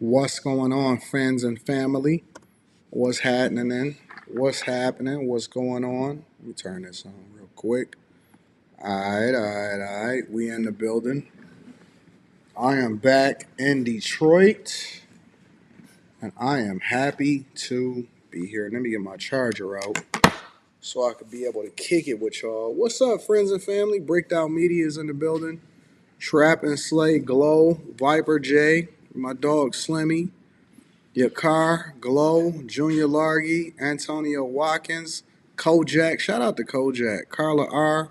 What's going on, friends and family? What's happening? What's happening? What's going on? Let me turn this on real quick. All right. We in the building. I am back in Detroit, and I am happy to be here. Let me get my charger out so I could be able to kick it with y'all. What's up, friends and family? Breakdown Media is in the building. Trap and Slay, Glow, Viper J, my dog Slimmy. Yakar, Glow, Junior Largy, Antonio Watkins, Kojak. Shout out to Kojak. Carla R.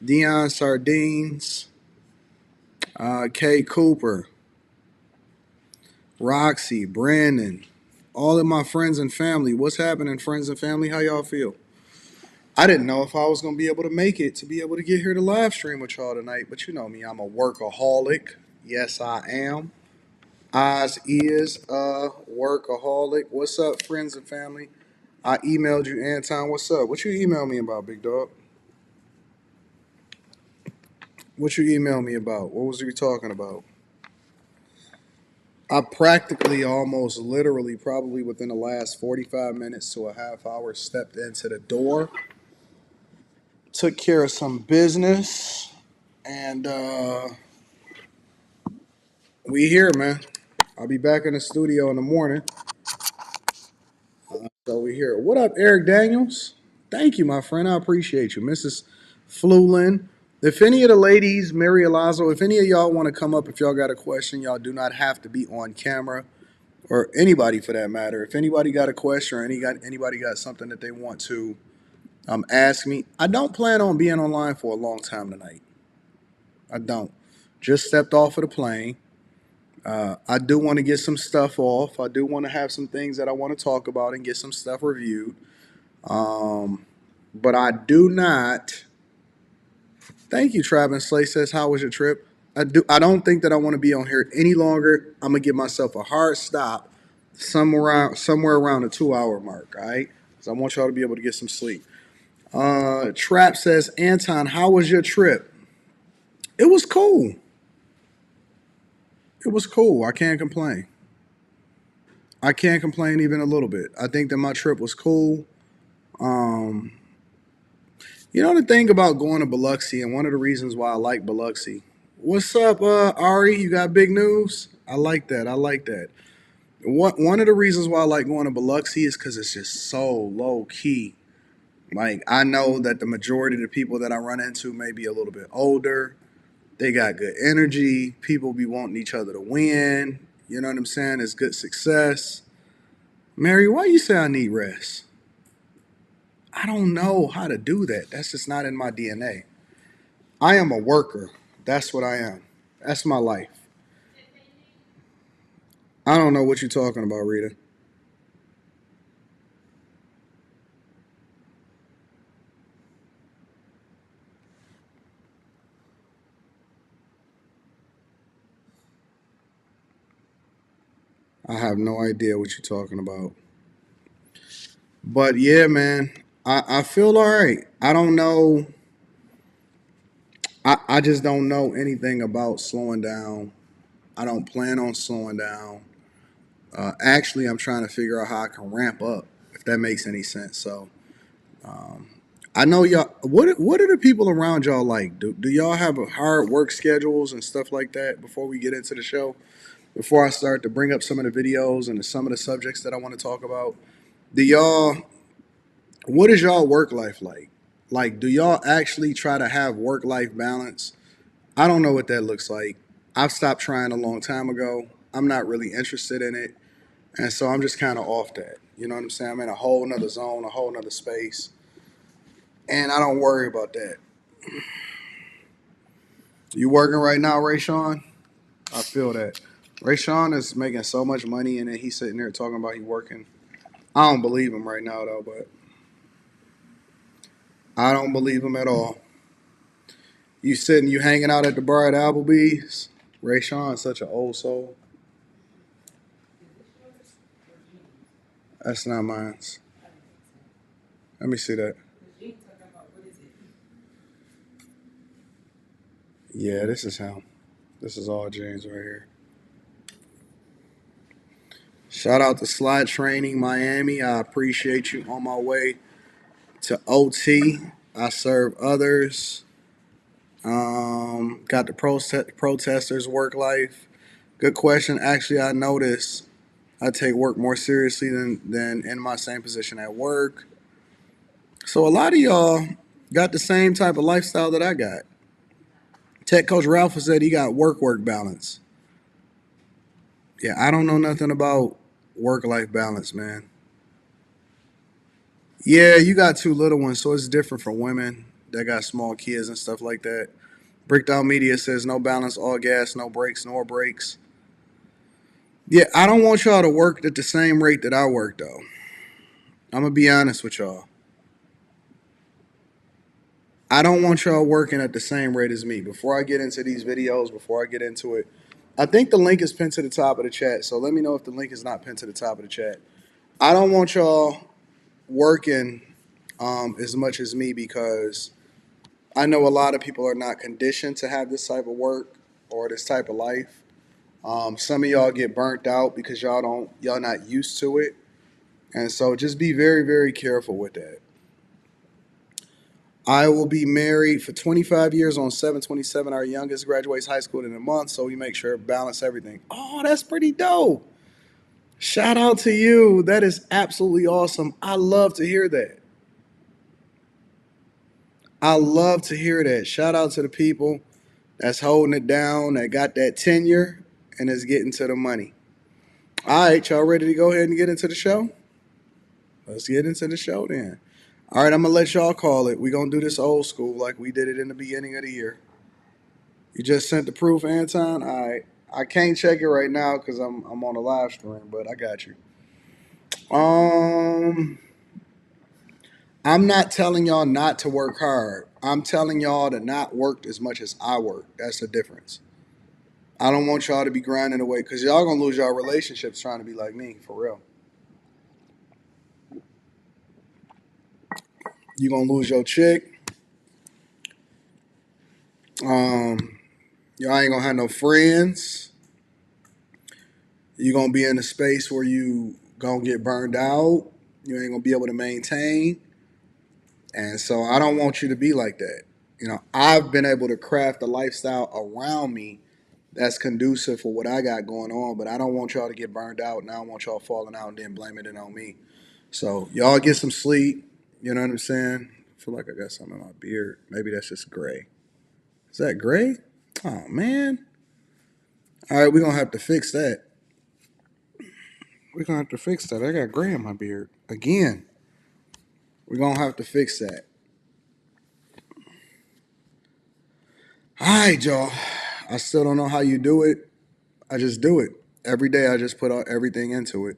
Dion Sardines, Kay Cooper, Roxy, Brandon, all of my friends and family. What's happening, friends and family? How y'all feel? I didn't know if I was going to be able to make it to be able to get here to live stream with y'all tonight, but you know me, I'm a workaholic. Yes, I am. Oz is a workaholic. What's up, friends and family? I emailed you, Anton. What's up? What you email me about, big dog? What you email me about? What was you talking about? I practically, almost literally, probably within the last 45 minutes to a half hour, stepped into the door, took care of some business, and we here, man. I'll be back in the studio in the morning. So we here. What up, Eric Daniels? Thank you, my friend. I appreciate you. Mrs. Flulin. If any of the ladies, Mary Alonzo, if any of y'all want to come up, if y'all got a question, y'all do not have to be on camera, or anybody for that matter. If anybody got a question or anybody got something that they want to ask me, I don't plan on being online for a long time tonight. I don't. Just stepped off of the plane. I do want to get some stuff off. I do want to have some things that I want to talk about and get some stuff reviewed. Um, but I do not. Thank you, Travis Slay says, "How was your trip?" I don't think that I want to be on here any longer. I'm gonna give myself a hard stop somewhere around the 2 hour mark. All right, so I want y'all to be able to get some sleep. Trap says, Anton, how was your trip? It was cool. It was cool. I can't complain. I can't complain even a little bit. I think that my trip was cool. Um, You know the thing about going to Biloxi, and one of the reasons why I like Biloxi. What's up, Ari? You got big news? I like that. I like that. One of the reasons why I like going to Biloxi is because it's just so low key. Like I know that the majority of the people that I run into may be a little bit older. They got good energy. People be wanting each other to win. You know what I'm saying? It's good success. Mary, why you say I need rest? I don't know how to do that. That's just not in my DNA. I am a worker. That's what I am. That's my life. I don't know what you're talking about, Rita. I have no idea what you're talking about. But yeah, man, I feel all right. I don't know. I just don't know anything about slowing down. I don't plan on slowing down. Actually, I'm trying to figure out how I can ramp up, if that makes any sense. So, um, I know y'all. What are the people around y'all like? Do y'all have a hard work schedules and stuff like that before we get into the show? Before I start to bring up some of the videos and some of the subjects that I want to talk about, do y'all, what is y'all work life like? Like, do y'all actually try to have work life balance? I don't know what that looks like. I've stopped trying a long time ago. I'm not really interested in it. And so I'm just kind of off that. You know what I'm saying? I'm in a whole nother zone, a whole nother space. And I don't worry about that. You working right now, Ray Sean? I feel that. Ray Sean is making so much money and then he's sitting there talking about he working. I don't believe him right now though, but I don't believe him at all. You hanging out at the bar at Applebee's. Ray Sean's such an old soul. That's not mine. Let me see that. Yeah, this is him. This is all James right here. Shout out to Slide Training Miami. I appreciate you. On my way to OT. I serve others. Got the protesters work life. Good question. Actually, I noticed I take work more seriously than in my same position at work. So a lot of y'all got the same type of lifestyle that I got. Tech coach Ralph said he got work balance. Yeah, I don't know nothing about work life balance, man. Yeah, you got two little ones, so it's different for women that got small kids and stuff like that. Breakdown Media says no balance, all gas, no brakes, nor brakes. Yeah, I don't want y'all to work at the same rate that I work, though. I'm going to be honest with y'all. I don't want y'all working at the same rate as me. Before I get into these videos, before I get into it, I think the link is pinned to the top of the chat, so let me know if the link is not pinned to the top of the chat. I don't want y'all working as much as me because I know a lot of people are not conditioned to have this type of work or this type of life. Some of y'all get burnt out because y'all not used to it, and so just be very, very careful with that. I will be married for 25 years on 7/27. Our youngest graduates high school in a month, so we make sure to balance everything. Oh, that's pretty dope. Shout out to you. That is absolutely awesome. I love to hear that. I love to hear that. Shout out to the people that's holding it down, that got that tenure, and is getting to the money. All right, y'all ready to go ahead and get into the show? Let's get into the show then. All right, I'm going to let y'all call it. We're going to do this old school like we did it in the beginning of the year. You just sent the proof, Anton? All right. I can't check it right now because I'm on a live stream, but I got you. Um, I'm not telling y'all not to work hard. I'm telling y'all to not work as much as I work. That's the difference. I don't want y'all to be grinding away because y'all gonna lose y'all relationships trying to be like me, for real. You gonna lose your chick. Y'all ain't gonna have no friends. You gonna be in a space where you gonna get burned out. You ain't gonna be able to maintain. And so I don't want you to be like that. I've been able to craft a lifestyle around me that's conducive for what I got going on, but I don't want y'all to get burned out, and I don't want y'all falling out and then blaming it on me. So y'all get some sleep. You know what I'm saying? I feel like I got something in my beard. Maybe that's just gray. Is that gray? Oh, man. All right, we're going to have to fix that. We're going to have to fix that. I got gray in my beard. Again, we're going to have to fix that. All right, y'all. I still don't know how you do it. I just do it. Every day I just put everything into it.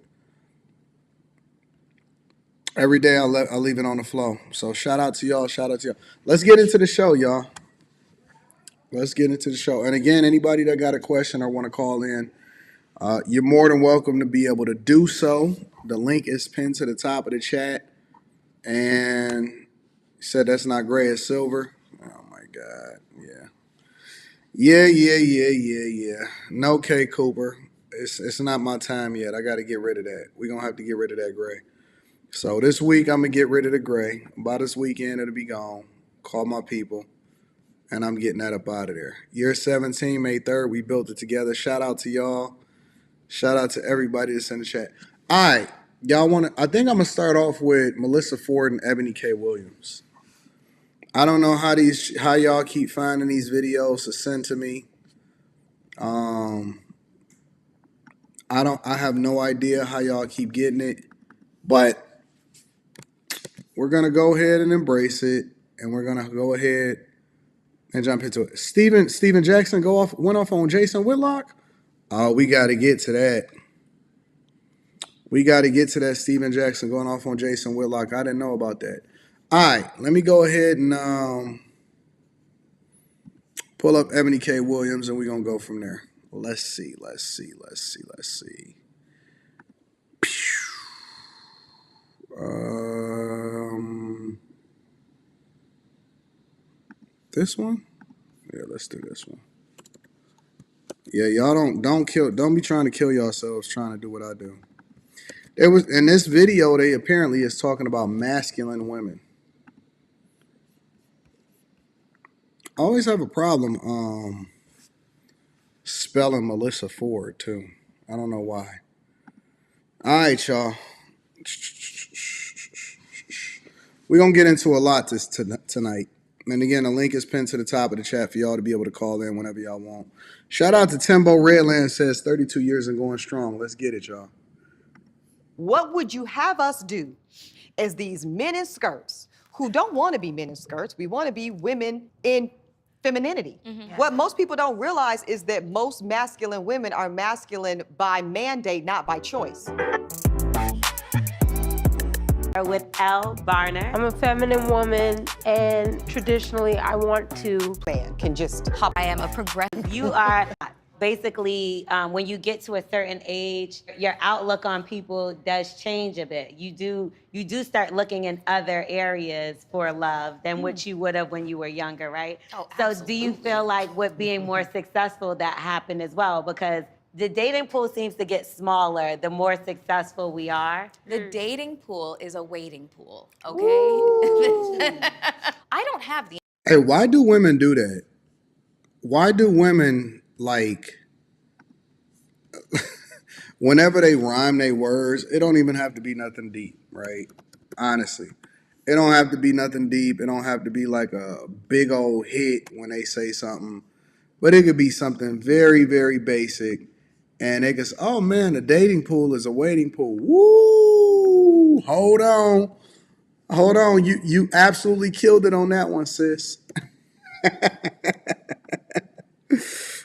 Every day I leave it on the flow. So shout out to y'all. Shout out to y'all. Let's get into the show, y'all. Let's get into the show. And again, anybody that got a question or want to call in, you're more than welcome to be able to do so. The link is pinned to the top of the chat. And you said that's not gray, it's silver. Oh my God. Yeah. Yeah. No, K. Cooper. It's not my time yet. I got to get rid of that. We're going to have to get rid of that gray. So this week, I'm going to get rid of the gray. By this weekend, it'll be gone. Call my people. And I'm getting that up out of there. Year 17, May 3rd, we built it together. Shout out to y'all. Shout out to everybody that's in the chat. All right. Y'all want to, I think I'm going to start off with Melyssa Ford and Eboni K. Williams. I don't know how y'all keep finding these videos to send to me. I have no idea how y'all keep getting it, but we're gonna go ahead and embrace it, and we're gonna go ahead and jump into it. Steven Jackson went off on Jason Whitlock. Oh, we got to get to that. We got to get to that Steven Jackson going off on Jason Whitlock. I didn't know about that. All right, let me go ahead and pull up Eboni K. Williams, and we're gonna go from there. Let's see. This one? Yeah, let's do this one. Yeah, y'all don't be trying to kill yourselves trying to do what I do. It was in this video. They apparently is talking about masculine women. I always have a problem spelling Melyssa Ford too. I don't know why. All right, y'all. We're going to get into a lot tonight. And again, the link is pinned to the top of the chat for y'all to be able to call in whenever y'all want. Shout out to Timbo Redland, says 32 years and going strong. Let's get it, y'all. What would you have us do as these men in skirts who don't want to be men in skirts? We want to be women in femininity. Mm-hmm. What most people don't realize is that most masculine women are masculine by mandate, not by choice. With L. Barner. I'm a feminine woman, and traditionally I want to. Man can just hop. I am a progressive. You are basically, when you get to a certain age, your outlook on people does change a bit. You do start looking in other areas for love than what you would have when you were younger, right? Oh, so absolutely. do you feel like with being more successful that happened as well? Because the dating pool seems to get smaller the more successful we are. The dating pool is a waiting pool, okay? I don't have the... Hey, why do women do that? Why do women, like, whenever they rhyme their words, it don't even have to be nothing deep, right? Honestly. It don't have to be nothing deep. It don't have to be like a big old hit when they say something. But it could be something very, very basic. And they can say, oh man, the dating pool is a waiting pool. Woo! Hold on. Hold on. You absolutely killed it on that one, sis.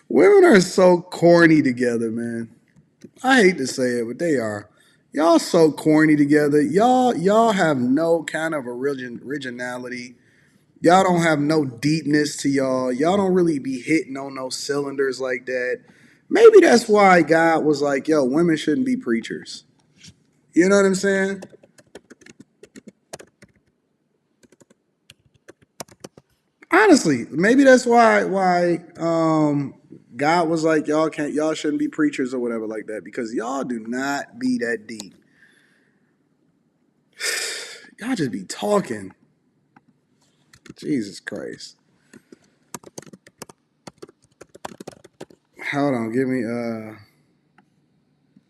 Women are so corny together, man. I hate to say it, but they are. Y'all so corny together. Y'all have no kind of originality. Y'all don't have no deepness to y'all. Y'all don't really be hitting on no cylinders like that. Maybe that's why God was like, yo, women shouldn't be preachers. You know what I'm saying? Honestly, maybe that's why God was like, y'all shouldn't be preachers or whatever like that, because y'all do not be that deep. Y'all just be talking. Jesus Christ. Hold on,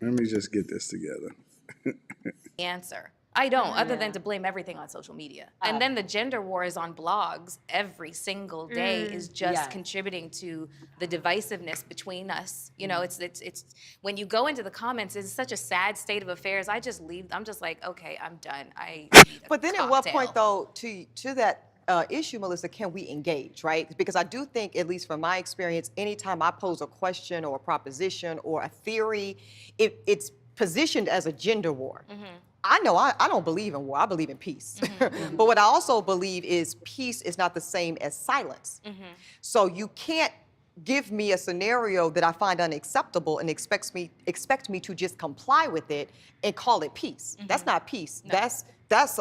let me just get this together. answer. I don't, other than to blame everything on social media. And then the gender wars on blogs every single day is just contributing to the divisiveness between us. You know, it's when you go into the comments, it's such a sad state of affairs. I just leave. I'm just like, okay, I'm done. I need a But then cocktail. at what point, though, to that issue, Melyssa, can we engage, right? Because I do think, at least from my experience, anytime I pose a question or a proposition or a theory, it's positioned as a gender war. I know I don't believe in war. I believe in peace. But what I also believe is peace is not the same as silence. So you can't give me a scenario that I find unacceptable and expect me to just comply with it and call it peace. That's not peace. No. That's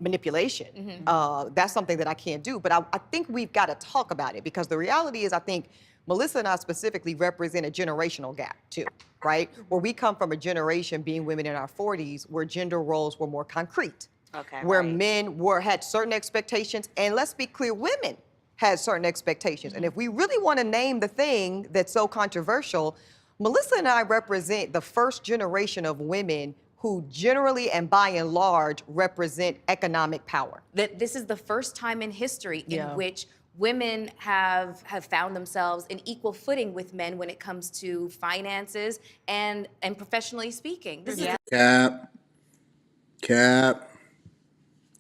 manipulation. That's something that I can't do. But I think we've got to talk about it, because the reality is, I think Melyssa and I specifically represent a generational gap too, right? Where we come from a generation, being women in our 40s, where gender roles were more concrete. Okay. Where men had certain expectations, and let's be clear, women had certain expectations. And if we really want to name the thing that's so controversial, Melyssa and I represent the first generation of women who generally and by and large represent economic power. That this is the first time in history in which women have found themselves in equal footing with men when it comes to finances and professionally speaking. This is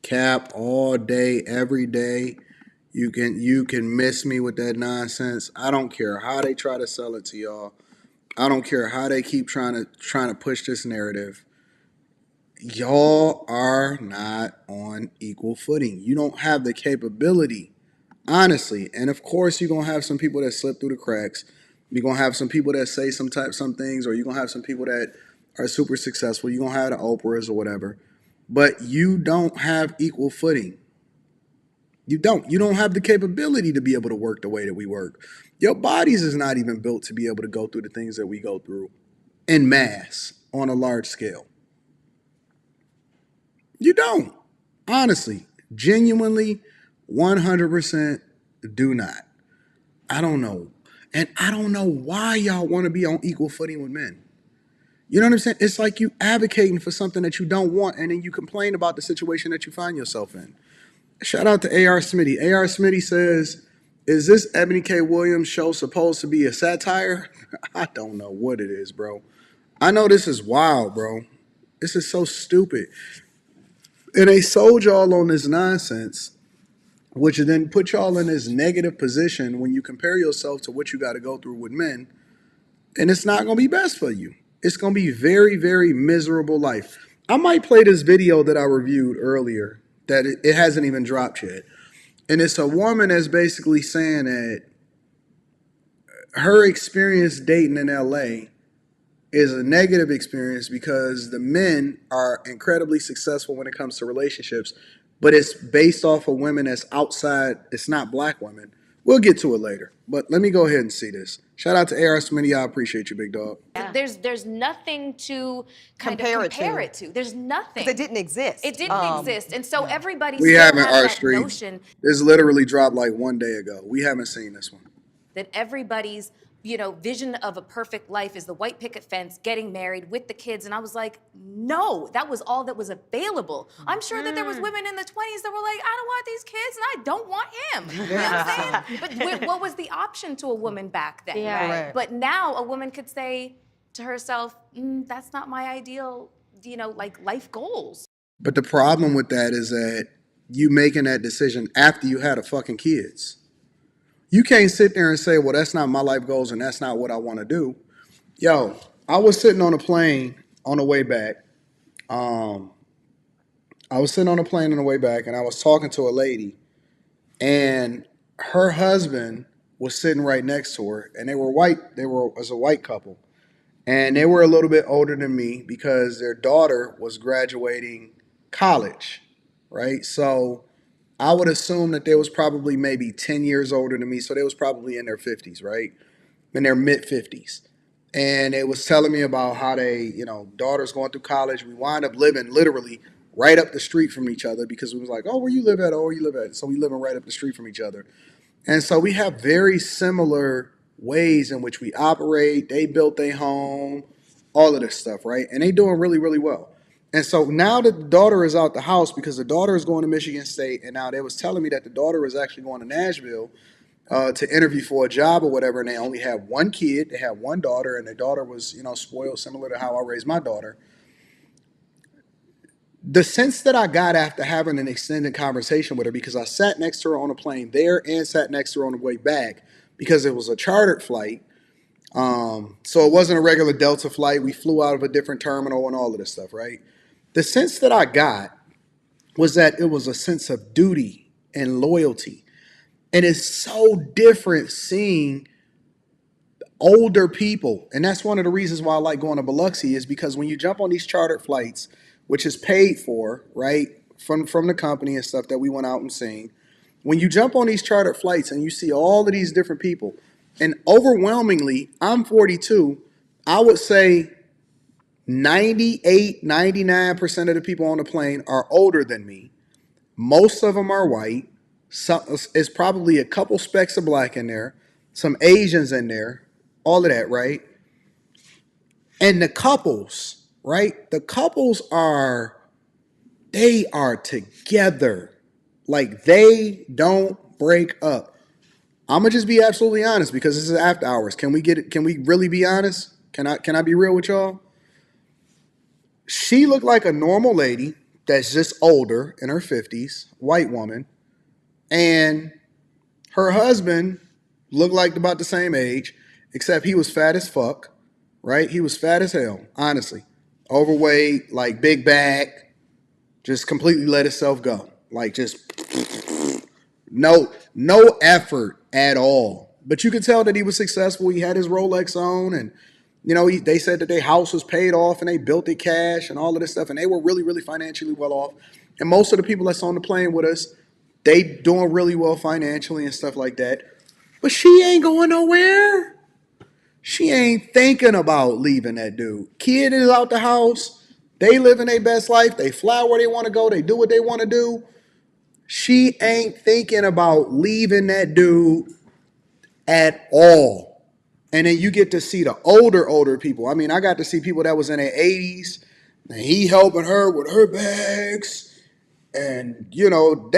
Cap all day, every day. You can miss me with that nonsense. I don't care how they try to sell it to y'all. I don't care how they keep trying to push this narrative. Y'all are not on equal footing. You don't have the capability, honestly. And of course, you're gonna have some people that slip through the cracks. You're gonna have some people that say some things, or you're gonna have some people that are super successful. You're gonna have the Oprahs or whatever. But you don't have equal footing. You don't. You don't have the capability to be able to work the way that we work. Your bodies is not even built to be able to go through the things that we go through en masse on a large scale. You don't. Honestly, genuinely, 100% do not. I don't know. And I don't know why y'all want to be on equal footing with men. You know what I'm saying? It's like you advocating for something that you don't want, and then you complain about the situation that you find yourself in. Shout out to A.R. Smitty. A.R. Smitty says, is this Eboni K. Williams show supposed to be a satire? I don't know what it is, bro. I know this is wild, bro. This is so stupid. And they sold y'all on this nonsense, which then put y'all in this negative position when you compare yourself to what you got to go through with men. And it's not going to be best for you. It's going to be very, very miserable life. I might play this video that I reviewed earlier that it hasn't even dropped yet. And it's a woman that's basically saying that her experience dating in LA is a negative experience because the men are incredibly successful when it comes to relationships, but it's based off of women that's outside. It's not black women. We'll get to it later, but let me go ahead and see this. Shout out to A.R. Smitty. I appreciate you, big dog. Yeah. There's nothing to compare it to. There's nothing. It didn't exist. It didn't exist. And so everybody We still haven't, has our that street. notion This literally dropped like one day ago. We haven't seen this one. that everybody's, vision of a perfect life is the white picket fence, getting married with the kids. And I was like, no, that was all that was available. I'm sure that there was women in the 20s that were like, I don't want these kids and I don't want him. You know what I'm saying? But what was the option to a woman back then? Yeah. Right. But now a woman could say to herself, that's not my ideal, life goals. But the problem with that is that you making that decision after you had a fucking kids. You can't sit there and say, well, that's not my life goals and that's not what I want to do. Yo, I was sitting on a plane on the way back. I was sitting on a plane on the way back and I was talking to a lady and her husband was sitting right next to her and they were white. As a white couple. And they were a little bit older than me because their daughter was graduating college, right? So I would assume that they was probably maybe 10 years older than me. So they was probably in their 50s, right? In their mid 50s. And it was telling me about how they, daughter's going through college. We wind up living literally right up the street from each other because we was like, oh, where you live at? Oh, where you live at? So we living right up the street from each other. And so we have very similar ways in which we operate. They built their home, all of this stuff, right? And they doing really, really well. And so now that the daughter is out the house because the daughter is going to Michigan State, and now they was telling me that the daughter is actually going to Nashville to interview for a job or whatever, and they only have one kid. They have one daughter, and the daughter was, spoiled similar to how I raised my daughter. The sense that I got after having an extended conversation with her, because I sat next to her on a plane there and sat next to her on the way back because it was a chartered flight. So it wasn't a regular Delta flight. We flew out of a different terminal and all of this stuff, right? The sense that I got was that it was a sense of duty and loyalty. And it's so different seeing older people. And that's one of the reasons why I like going to Biloxi is because when you jump on these chartered flights, which is paid for, right, from the company and stuff that we went out and seen, when you jump on these chartered flights and you see all of these different people, and overwhelmingly, I'm 42, I would say 98, 99% of the people on the plane are older than me. Most of them are white. It's probably a couple specks of black in there, some Asians in there, all of that, right? And the couples, right? The couples they are together. Like they don't break up. I'm gonna just be absolutely honest because this is after hours. Can we get it? Can we really be honest? Can I be real with y'all? She looked like a normal lady that's just older in her 50s, white woman. And her husband looked like about the same age, except he was fat as fuck, right? He was fat as hell, honestly. Overweight, like big back, just completely let himself go. Like just no effort at all. But you could tell that he was successful. He had his Rolex on and they said that their house was paid off and they built it cash and all of this stuff. And they were really, really financially well off. And most of the people that's on the plane with us, they doing really well financially and stuff like that. But she ain't going nowhere. She ain't thinking about leaving that dude. Kid is out the house. They living their best life. They fly where they want to go. They do what they want to do. She ain't thinking about leaving that dude at all. And then you get to see the older people. I mean, I got to see people that was in their 80s, and he helping her with her bags. And, you know,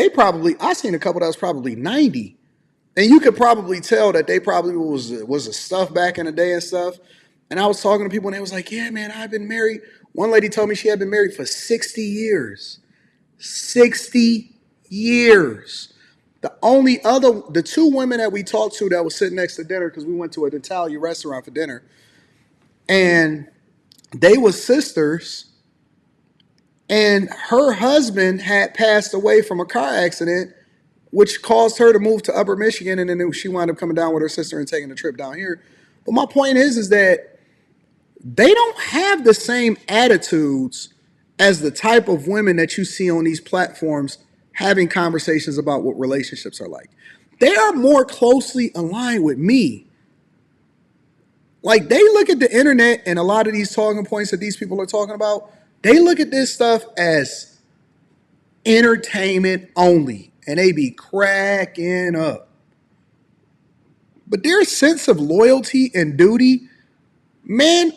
I seen a couple that was probably 90. And you could probably tell that they probably was a stuff back in the day and stuff. And I was talking to people and they was like, yeah, man, I've been married. One lady told me she had been married for 60 years. 60 years. The two women that we talked to that was sitting next to dinner, because we went to an Italian restaurant for dinner, and they were sisters, and her husband had passed away from a car accident, which caused her to move to Upper Michigan, and then she wound up coming down with her sister and taking a trip down here. But my point is that they don't have the same attitudes as the type of women that you see on these platforms having conversations about what relationships are like. They are more closely aligned with me. Like, they look at the internet and a lot of these talking points that these people are talking about, they look at this stuff as entertainment only, and they be cracking up. But their sense of loyalty and duty, man,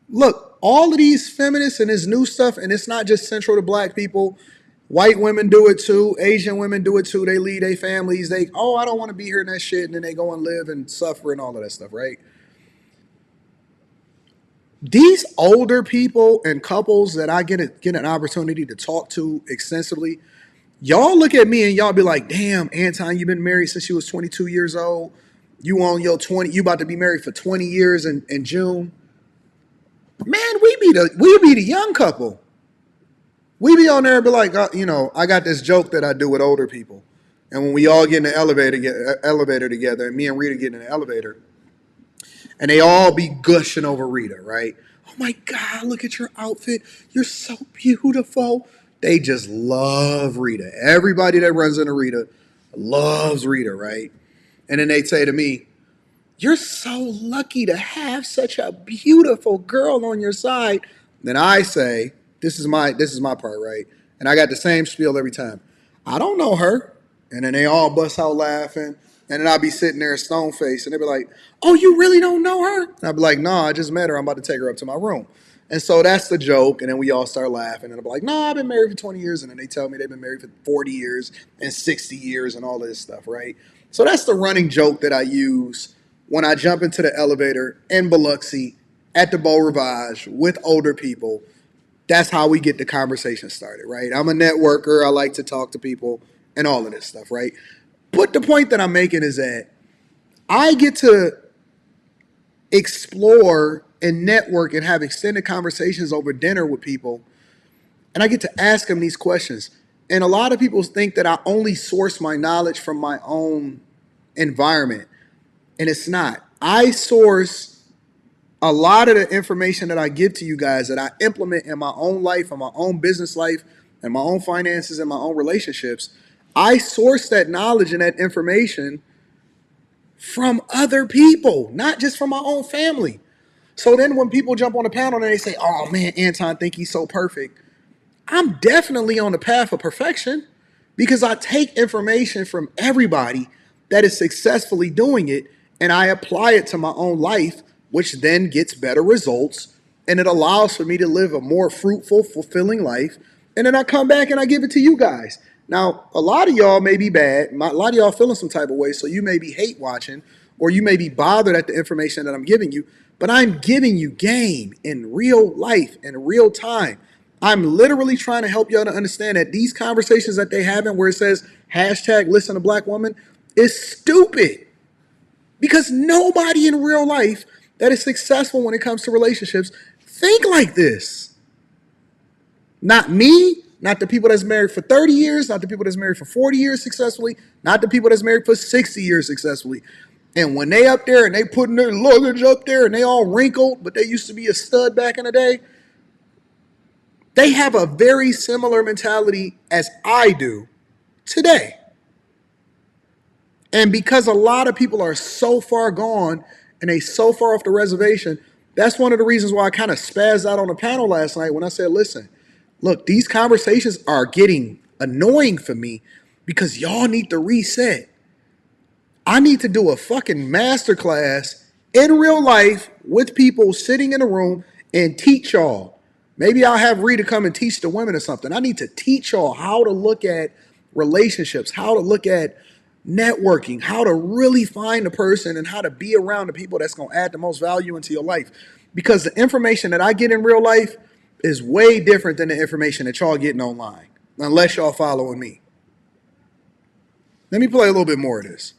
look, all of these feminists and this new stuff, and it's not just central to black people. White women do it too. Asian women do it too. They leave their families. I don't want to be here in that shit. And then they go and live and suffer and all of that stuff, right? These older people and couples that I get an opportunity to talk to extensively, y'all look at me and y'all be like, damn, Anton, you've been married since you was 22 years old. You about to be married for 20 years in June. Man, we be the young couple. We be on there and be like, I got this joke that I do with older people. And when we all get in the elevator together, and me and Rita get in the elevator, and they all be gushing over Rita, right? Oh my God, look at your outfit. You're so beautiful. They just love Rita. Everybody that runs into Rita loves Rita, right? And then they say to me, you're so lucky to have such a beautiful girl on your side. Then I say, this is my part, right? And I got the same spiel every time. I don't know her. And then they all bust out laughing. And then I'll be sitting there stone faced, and they'll be like, oh, you really don't know her? And I'll be like, no, I just met her. I'm about to take her up to my room. And so that's the joke. And then we all start laughing. And I'll be like, no, I've been married for 20 years. And then they tell me they've been married for 40 years and 60 years and all this stuff, right? So that's the running joke that I use when I jump into the elevator in Biloxi at the Beau Rivage with older people. That's how we get the conversation started, right? I'm a networker. I like to talk to people and all of this stuff, right? But the point that I'm making is that I get to explore and network and have extended conversations over dinner with people, and I get to ask them these questions. And a lot of people think that I only source my knowledge from my own environment, and it's not. I source a lot of the information that I give to you guys that I implement in my own life, in my own business life, and my own finances and my own relationships. I source that knowledge and that information from other people, not just from my own family. So then when people jump on the panel and they say, oh man, Anton think he's so perfect, I'm definitely on the path of perfection because I take information from everybody that is successfully doing it and I apply it to my own life, which then gets better results, and it allows for me to live a more fruitful, fulfilling life. And then I come back and I give it to you guys. Now, a lot of y'all may be bad. A lot of y'all feeling some type of way, so you may be hate watching, or you may be bothered at the information that I'm giving you, but I'm giving you game in real life, in real time. I'm literally trying to help y'all to understand that these conversations that they having where it says hashtag listen to black woman is stupid. Because nobody in real life that is successful when it comes to relationships think like this. Not me, not the people that's married for 30 years, not the people that's married for 40 years successfully, not the people that's married for 60 years successfully. And when they up there and they putting their luggage up there and they all wrinkled, but they used to be a stud back in the day, they have a very similar mentality as I do today. And because a lot of people are so far gone and they so far off the reservation, that's one of the reasons why I kind of spazzed out on the panel last night when I said, listen, Look, these conversations are getting annoying for me because y'all need to reset. I need to do a fucking masterclass in real life with people sitting in a room and teach y'all. Maybe I'll have Rita come and teach the women or something. I need to teach y'all how to look at relationships, how to look at networking, how to really find a person and how to be around the people that's going to add the most value into your life. Because the information that I get in real life is way different than the information that y'all getting online, unless y'all following me. Let me play a little bit more of this.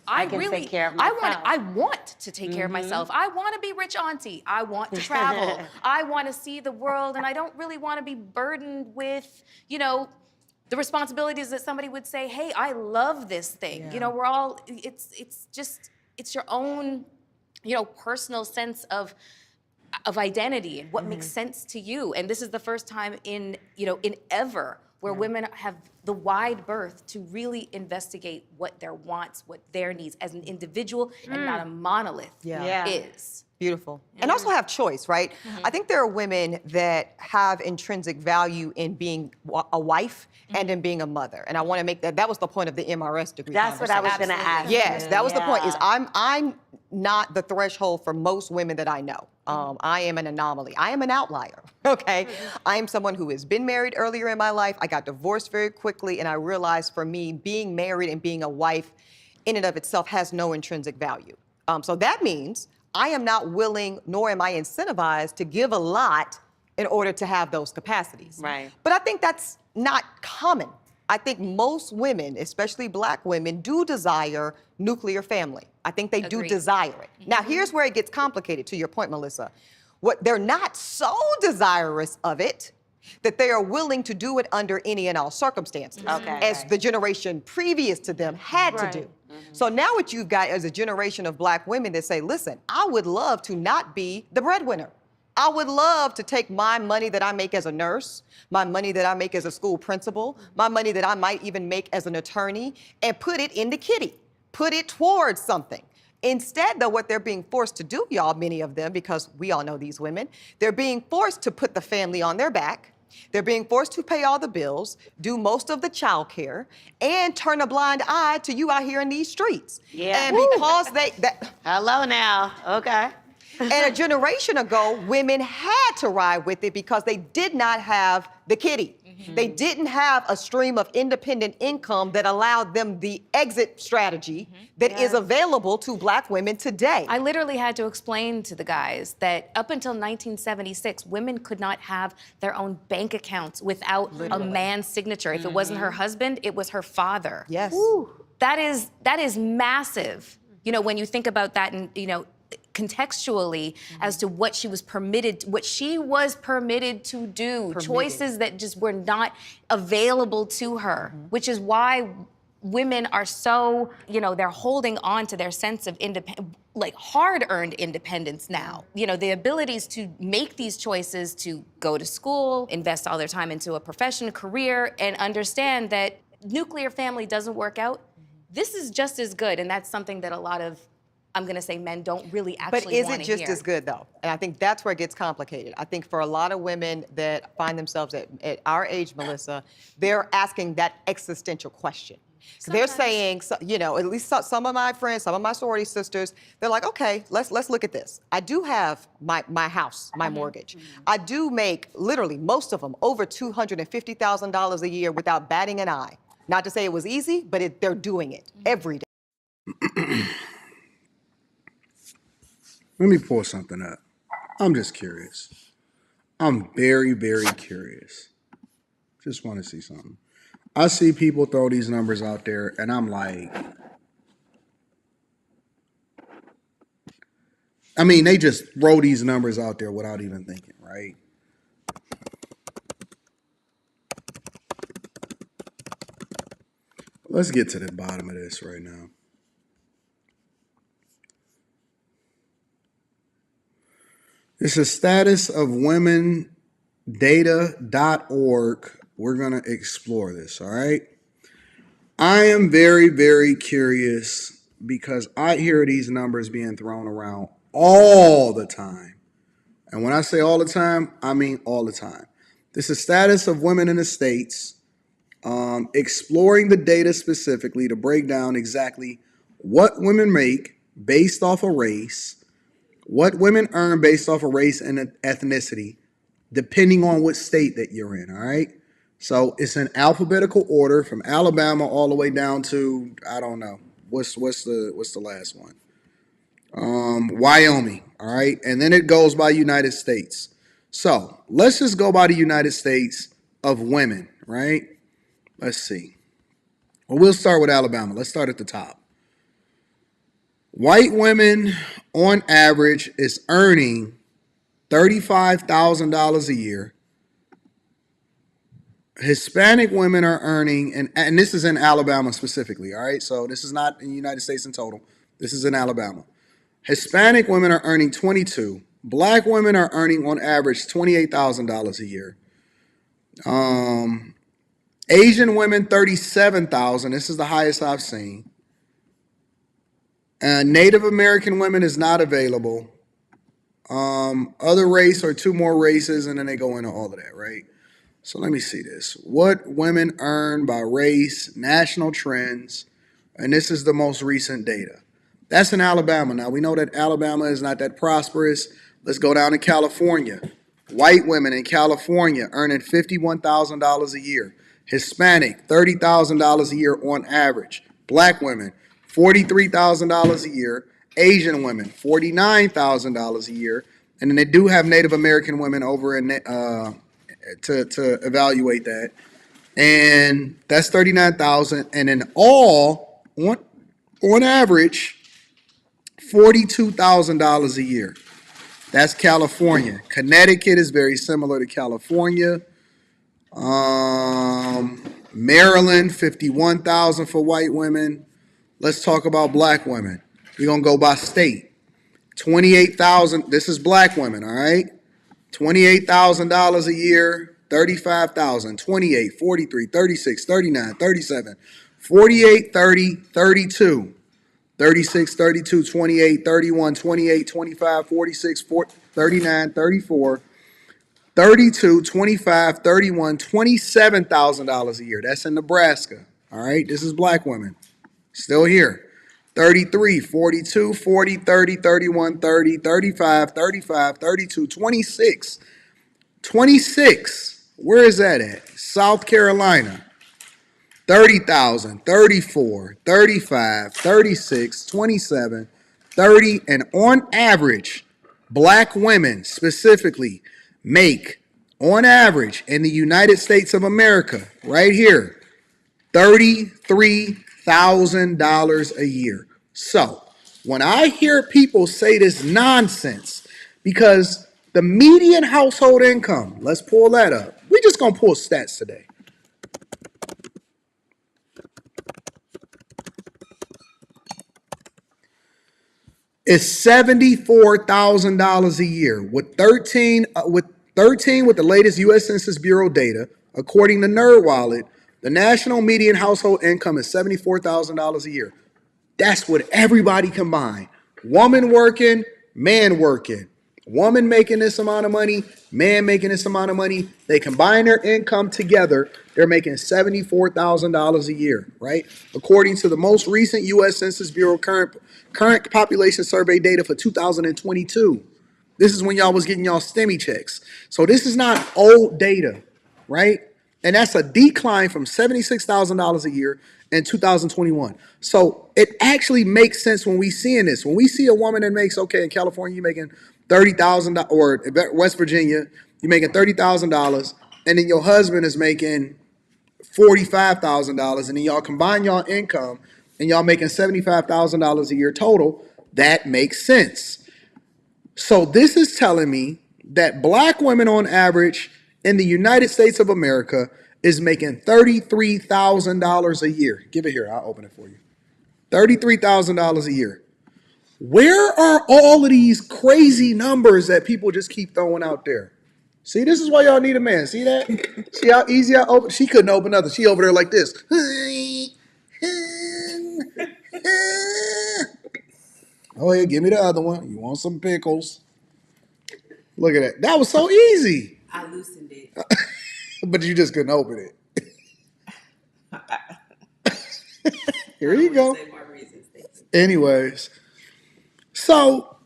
I can take care of I myself. want to take care of myself. I want to be rich auntie. I want to travel. I want to see the world, and I don't really want to be burdened with, the responsibilities that somebody would say, hey, I love this thing. Yeah. We're all, it's your own, personal sense of identity and what makes sense to you. And this is the first time in ever where women have the wide berth to really investigate what their wants, what their needs as an individual and not a monolith is. Beautiful. And also have choice, right? I think there are women that have intrinsic value in being a wife and in being a mother. And I want to make that was the point of the MRS degree. That's what I was going to ask. Yes, that was the point. Is I'm not the threshold for most women that I know. I am an anomaly. I am an outlier, okay? I am someone who has been married earlier in my life. I got divorced very quickly, and I realized for me, being married and being a wife in and of itself has no intrinsic value. So that means I am not willing, nor am I incentivized to give a lot in order to have those capacities. Right. But I think that's not common. I think most women, especially Black women, do desire nuclear family. I think they do desire it. Now, here's where it gets complicated, to your point, Melyssa. What they're not so desirous of it that they are willing to do it under any and all circumstances, as the generation previous to them had to do. So now what you've got is a generation of Black women that say, listen, I would love to not be the breadwinner. I would love to take my money that I make as a nurse, my money that I make as a school principal, my money that I might even make as an attorney, and put it in the kitty, put it towards something. Instead, though, what they're being forced to do, y'all, many of them, because we all know these women, they're being forced to put the family on their back. They're being forced to pay all the bills, do most of the child care, and turn a blind eye to you out here in these streets. Yeah. And because Hello now. Okay. And a generation ago, women had to ride with it because they did not have the kitty. They didn't have a stream of independent income that allowed them the exit strategy that is available to Black women today. I literally had to explain to the guys that up until 1976, women could not have their own bank accounts without a man's signature. If it wasn't her husband, it was her father. Yes. Woo. That is massive. When you think about that and, contextually as to what she was permitted to do, choices that just were not available to her, which is why women are so, they're holding on to their sense of hard-earned independence now. The abilities to make these choices, to go to school, invest all their time into a profession, career, and understand that nuclear family doesn't work out. This is just as good, and that's something that a lot of, I'm going to say, men don't really actually want to hear. But is it just as good, though? And I think that's where it gets complicated. I think for a lot of women that find themselves at our age, Melyssa, they're asking that existential question. They're saying, at least some of my friends, some of my sorority sisters, they're like, okay, let's look at this. I do have my house, my mortgage. I do make, literally, most of them, over $250,000 a year without batting an eye. Not to say it was easy, but they're doing it every day. Let me pull something up. I'm just curious. I'm very, very curious. Just want to see something. I see people throw these numbers out there, and I'm like, they just throw these numbers out there without even thinking, right? Let's get to the bottom of this right now. It's a status of women data.org. We're going to explore this, all right? I am very, very curious because I hear these numbers being thrown around all the time. And when I say all the time, I mean all the time. This is status of women in the states, exploring the data specifically to break down exactly what women make based off of race, what women earn based off of race and ethnicity, depending on what state that you're in, all right? So it's in alphabetical order from Alabama all the way down to, I don't know, what's the last one? Wyoming, all right? And then it goes by United States. So let's just go by the United States of women, right? Let's see. Well, we'll start with Alabama. Let's start at the top. White women, on average, is earning $35,000 a year. Hispanic women are earning, and this is in Alabama specifically, all right? So this is not in the United States in total. This is in Alabama. Hispanic women are earning 22. Black women are earning on average $28,000 a year. Asian women, $37,000. This is the highest I've seen. Native American women is not available. Other race or two more races, and then they go into all of that, right? So let me see this. What women earn by race, national trends, and this is the most recent data. That's in Alabama. Now, we know that Alabama is not that prosperous. Let's go down to California. White women in California earning $51,000 a year. Hispanic, $30,000 a year on average. Black women, $43,000 a year. Asian women, $49,000 a year. And then they do have Native American women over in to evaluate that. And that's $39,000. And in all, on average, $42,000 a year. That's California. Connecticut is very similar to California. Maryland, $51,000 for white women. Let's talk about black women. We're gonna go by state. $28,000. This is black women, all right? $28,000 a year, $35,000, 28, 43, 36, 39, 37, 48, 30, 32, 36, 32, 28, 31, 28, 25, 46, 39, 34, 32, 25, 31, $27,000 a year. That's in Nebraska. All right, this is black women. Still here. 33, 42, 40, 30, 31, 30, 35, 35, 32, 26. 26. Where is that at? South Carolina. 30,000, 34, 35, 36, 27, 30, and on average, black women specifically make, on average, in the United States of America, right here, $33,000 a year. So, when I hear people say this nonsense, because the median household income, let's pull that up. We're just going to pull stats today. Is $74,000 a year with 13 with the latest U.S. Census Bureau data. According to NerdWallet, the national median household income is $74,000 a year. That's what everybody combined. Woman working, man working. Woman making this amount of money, man making this amount of money. They combine their income together. They're making $74,000 a year, right? According to the most recent U.S. Census Bureau current population survey data for 2022. This is when y'all was getting y'all STEMI checks. So this is not old data, right? And that's a decline from $76,000 a year in 2021. So it actually makes sense when we seeing this. When we see a woman that makes, okay, in California, you're making $30,000, or West Virginia, you're making $30,000, and then your husband is making $45,000, and then y'all combine y'all income, and y'all making $75,000 a year total. That makes sense. So this is telling me that black women on average in the United States of America is making $33,000 a year. Give it here, I'll open it for you. $33,000 a year. Where are all of these crazy numbers that people just keep throwing out there? See, this is why y'all need a man. See that? See how easy I open? She couldn't open nothing. She over there like this. Oh, yeah, give me the other one. You want some pickles? Look at that. That was so easy. I loosened it. But you just couldn't open it. Here you go. Anyways, so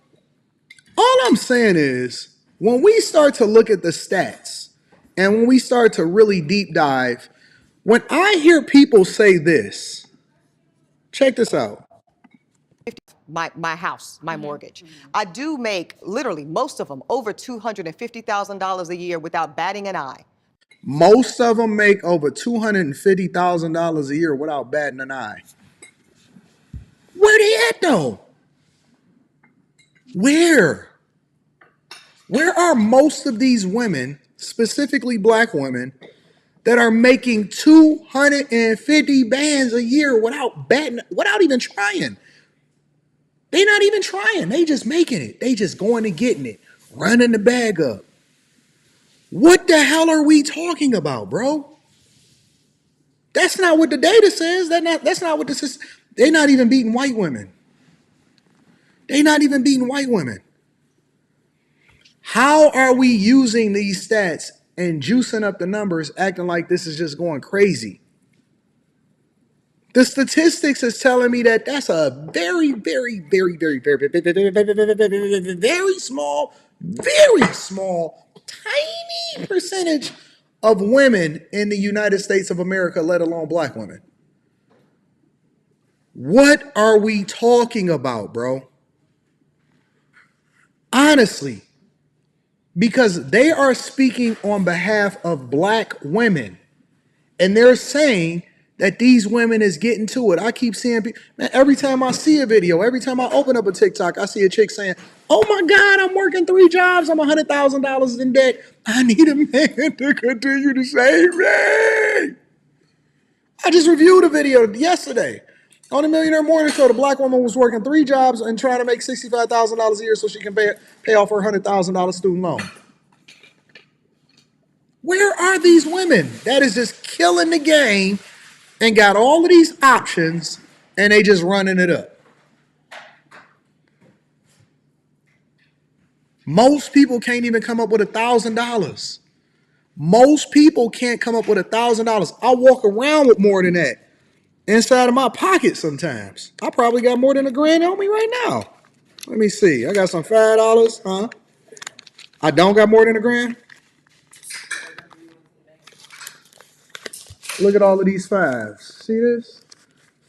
all I'm saying is when we start to look at the stats and when we start to really deep dive, when I hear people say this, check this out. My house, my mortgage. I do make literally most of them over $250,000 a year without batting an eye. Most of them make over $250,000 a year without batting an eye. Where they at though? Where? Where are most of these women, specifically black women, that are making 250 bands a year without batting, without even trying? They not even trying. They just making it. They just going and getting it, running the bag up. What the hell are we talking about, bro? That's not what the data says. That's not what this is. They're not even beating white women. They're not even beating white women. How are we using these stats and juicing up the numbers, acting like this is just going crazy? The statistics is telling me that that's a very, very, very, very, very, very small, tiny percentage of women in the United States of America, let alone black women. What are we talking about, bro? Honestly, because they are speaking on behalf of black women, and they're saying that these women is getting to it. I keep seeing people, man, every time I see a video, every time I open up a TikTok, I see a chick saying, oh my God, I'm working 3 jobs, I'm $100,000 in debt. I need a man to continue to save me. I just reviewed a video yesterday on the Millionaire Morning Show. The black woman was working 3 jobs and trying to make $65,000 a year so she can pay off her $100,000 student loan. Where are these women that is just killing the game and got all of these options and they just running it up? Most people can't even come up with $1,000. Most people can't come up with $1,000. I walk around with more than that inside of my pocket sometimes. I probably got more than $1,000 on me right now. Let me see. I got some $5, huh? I don't got more than $1,000. Look at all of these 5s. See this?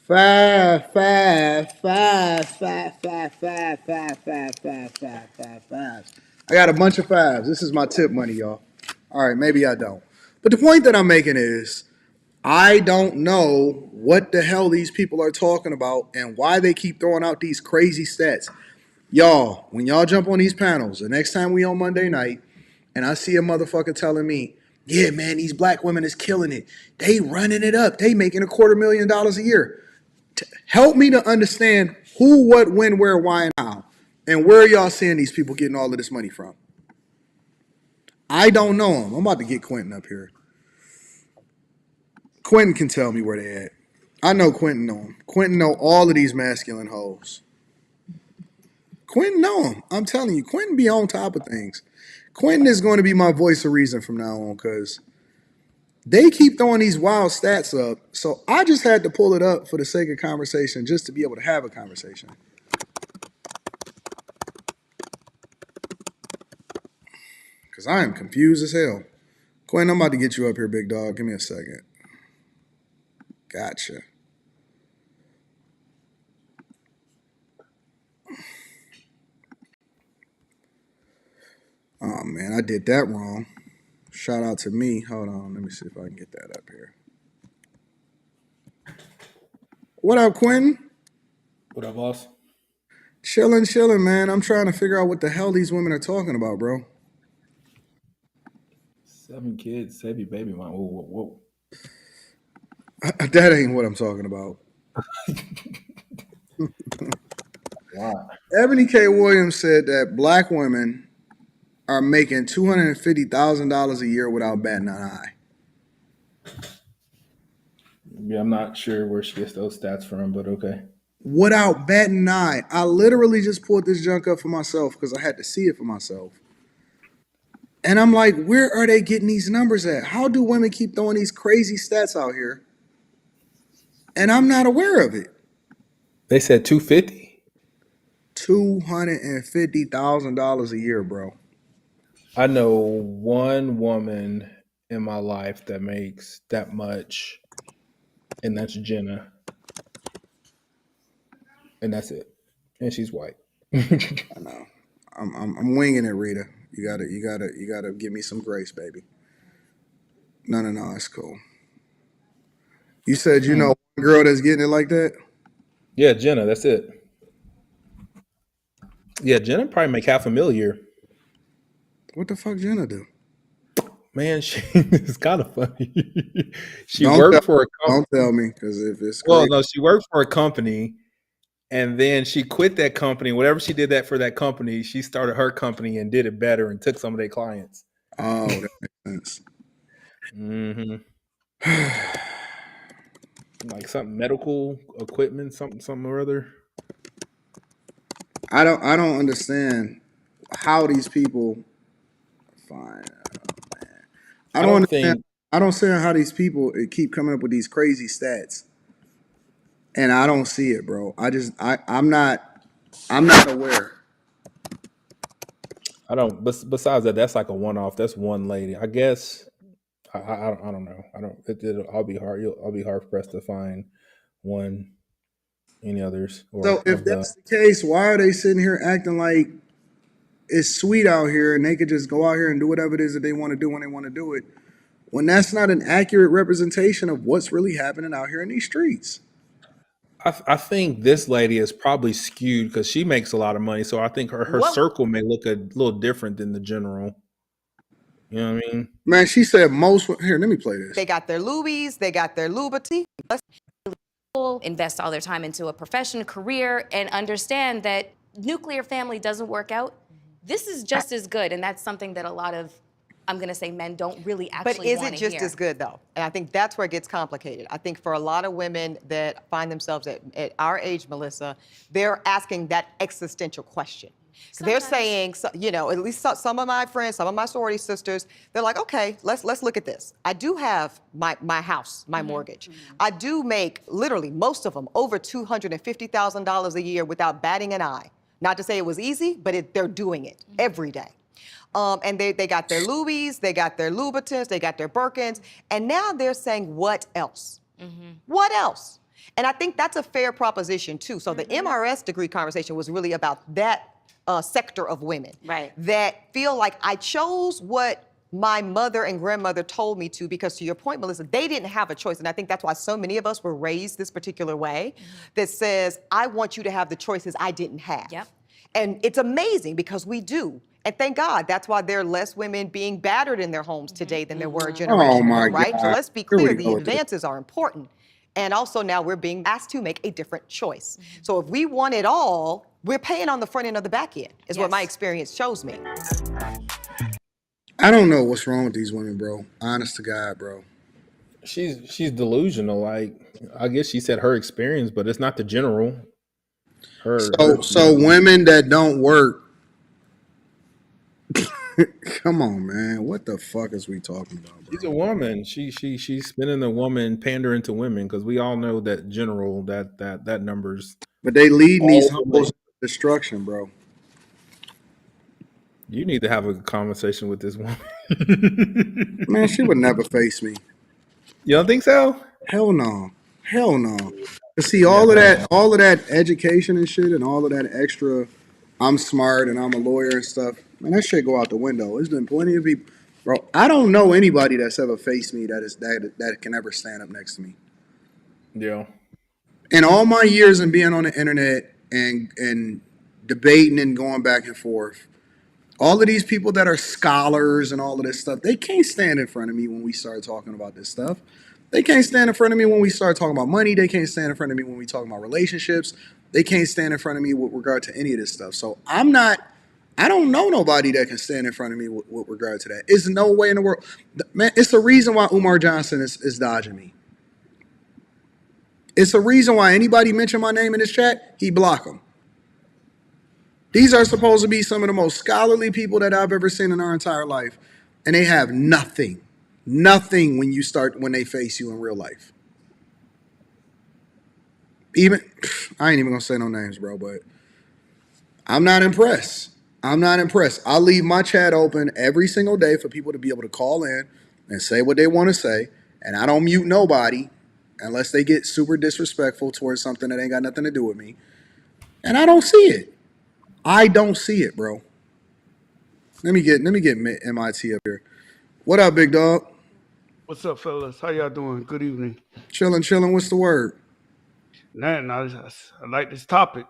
5, 5, 5, 5, 5, 5, 5, 5, 5, 5, 5, 5. I got a bunch of 5s. This is my tip money, y'all. All right, maybe I don't. But the point that I'm making is I don't know what the hell these people are talking about and why they keep throwing out these crazy stats. Y'all, when y'all jump on these panels, the next time we on Monday night, and I see a motherfucker telling me, yeah, man, these black women is killing it. They running it up. They making $250,000 a year. Help me to understand who, what, when, where, why, and how. And where are y'all seeing these people getting all of this money from? I don't know them. I'm about to get Quentin up here. Quentin can tell me where they at. I know Quentin know them. Quentin know all of these masculine hoes. Quentin know them. I'm telling you, Quentin be on top of things. Quentin is going to be my voice of reason from now on because they keep throwing these wild stats up. So I just had to pull it up for the sake of conversation just to be able to have a conversation. Because I am confused as hell. Quentin, I'm about to get you up here, big dog. Give me a second. Gotcha. Oh, man, I did that wrong. Shout out to me. Hold on. Let me see if I can get that up here. What up, Quentin? What up, boss? Chilling, man. I'm trying to figure out what the hell these women are talking about, bro. 7 kids, save your baby mom. Whoa. That ain't what I'm talking about. Wow. Eboni K. Williams said that black women are making $250,000 a year without batting an eye. Yeah, I'm not sure where she gets those stats from, but okay. Without batting an eye. I literally just pulled this junk up for myself because I had to see it for myself. And I'm like, where are they getting these numbers at? How do women keep throwing these crazy stats out here? And I'm not aware of it. They said 250. $250,000 a year, bro. I know one woman in my life that makes that much, and that's Jenna, and that's it. And she's white. I know. I'm winging it, Rita. You gotta give me some grace, baby. No, it's cool. You said you know one girl that's getting it like that? Yeah, Jenna, that's it. Yeah, Jenna probably make half a million a year. What the fuck Jenna do? Man, she it's kind of funny. She Don't tell worked for a company. don't tell me, because if it's Well, crazy. no, she worked for a company, and then she quit that company. Whatever she did that for that company, she started her company and did it better and took some of their clients. Oh, that makes sense. Hmm. Like something medical equipment, something or other. I don't understand how these people fine. I I don't don't understand. think I don't understand how these people keep coming up with these crazy stats, and I don't see it, bro. I'm not aware. I don't. Besides that, that's like a one-off. That's one lady. I guess I don't know. I don't. I'll be hard. I'll be hard pressed to find one any others or So if of the. that's the case, why are they sitting here acting like it's sweet out here and they could just go out here and do whatever it is that they want to do when they want to do it, when that's not an accurate representation of what's really happening out here in these streets? I think this lady is probably skewed because she makes a lot of money. So I think her What circle may look a little different than the general. You know what I mean? Man, she said most. Here, let me play this. they got their Louis, they got their Louboutin. Invest all their time into a profession, career, and understand that nuclear family doesn't work out. This is just as good, and that's something that a lot of, I'm going to say, men don't really actually But is want it to just hear. as good though? And I think that's where it gets complicated. I think for a lot of women that find themselves at our age, Melyssa, they're asking that existential question. They're saying, at least some of my friends, some of my sorority sisters, they're like, okay, let's look at this. I do have my house, my mortgage. I do make literally most of them over $250,000 a year without batting an eye. Not to say it was easy, but they're doing it every day. And they got their Louis, they got their Louboutins, they got their Birkins, and now they're saying, what else? What else? And I think that's a fair proposition too. So the MRS degree conversation was really about that sector of women that feel like I chose what my mother and grandmother told me to, because to your point, Melyssa, they didn't have a choice. And I think that's why so many of us were raised this particular way that says, I want you to have the choices I didn't have. Yep. And it's amazing because we do. And thank God, that's why there are less women being battered in their homes today than there were a generation Oh my ago, right? So God. let's be Here we clear, go the with this. advances are important. And also now we're being asked to make a different choice. So if we want it all, we're paying on the front end or the back end, is what my experience shows me. I don't know what's wrong with these women, bro. Honest to God, bro. She's delusional. Like I guess she said her experience, but it's not the general. So women that don't work. Come on, man. What the fuck is we talking about, She's a bro? woman. She's spinning the woman pandering to women because we all know that general that numbers But they leading these all women. hoes to destruction, bro. You need to have a conversation with this woman. Man, she would never face me. You don't think so? Hell no. Hell no. But see, Yeah, all of that education and shit, and all of that extra, I'm smart and I'm a lawyer and stuff, man, that shit go out the window. There's been plenty of people, bro. I don't know anybody that's ever faced me that can ever stand up next to me. yeah. In all my years in being on the internet and debating and going back and forth, all of these people that are scholars and all of this stuff, they can't stand in front of me when we start talking about this stuff. They can't stand in front of me when we start talking about money. They can't stand in front of me when we talk about relationships. They can't stand in front of me with regard to any of this stuff. So I don't know nobody that can stand in front of me with regard to that. There's no way in the world. Man, it's the reason why Umar Johnson is dodging me. It's a reason why anybody mention my name in this chat, he block them. These are supposed to be some of the most scholarly people that I've ever seen in our entire life, and they have nothing, nothing when they face you in real life. Even I ain't even gonna say no names, bro, but I'm not impressed. I'm not impressed. I leave my chat open every single day for people to be able to call in and say what they want to say, and I don't mute nobody unless they get super disrespectful towards something that ain't got nothing to do with me. And I don't see it. I don't see it, bro. Let me get MIT up here. What up, big dog? What's up, fellas? How y'all doing? Good evening. Chilling, chilling. What's the word? I like this topic.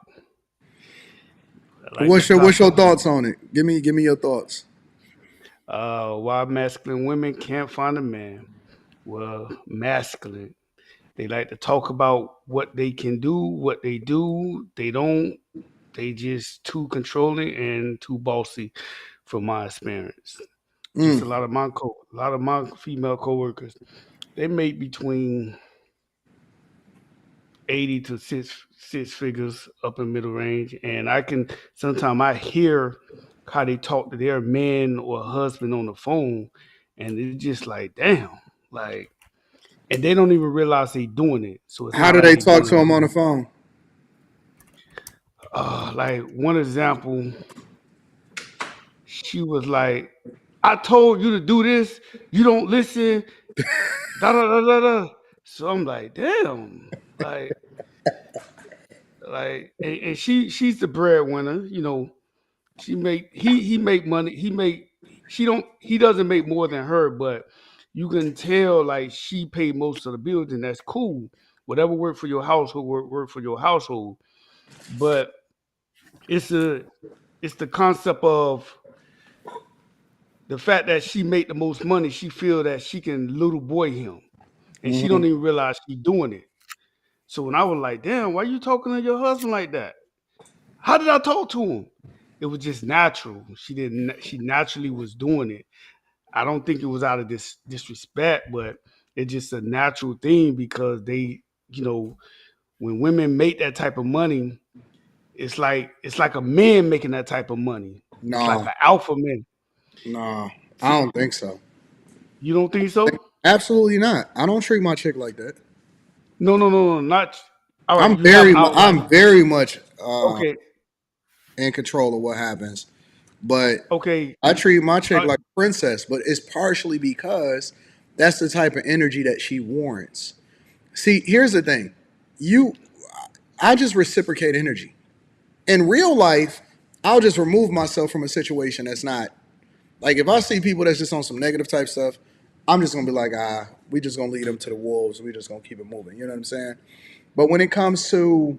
I like What's this your topic. thoughts on it? Give me your thoughts. Why masculine women can't find a man? Well, masculine. They like to talk about what they can do, what they do. They don't. They just too controlling and too bossy, from my experience. Just Mm. a lot of my female coworkers. They make between 80 to six figures up in middle range, and I can sometimes I hear how they talk to their man or husband on the phone, and it's just like damn, like, and they don't even realize they doing it, so it's How not do like they they talk doing to it. him on the phone? Like one example, she was like, I told you to do this, you don't listen, da da da da da. So I'm like, damn, and she's the breadwinner, you know. She make he make money. He doesn't make more than her, but you can tell like she paid most of the bills, and that's cool. Whatever work for your household, work for your household. But it's a it's the concept of the fact that she make the most money. She feel that she can little boy him, and she Hmm. don't even realize she doing it. So when I was like, damn, why you talking to your husband like that? How did I talk to him? It was just natural. She didn't. She naturally was doing it. I don't think it was out of this disrespect, but it's just a natural thing because they, you know, when women make that type of money, it's like a man making that type of money. It's like No, an alpha man. no, I See, don't think so. you don't think so? Absolutely not. I don't treat my chick like that. No, no, no, no, not. All right, you have outliers. I'm very much Okay, in control of what happens, but okay. I treat my chick Uh, like a princess. But it's partially because that's the type of energy that she warrants. See, here's the thing. You, I just reciprocate energy. In real life, I'll just remove myself from a situation that's not like if I see people that's just on some negative type stuff, I'm just gonna be like, we just gonna lead them to the wolves. We just gonna keep it moving. You know what I'm saying? But when it comes to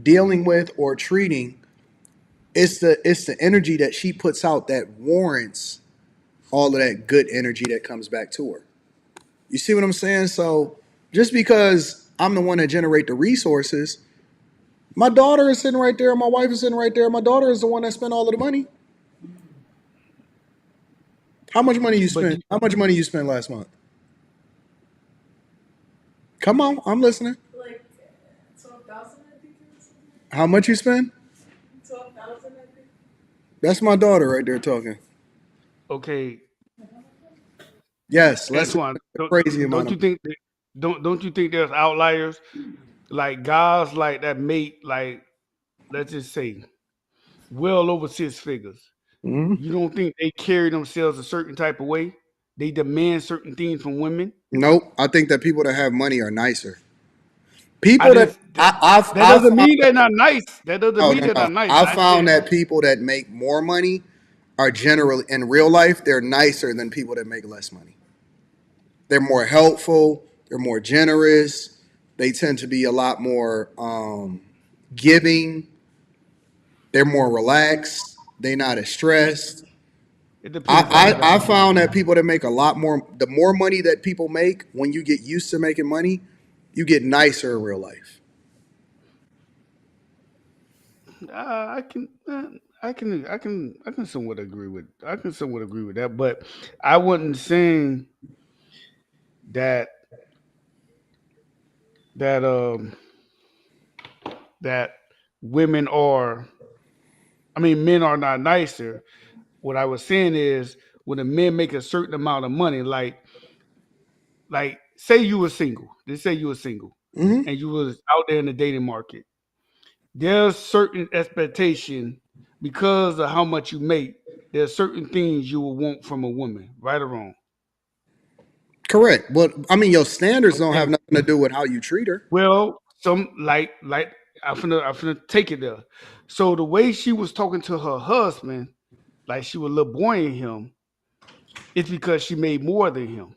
dealing with or treating, it's the energy that she puts out that warrants all of that good energy that comes back to her. You see what I'm saying? So just because I'm the one that generate the resources, my daughter is sitting right there, my wife is sitting right there. My daughter is the one that spent all of the money. How much money you but spent? How much money you spent last month? Come on, I'm listening. Like 12,000, I think it was. How much you spend? 12,000, I think. That's my daughter right there talking. okay, Yes, let's say Antoine, a crazy amount don't of. you think that, don't you think there's outliers like guys like that make like, let's just say, well over six figures? Mhm. You don't think they carry themselves a certain type of way? They demand certain things from women. Nope. I think that people that have money are nicer. I People that didn't. That, that I doesn't found mean they're not nice. That doesn't no mean no they're no. not nice. I I found said, that people that make more money are generally in real life they're nicer than people that make less money. They're more helpful. They're more generous. They tend to be a lot more giving. They're more relaxed. They're not as stressed. it depends on the I guy. found that people that make a lot more, the more money that people make, when you get used to making money, you get nicer in real life. I can. I can somewhat agree with. I can somewhat agree with that. But I wasn't saying that that that women are I mean, men are not nicer. What I was saying is when a man make a certain amount of money, like say you were single. Let's say you were single Hmm. and you was out there in the dating market. There's certain expectation because of how much you make. There's certain things you will want from a woman, right or wrong. Correct. But I mean, your standards don't have Okay. nothing to do with how you treat her. Well, some like I'm finna take it there. So the way she was talking to her husband, like she was little boying him, it's because she made more than him,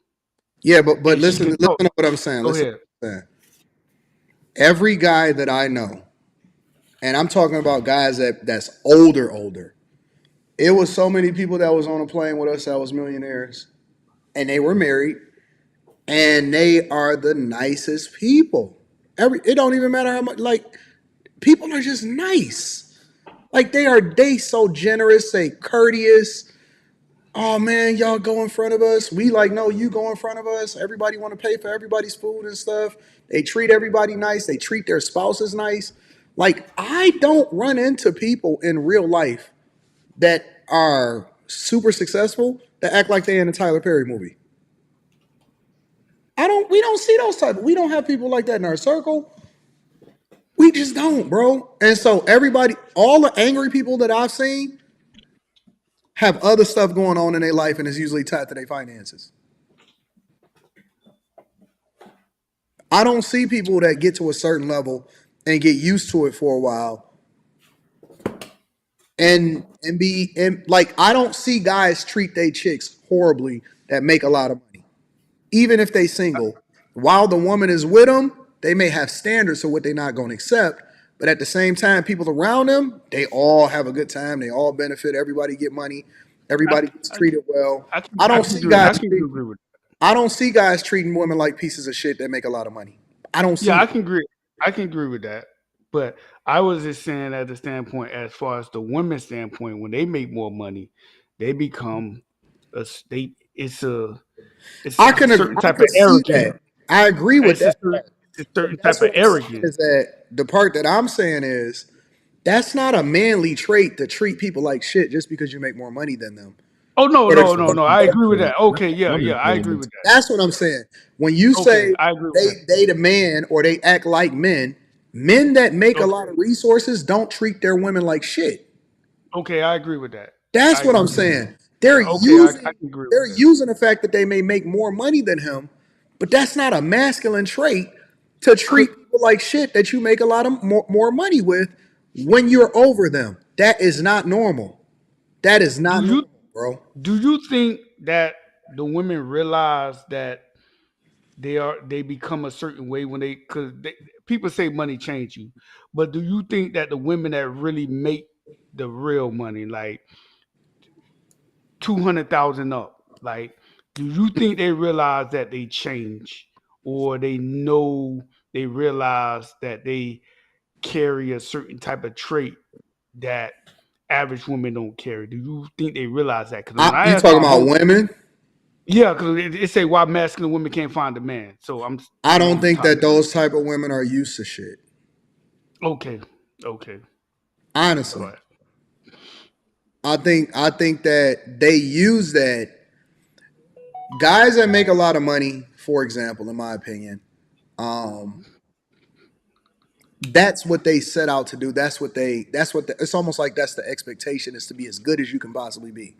Yeah, but and she listen, can listen talk. to what I'm saying. Go Listen ahead. to what I'm saying. Every guy that I know, and I'm talking about guys that's older. It was so many people that was on a plane with us that was millionaires, and they were married, and they are the nicest people. It don't even matter how much. Like, people are just nice. Like, they so generous, they courteous. Oh man, y'all go in front of us. We like, no, you go in front of us. Everybody want to pay for everybody's food and stuff. They treat everybody nice. They treat their spouses nice. Like, I don't run into people in real life that are super successful that act like they in a Tyler Perry movie. We don't see those type. We don't have people like that in our circle. We just don't, bro. And so everybody, all the angry people that I've seen have other stuff going on in their life, and it's usually tied to their finances. I don't see people that get to a certain level and get used to it for a while and like, I don't see guys treat their chicks horribly that make a lot of money. Even if they single, while the woman is with them, they may have standards of what they're not going to accept. But at the same time, people around them, they all have a good time. They all benefit. Everybody get money. I, Everybody gets I, treated well. I can I I don't can see agree. guys. I can agree with. I don't see guys treating women like pieces of shit that make a lot of money. I don't Yeah, see I that. can agree. I can agree with that. But I was just saying at the standpoint, as far as the women's standpoint, when they make more money, they become they. It's a certain I type can of see arrogance. that. I agree with It's a that. certain, it's a But certain that's type of what I'm saying arrogance. is that the part that I'm saying is that's not a manly trait to treat people like shit just because you make more money than them. Oh no, Or to, no, no, no. I agree with that. Okay, yeah, yeah, I agree with that. that's what I'm saying. When you Okay, say I agree with they the man or they act like men, men that make that. a Okay, lot of resources don't treat their women like shit. okay, I agree with that. That's I what agree I'm with that. saying. Okay, I can agree with They're that. using the fact that they may make more money than him, but that's not a masculine trait to treat Could people like shit that you make a lot of more money with when you're over them. That is not normal. That is do not you normal, bro. do you think that the women realize that they become a certain way when because people say money change you, but do you think that the women that really make the real money, like 200,000 up, like do you think they realize that they change, or they realize that they carry a certain type of trait that average women don't carry? Do you think they realize that? Because when I You asked talking my about home, women? yeah, because it say why masculine women can't find a man. So I I'm don't on the think that topic. those type of women are used to shit. Okay, okay, go Honestly, ahead. I think that they use that guys that make a lot of money, for example, in my opinion, um, that's what they set out to do. It's almost like that's the expectation is to be as good as you can possibly be.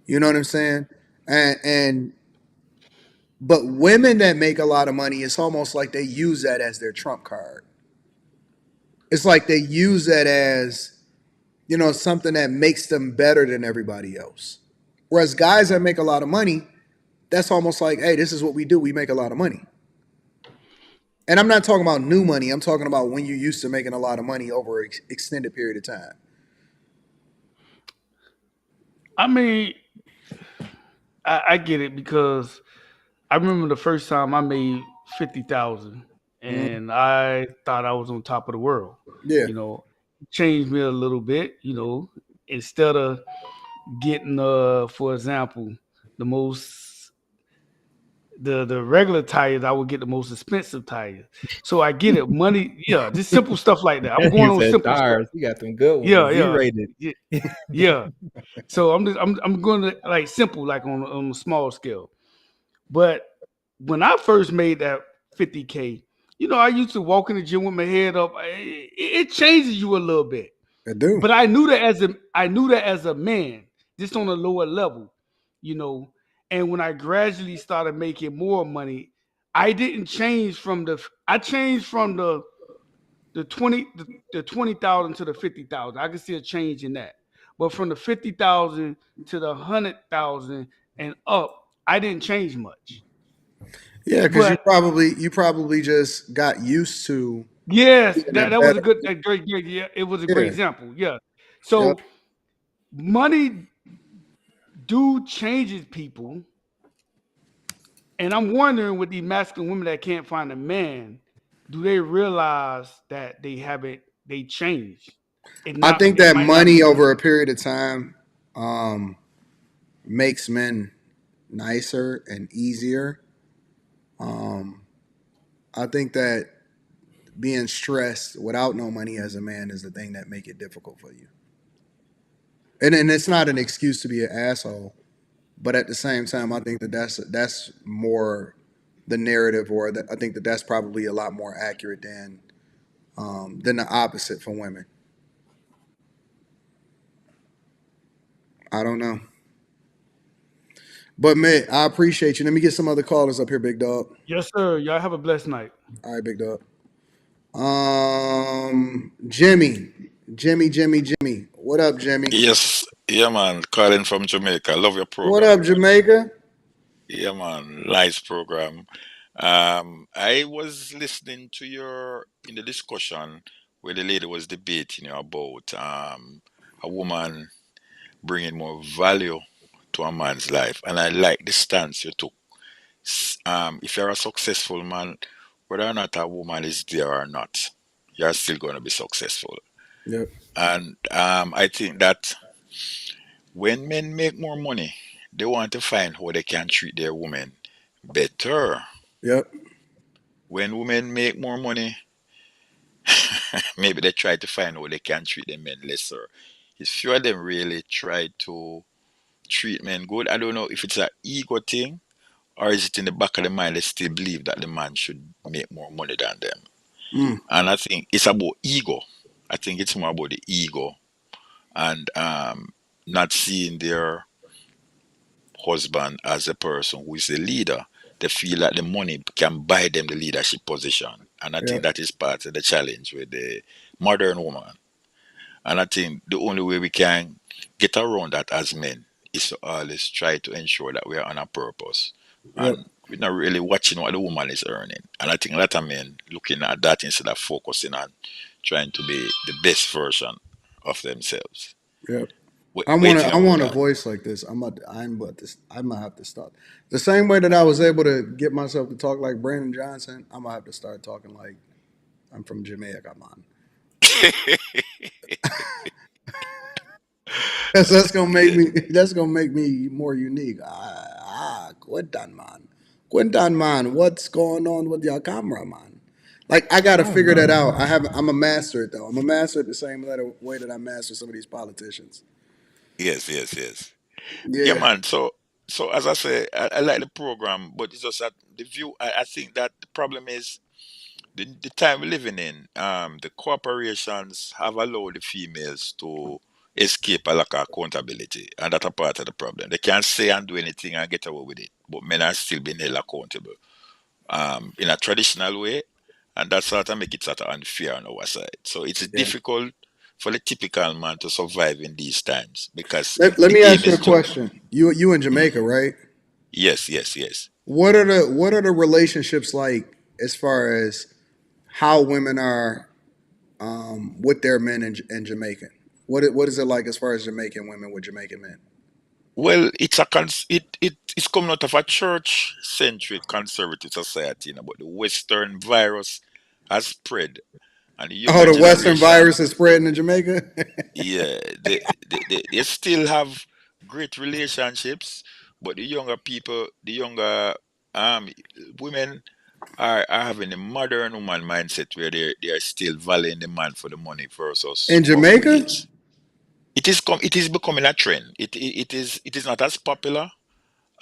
You know what I'm saying? And but women that make a lot of money, it's almost like they use that as their trump card. It's like they use that as, something that makes them better than everybody else. Whereas guys that make a lot of money, that's almost like, hey, this is what we do. We make a lot of money. And I'm not talking about new money. I'm talking about when you're used to making a lot of money over an extended period of time. I mean, I get it because I remember the first time I made 50,000, Mhm. and I thought I was on top of the world. Yeah. You know, changed me a little bit. Instead of getting, for example, the most the regular tires, I would get the most expensive tires. So I get it. Money, yeah, just simple stuff like that. I'm going You on said simple stuff. tires. You got them good ones, the Yeah, Z yeah, rated. yeah, yeah. So I'm going to like simple, like on a small scale. But when I first made that 50K, I used to walk in the gym with my head up. It changes you a little bit. I do. But I knew that as a man, just on a lower level, you know. And when I gradually started making more money, I didn't change from I changed from the 20,000 to the 50,000. I can see a change in that. But from the 50,000 to the 100,000 and up, I didn't change much. Yeah, because But you probably just got used to yes, being that, at that was better. a great, yeah, it was a great Yeah. example. Yeah. Yep. So money do changes people. And I'm wondering with these masculine women that can't find a man, do they realize that they changed? I think It that might not money be over a period of time um, makes men nicer and easier. Um, I think that being stressed without no money as a man is the thing that make it difficult for you. And it's not an excuse to be an asshole, but at the same time, I think that that's more the narrative, or that I think that that's probably a lot more accurate than the opposite for women. I don't know, but man, I appreciate you. Let me get some other callers up here, big dog. Yes, sir. Y'all have a blessed night. All right, big dog. Jimmy. What up, Jimmy? Yes, yeah, man. Calling from Jamaica. Love your What program. up, Jamaica? Yeah, man. Nice program. I was listening to your in the discussion where the lady was debating about a woman bringing more value to a man's life, and I like the stance you took. If you're a successful man, whether or not a woman is there or not, you're still going to be successful. Yep, And I think that when men make more money, they want to find how they can treat their women better. yep, When women make more money, maybe they try to find how they can treat their men lesser. It's few of them really try to treat men good. I don't know if it's an ego thing or is it in the back of the mind they still believe that the man should make more money than them. mm, And I think it's about ego. I think it's more about the ego and not seeing their husband as a person who is a leader. They feel that the money can buy them the leadership position. And I think yep, that is part of the challenge with the modern woman. And I think the only way we can get around that as men is to always try to ensure that we are on a purpose. yep, And we're not really watching what the woman is earning. And I think a lot of men looking at that instead of focusing on trying to be the best version of themselves. yep. Waiting I about want a that. voice like this. I'm gonna have to start. The same way that I was able to get myself to talk like Brandon Johnson, I'm gonna have to start talking like I'm from Jamaica, man. That's gonna make Yeah. me. That's gonna make me more unique. Quentin, man. Quentin, man. What's going on with your camera, man? Like I gotta I don't figure that know. out. I'm a master at though. I'm a master at the same way that I master some of these politicians. Yes, yes, yes. Yeah, Yeah. man. So as I say, I like the program, but it's just that the view. I think that the problem is the time we're living in. The corporations have allowed the females to escape a lack of accountability, and that's a part of the problem. They can't say and do anything and get away with it, but men are still being held accountable. In a traditional way, and that sort of make it sort of unfair on our side. So it's Yeah. difficult for the typical man to survive in these times because Let the me game ask you a is just question. You in Jamaica, right? yes, yes, yes. What are the relationships like as far as how women are with their men in Jamaican? What is it like as far as Jamaican women with Jamaican men? Well, it's coming out of a church-centric conservative society, but the Western virus has spread, and the Oh, younger the Western generation, virus is spreading in Jamaica. yeah, they still have great relationships, but the younger people, the younger um, women are having a modern woman mindset where they are still valuing the man for the money versus In for who he Jamaica? is. It is becoming a trend. It is not as popular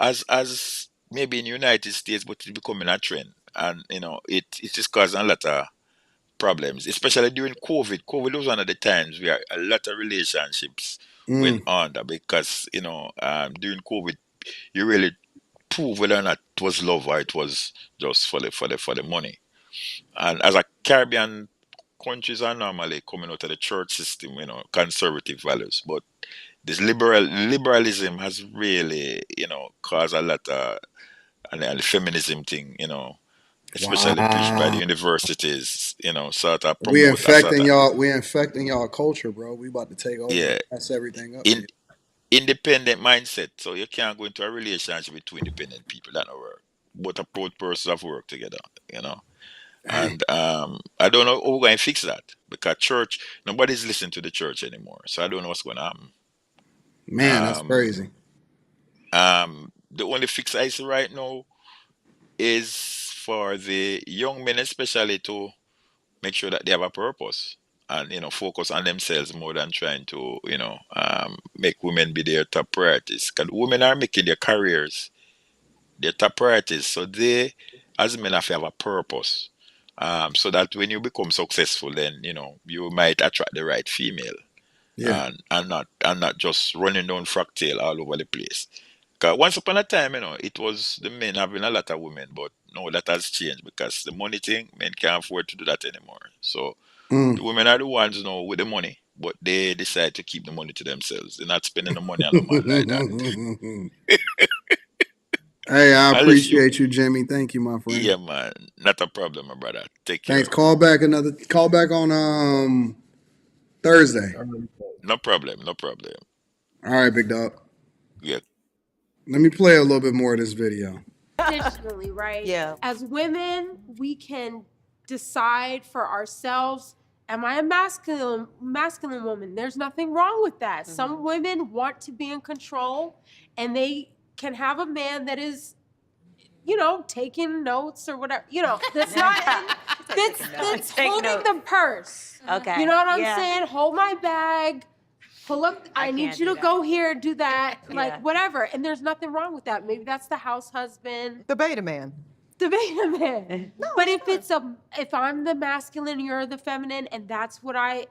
as maybe in the United States, but it's becoming a trend, and it is causing a lot of problems, especially during COVID. COVID was one of the times where a lot of relationships went Mm, under because during COVID you really prove whether or not it was love or it was just for the money. And as a Caribbean countries are normally coming out of the church system, conservative values, but this liberalism has really, caused a lot of and the feminism thing, especially pushed by the wow. universities, sort of promote a sort infecting of y'all. We infecting y'all culture, bro. We about to take over and yeah, mess everything up in here. independent mindset. So you can't go into a relationship with two independent people that don't work. Both persons have worked together, you know. Dang. And I don't know how we're going to fix that because church, nobody's listening to the church anymore. So I don't know what's going to happen. Man, that's Um, crazy. the only fix I see right now is for the young men, especially, to make sure that they have a purpose and focus on themselves more than trying to make women be their top priorities. Because women are making their careers their top priorities, so they, as men, have a purpose. So that when you become successful, then you might attract the right female, Yeah. and not just running down fractal all over the place. 'Cause once upon a time, it was the men having a lot of women, but no, that has changed because the money thing, men can't afford to do that anymore. So Mm. the women are the ones, with the money, but they decide to keep the money to themselves. They're not spending the money on the man like that. Hey, I Unless you, appreciate you, Jimmy. Thank you, my friend. yeah, man, not a problem, my brother. Take Thanks. care. Call back on Thursday. No problem, no problem. All right, big dog. Yeah. Let me play a little bit more of this video. Additionally, right? Yeah. As women, we can decide for ourselves, am I a masculine woman? There's nothing wrong with that. Some women want to be in control and they can have a man that is taking notes or whatever. That's not that's Take holding notes. the purse. Okay. You know what I'm Yeah. saying? Hold my bag. Pull up. I need can't you do to that. go here, do that, Yeah. like whatever. And there's nothing wrong with that. Maybe that's the house husband, The beta man. the beta man. But if I'm the masculine, you're the feminine, and that's what I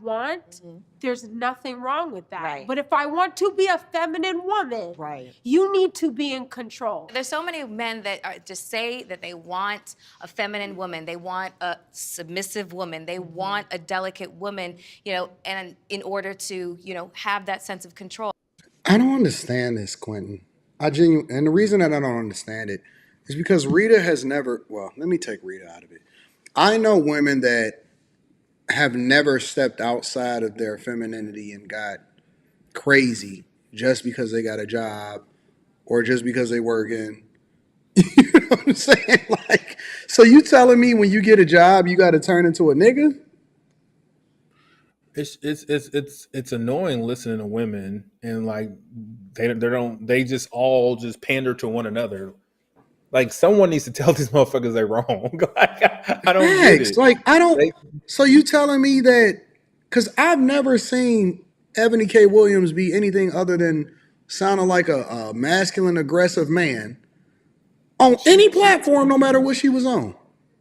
want, there's nothing wrong with that. Right. But if I want to be a feminine woman, Right. you need to be in control. There's so many men that just say that they want a feminine woman, they want a submissive woman, they want a delicate woman, and in order to, have that sense of control. I don't understand this, Quentin. And the reason that I don't understand it is because Rita has never. Well, let me take Rita out of it. I know women that have never stepped outside of their femininity and got crazy just because they got a job or just because they work in. You know what I'm saying? Like, so you telling me when you get a job, you got to turn into a nigga? It's annoying listening to women and like they just all just pander to one another. Like someone needs to tell these motherfuckers they're wrong. Like I don't get Facts. it. Like, I don't. They, So you telling me that? Because I've never seen Ebony K. Williams be anything other than sounding like a masculine, aggressive man on any platform, no matter what she was on.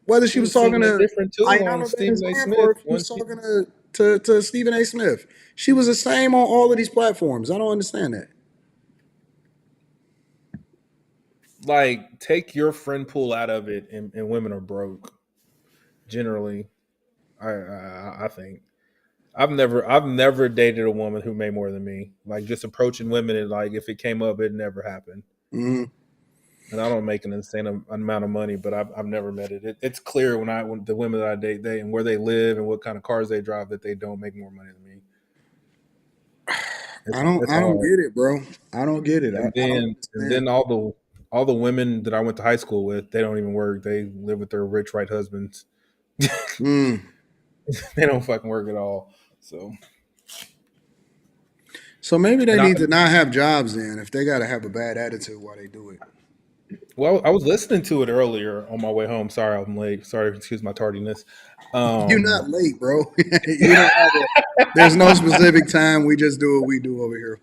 Whether she she was was talking singing a to different tune on Ayanna Van Stephen A. Zandt Smith or if she when was talking to Stephen A. Smith, she was the same on all of these platforms. I don't understand that. like take your friend pool out of it and women are broke. Generally, I think. I've never dated a woman who made more than me. Like just approaching women and like if it came up, it never happened. Mm-hmm. And I don't make an insane amount of money, but I've never met it. It's clear when the women that I date, they and where they live and what kind of cars they drive that they don't make more money than me. It's I don't hard. get it, bro. I don't get it. And I don't then understand. all the women that I went to high school with, they don't even work. They live with their rich white husbands. Mm. They don't fucking work at all. So So maybe they and I need to not have jobs then if they got to have a bad attitude while they do it. Well, I was listening to it earlier on my way home. Sorry, I'm late. Sorry, excuse my tardiness. You're Um, not late, bro. You don't have a. There's no specific time. We just do what we do over here.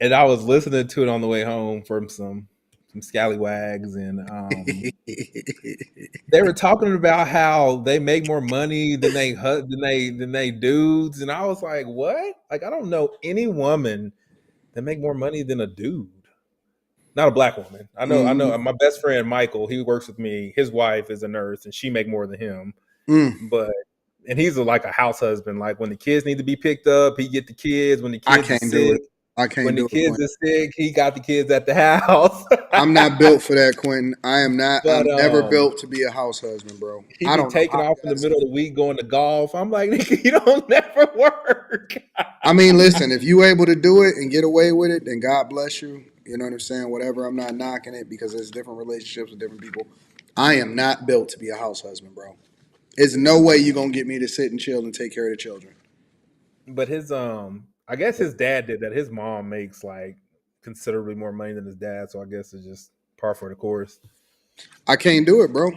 and I was listening to it on the way home from some scallywags, and they were talking about how they make more money than they dudes, and I was like, what? Like, I don't know any woman that make more money than a dude. Not a black woman. I know. Mm-hmm. My best friend Michael, he works with me. His wife is a nurse, and she make more than him. Mm. But and he's like a house husband. Like when the kids need to be picked up, he get the kids. When the I kids are can't do sick, it. I can't when the do it, kids Quentin. are sick, he got the kids at the house. I'm not built for that, Quentin. I am not. But I'm never built to be a house husband, bro. he I be don't know taking how off you in the guys middle do of it. the week going to golf. I'm like, nigga, you don't never work. I mean, listen, if you able to do it and get away with it, then God bless you. You know what I'm saying? Whatever. I'm not knocking it because there's different relationships with different people. I am not built to be a house husband, bro. There's no way you're gonna get me to sit and chill and take care of the children. But his I guess his dad did that. His mom makes like considerably more money than his dad, so I guess it's just par for the course. I can't do it, bro.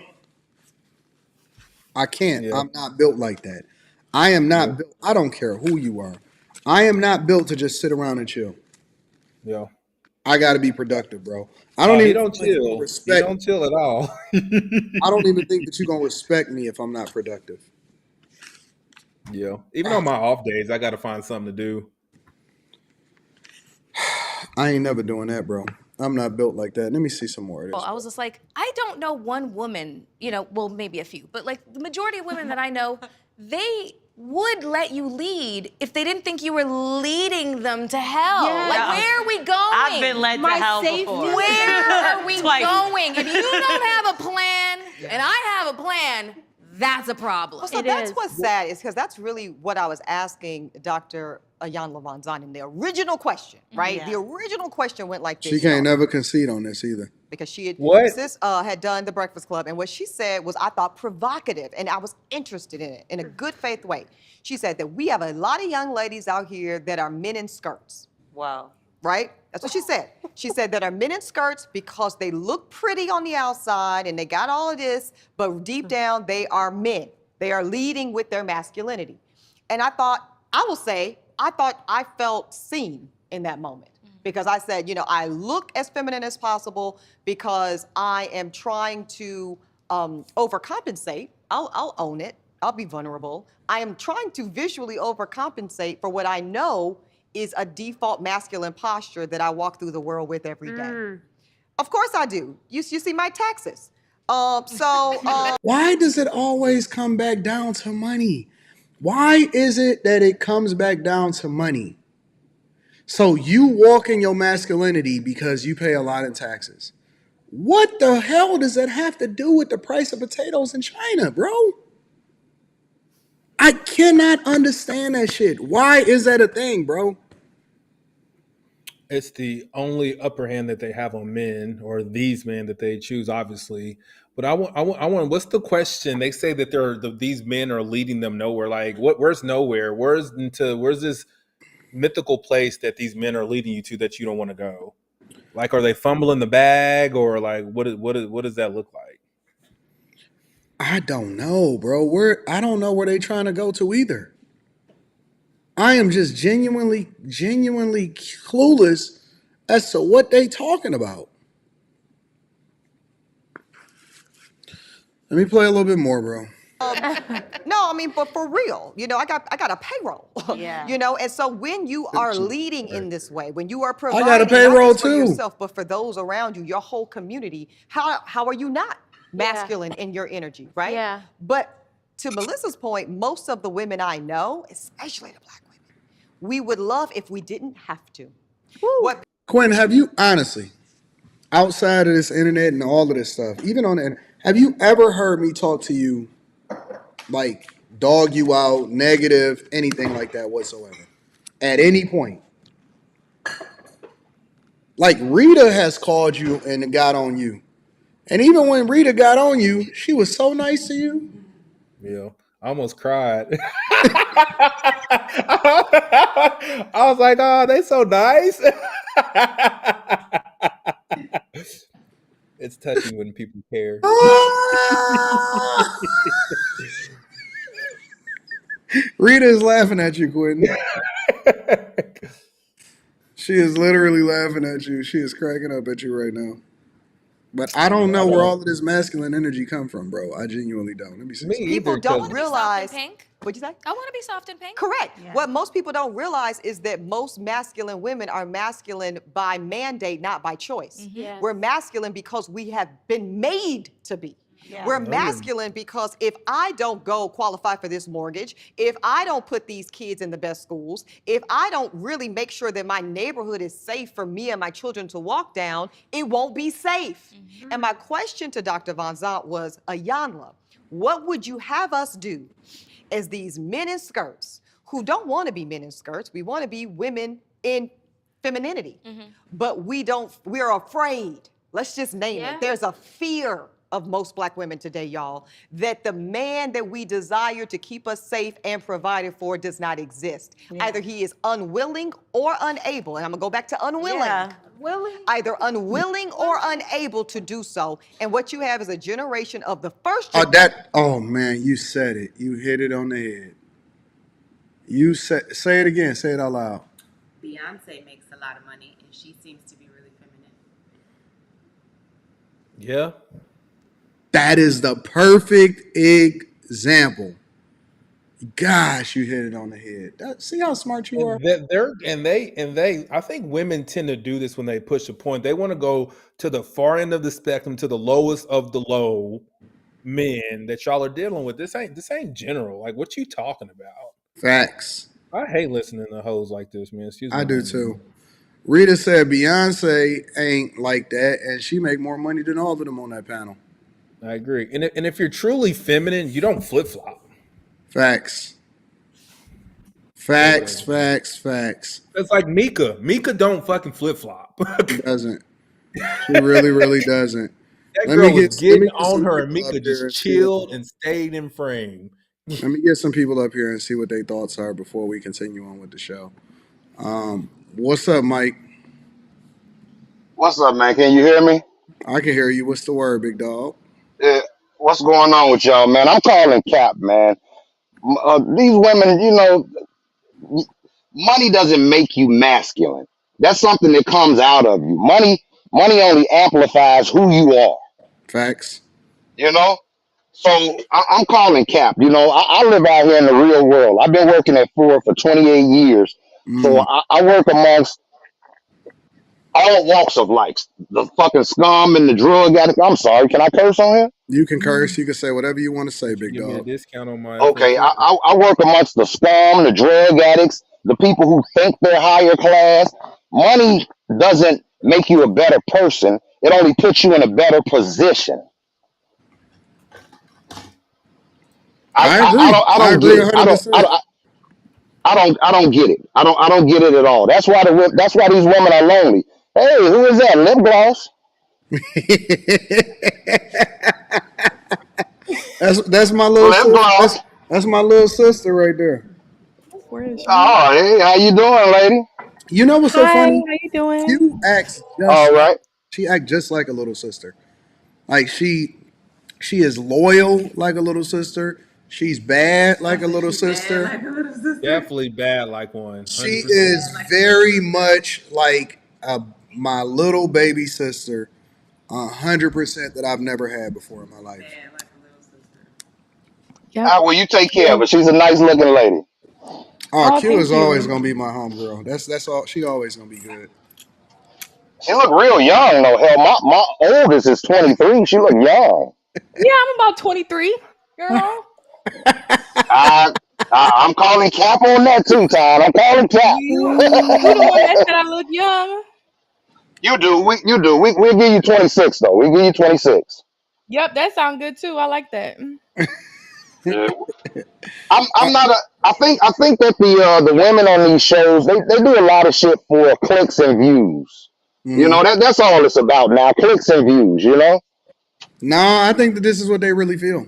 I can't. Yeah, I'm not built like that. I am yeah, not built. I don't care who you are. I am not built to just sit around and chill. yeah. I got to be productive, bro. I don't Oh, he even don't feel like you're gonna chill. He respect. don't chill at all. I don't even think that you're gonna respect me if I'm not productive. Yeah. Even on my off days, I got to find something to do. I ain't never doing that, bro. I'm not built like that. Let me see some more of Well, this. I was just like, I don't know one woman, well, maybe a few, but like the majority of women that I know, they would let you lead if they didn't think you were leading them to hell. Yeah. Like, where are we going? I've been led to My hell safety. before. Where are we Twice. going? If you don't have a plan and I have a plan, that's a problem. Well, so It that's is. what's sad is because that's really what I was asking Dr. Ayan Lavanzan in the original question, right? Yeah. The original question went like this. She can't y'all, never concede on this either. because she had What? had done the Breakfast Club, and what she said was, I thought, provocative, and I was interested in it in a good faith way. She said that we have a lot of young ladies out here that are men in skirts. Wow. Right? That's what she said. She said that are men in skirts because they look pretty on the outside and they got all of this, but deep down they are men. They are leading with their masculinity. And I thought, I will say, I thought I felt seen in that moment because I said, I look as feminine as possible because I am trying to overcompensate. I'll own it. I'll be vulnerable. I am trying to visually overcompensate for what I know is a default masculine posture that I walk through the world with every day. Of course I do. You see my taxes. Why does it always come back down to money? Why is it that it comes back down to money? So you walk in your masculinity because you pay a lot in taxes. What the hell does that have to do with the price of potatoes in China, bro? I cannot understand that shit. Why is that a thing, bro? It's the only upper hand that they have on men, or these men that they choose, obviously. But I want. What's the question? They say that these men are leading them nowhere. Like, what? Where's nowhere? Where's this mythical place that these men are leading you to that you don't want to go? Like, are they fumbling the bag, or like what does that look like? I don't know, bro. I don't know where they trying to go to either. I am just genuinely clueless as to what they talking about. Let me play a little bit more, bro. No, I mean, but for real, I got a payroll. Yeah. And so when you are leading in this way, when you are I providing got a not payroll just for too. yourself, but for those around you, your whole community, how are you not masculine in your energy, right? Yeah. But to Melissa's point, most of the women I know, especially the black women, we would love if we didn't have to. What Quinn, have you honestly, outside of this internet and all of this stuff, even on the internet, have you ever heard me talk to you like dog you out, negative, anything like that whatsoever? At any point? Like Rita has called you and got on you. And even when Rita got on you, she was so nice to you. Yeah, I almost cried. I was like, "Oh, they so nice." It's touching when people care. Rita is laughing at you, Quentin. She is literally laughing at you. She is cracking up at you right now. But I don't know where all of this masculine energy come from, bro. I genuinely don't. Let me see Me something. People either. don't Want to be soft and realize. pink? What'd you say? I want to be soft and pink. Correct. Yeah. What most people don't realize is that most masculine women are masculine by mandate, not by choice. Yes. We're masculine because we have been made to be. Yeah. We're masculine because if I don't go qualify for this mortgage, if I don't put these kids in the best schools, if I don't really make sure that my neighborhood is safe for me and my children to walk down, it won't be safe. And my question to Dr. Von Zant was, Ayanla, what would you have us do as these men in skirts who don't want to be men in skirts? We want to be women in femininity, but we're afraid. Let's just name Yeah. it. There's a fear of most Black women today, y'all, that the man that we desire to keep us safe and provided for does not exist. Either he is unwilling or unable, and I'm gonna go back to unwilling. Yeah. Willing. Either unwilling or unable to do so. And what you have is a generation of the first Oh man, you said it. You hit it on the head. You say it again. Say it out loud. Beyonce makes a lot of money, and she seems to be really feminine. Yeah. That is the perfect example. Gosh, you hit it on the head. See how smart you are? They I think women tend to do this when they push a point. They want to go to the far end of the spectrum, to the lowest of the low men that y'all are dealing with. This ain't general. Like, what you talking about? Facts. I hate listening to hoes like this, man. Excuse me. I do too. Rita said Beyonce ain't like that, and she make more money than all of them on that panel. I agree. And if you're truly feminine, you don't flip flop. Facts. Facts. It's like Mika. Mika don't fucking flip flop. She doesn't. She really doesn't. That girl was getting on her, and Mika just chilled and stayed in frame. Let me get some people up here and see what their thoughts are before we continue on with the show. What's up, Mike? What's up, man? Can you hear me? I can hear you. What's the word, big dog? Yeah. What's going on with y'all, man? I'm calling Cap, man. These women, money doesn't make you masculine. That's something that comes out of you. Money only amplifies who you are. Facts. So I'm calling Cap. I live out here in the real world. I've been working at Ford for 28 years. So I work amongst all walks of life. The fucking scum and the drug addict. I'm sorry. Can I curse on here? You can curse. You can say whatever you want to say, big Give me a dog. discount on my Okay, FLT. I work amongst the scum, the drug addicts, the people who think they're higher class. Money doesn't make you a better person. It only puts you in a better position. I agree. I I don't agree get it. 100%. I don't get it. I don't get it at all. That's why these women are lonely. Hey, who is that? Lip gloss. That's my little Lip sister. gloss. That's my little sister right there. Where is she? Oh, hey, how you doing, lady? You know what's so Hi, funny? how you doing? You acts All right. she act just like a little sister. Like she is loyal like a little sister. She's bad like a little sister. Definitely bad like one. 100%. She is very much like my little baby sister, 100% that I've never had before in my life. Yep. Well, you take care of her. She's a nice looking lady. Oh, Q thank is always you. gonna be my homegirl. That's all. She always gonna be good. She look real young though. Hell, my oldest is 23. She look young. Yeah, I'm about 23. I'm calling Cap on that too, Todd. I'm calling Cap. You the one that said I look young. You do. We'll give you 26 though. We'll give you 26. Yep, that sounds good too. I like that. Yeah. I'm not a. I think that the women on these shows they do a lot of shit for clicks and views. That's all it's about now. Clicks and views. No, I think that this is what they really feel.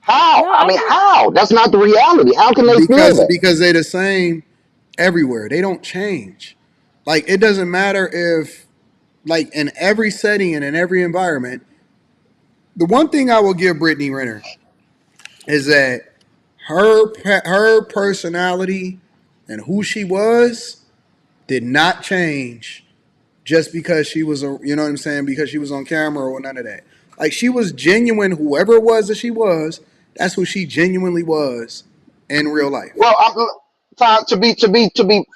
How? No, I mean, how? That's not the reality. How can they feel that? Because they're the same everywhere. They don't change. Like it doesn't matter if like in every setting and in every environment. The one thing I will give Brittany Renner is that her personality and who she was did not change just because she was a, you know what I'm saying, because she was on camera or none of that. Like she was genuine, whoever it was that she was, that's who she genuinely was in real life. Well, to be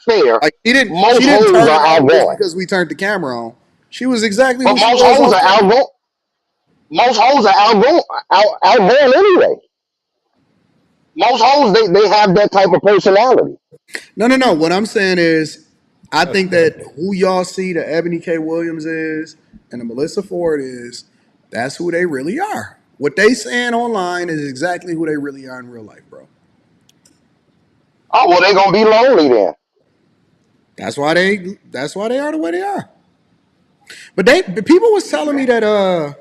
fair, Like she most didn't hoes turn it are on just outgoing, because we turned the camera on. She was exactly but who she was off camera. most hoes are outgoing anyway. Most hoes they have that type of personality. No, no, no. What I'm saying is, I think that who y'all see the Ebony K. Williams is and the Melyssa Ford is, that's who they really are. What they saying online is exactly who they really are in real life, bro. Oh well, they gonna be lonely then. That's why they are the way they are. But people was telling me that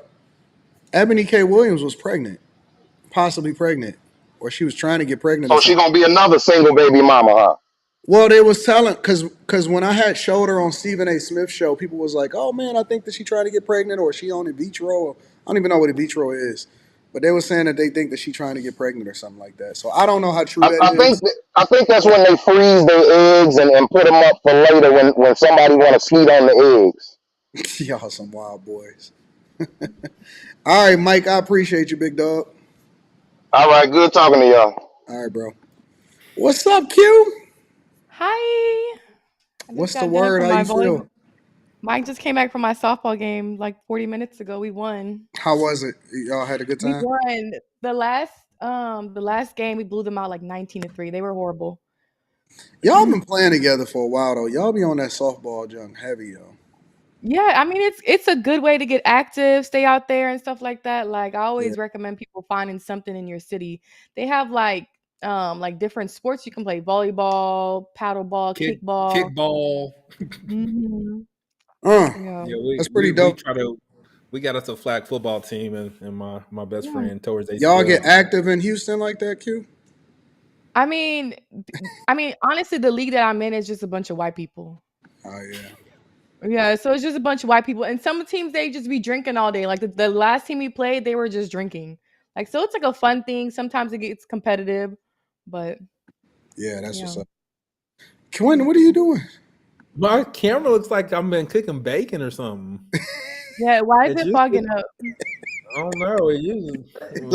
Ebony K. Williams was pregnant, possibly pregnant, or she was trying to get pregnant or So she something. gonna be another single baby mama, huh? Well, they was telling because when I had showed her on Stephen A. Smith's show, people was like, "Oh man, I think that she tried to get pregnant, or she on in vitro." Or, I don't even know what in vitro is, but they were saying that they think that she trying to get pregnant or something like that. So I don't know how true I, that I think is. I think that's when they freeze their eggs and put them up for later when somebody want to sweet on the eggs. Y'all some wild boys. All right, Mike, I appreciate you, big dog. All right, good talking to y'all. All right, bro. What's up, Q? Hi. I just What's the got done word? from How my you volley. feel? Mike just came back from my softball game like 40 minutes ago. We won. How was it? Y'all had a good We time? won. The last game we blew them out like 19-3. They were horrible. Y'all been playing together for a while though. Y'all be on that softball junk heavy, yo. Yeah, I mean it's a good way to get active, stay out there and stuff like that. Like I Yeah. always recommend people finding something in your city. They have like different sports you can play: volleyball, paddleball, kickball. Kickball. Mhm. Uh, Yeah. Yeah, that's we pretty we dope. try to we got us a flag football team and my best Yeah. friend towards Y'all ACL. get active in Houston like that, Q? I mean, honestly, the league that I'm in is just a bunch of white people. Oh yeah. Yeah, so it's just a bunch of white people, and some teams they just be drinking all day. Like the last team we played, they were just drinking. Like so, it's like a fun thing. Sometimes it gets competitive, but Yeah, that's yeah, what's up. Quinn, what are you doing? My camera looks like I've been cooking bacon or something. yeah. Why is It it used to, fogging up? I don't know. It used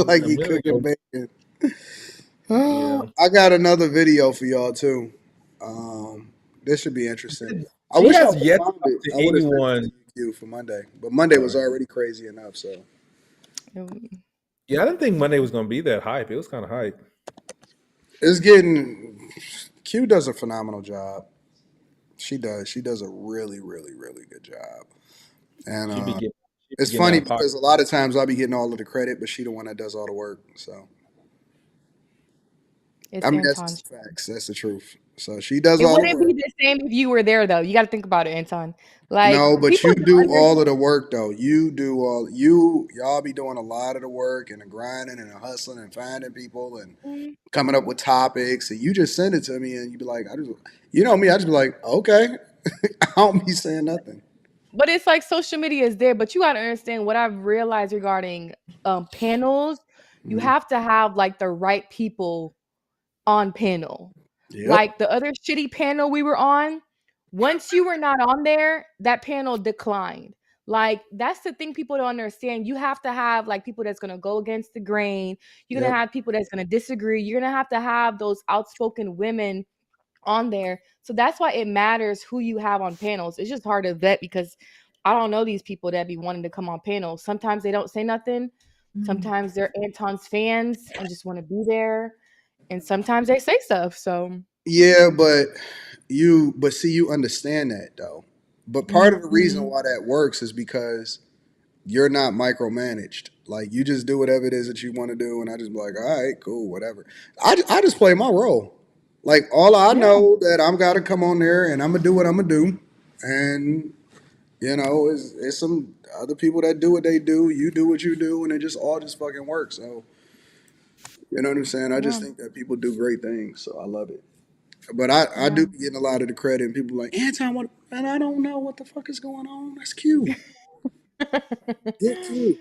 Like a you minute cooking ago. bacon. Yeah. I got another video for y'all too. This should be interesting. I She wish I has would have yet to found talk it. to I would have sent it to anyone. you, Q, for Monday. But Monday was Okay. already crazy enough. So Mm. Yeah, I didn't think Monday was going to be that hype. It was kind of hype. it's getting. Q does a phenomenal job. She does. She does a really, really, really good job. And She be getting she be it's getting funny out of pocket. because a lot of times I'll be getting all of the credit, but she the one that does all the work. So It's I mean that's Anton's. just facts. That's the truth. So she does It all the wouldn't work. be the same if you were there, though. You got to think about it, Anton. Like No, but people you don't do all of understand. the work though. Y'all be doing a lot of the work and the grinding and the hustling and finding people and coming up with topics and you just send it to me and you be like, you know me, I just be like, okay. I don't be saying nothing. But it's like social media is there, but you gotta understand what I've realized regarding panels. You Mhm. have to have like the right people on panel. Yep. Like the other shitty panel we were on, once you were not on there, that panel declined. Like that's the thing people don't understand. You have to have like people that's gonna go against the grain. You're gonna Yep. have people that's gonna disagree. You're gonna have to have those outspoken women on there. So that's why it matters who you have on panels. It's just hard to vet because I don't know these people that be wanting to come on panels. Sometimes they don't say nothing. Sometimes they're Anton's fans and just want to be there. And sometimes they say stuff. So Yeah, but see you understand that though. But part of the reason mhm. why that works is because you're not micromanaged. Like you just do whatever it is that you want to do, and I just be like, all right, cool, whatever. I just play my role. Like all I Yeah. know that I'm got to come on there and I'm gonna do what I'm gonna do, and it's some other people that do what they do. You do what you do, and it just all just fucking works. So you know what I'm saying? I just Yeah. think that people do great things, so I love it. But I do be getting a lot of the credit, and people like Anton, what? And I don't know what the fuck is going on. That's cute. Get cute.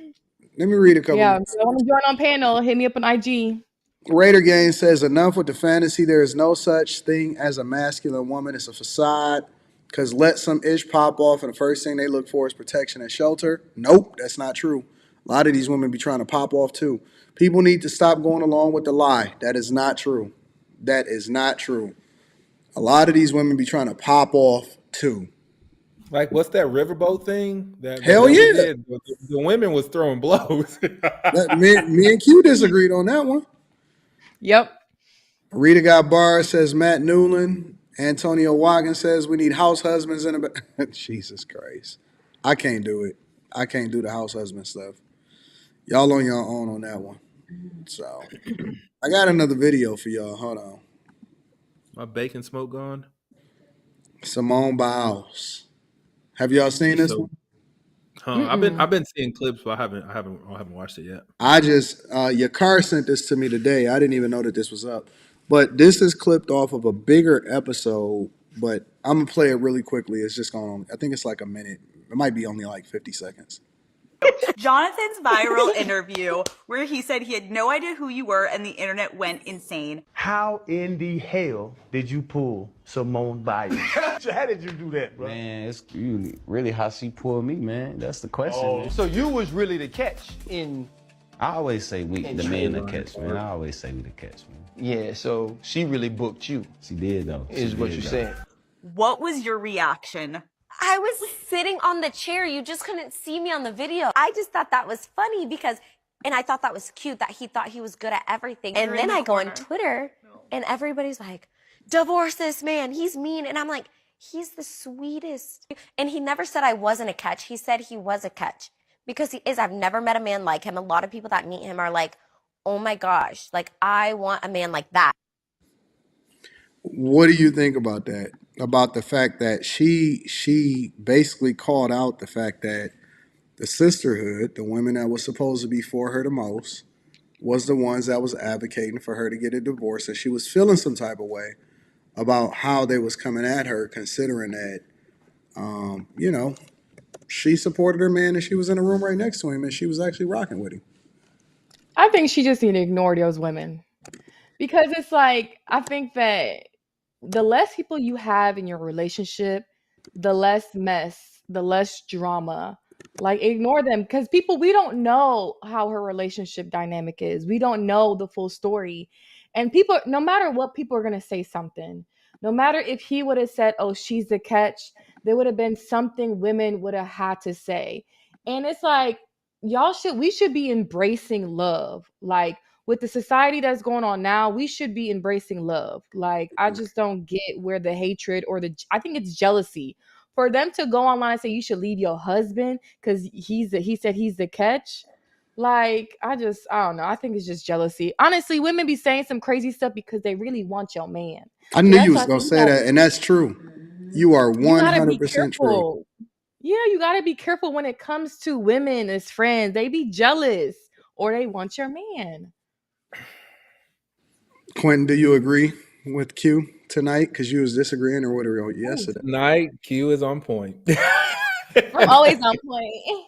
Let me read a couple Yeah, more. if you want to join on panel, hit me up on IG. Raider Gang says enough with the fantasy. There is no such thing as a masculine woman. It's a facade. Cause let some ish pop off, and the first thing they look for is protection and shelter. Nope, that's not true. A lot of these women be trying to pop off too. People need to stop going along with the lie. That is not true. That is not true. A lot of these women be trying to pop off too. Like, what's that riverboat thing that Hell Melly yeah. did? The women was throwing blows. Me and Q disagreed on that one. Yep. Rita got bars, says Matt Newland. Antonio Watkins says we need house husbands in a. Jesus Christ. I can't do it. I can't do the house husband stuff. Y'all on your own on that one. So I got another video for y'all. Hold on. My bacon smoke gone. Simone Biles. Have y'all seen She's this so. one? I've been seeing clips, but I haven't watched it yet. I just your car sent this to me today. I didn't even know that this was up. But this is clipped off of a bigger episode. But I'm gonna play it really quickly. It's just going on. I think it's like a minute. It might be only like 50 seconds. Jonathan's viral interview where he said he had no idea who you were and the internet went insane. How in the hell did you pull Simone Biles? How did you do that, bro? Man, it's really how she pulled me, man. That's the question, man. So you was really the catch in... I always say we the man to catch, man. I always say we the catch, man. Yeah, so she really booked you. She did, though. Is what you said. What was your reaction? I was sitting on the chair. You just couldn't see me on the video. I just thought that was funny and I thought that was cute that he thought he was good at everything. And then I go on Twitter and everybody's like, divorce this man. He's mean. And I'm like, he's the sweetest. And he never said I wasn't a catch. He said he was a catch because he is. I've never met a man like him. A lot of people that meet him are like, oh my gosh, like I want a man like that. What do you think about that? About the fact that she basically called out the fact that the sisterhood, the women that was supposed to be for her the most, was the ones that was advocating for her to get a divorce, and she was feeling some type of way about how they was coming at her, considering that, she supported her man and she was in a room right next to him and she was actually rocking with him. I think she just need to ignore those women because it's like I think that the less people you have in your relationship, the less mess, the less drama. Like ignore them because we don't know how her relationship dynamic is. We don't know the full story. And people, no matter what, people are gonna say something. No matter if he would have said, oh, she's the catch, there would have been something women would have had to say. And it's like, we should be embracing love. Like with the society that's going on now, we should be embracing love. Like, I just don't get where the hatred I think it's jealousy. For them to go online and say you should leave your husband because he said he's the catch. Like, I don't know. I think it's just jealousy. Honestly, women be saying some crazy stuff because they really want your man. I knew you was going to say that, and that's true. You are 100% true. Yeah, you got to be careful when it comes to women as friends. They be jealous or they want your man. Quentin, do you agree with Q tonight? Because you was disagreeing or whatever yesterday. Tonight, Q is on point. I'm always on point.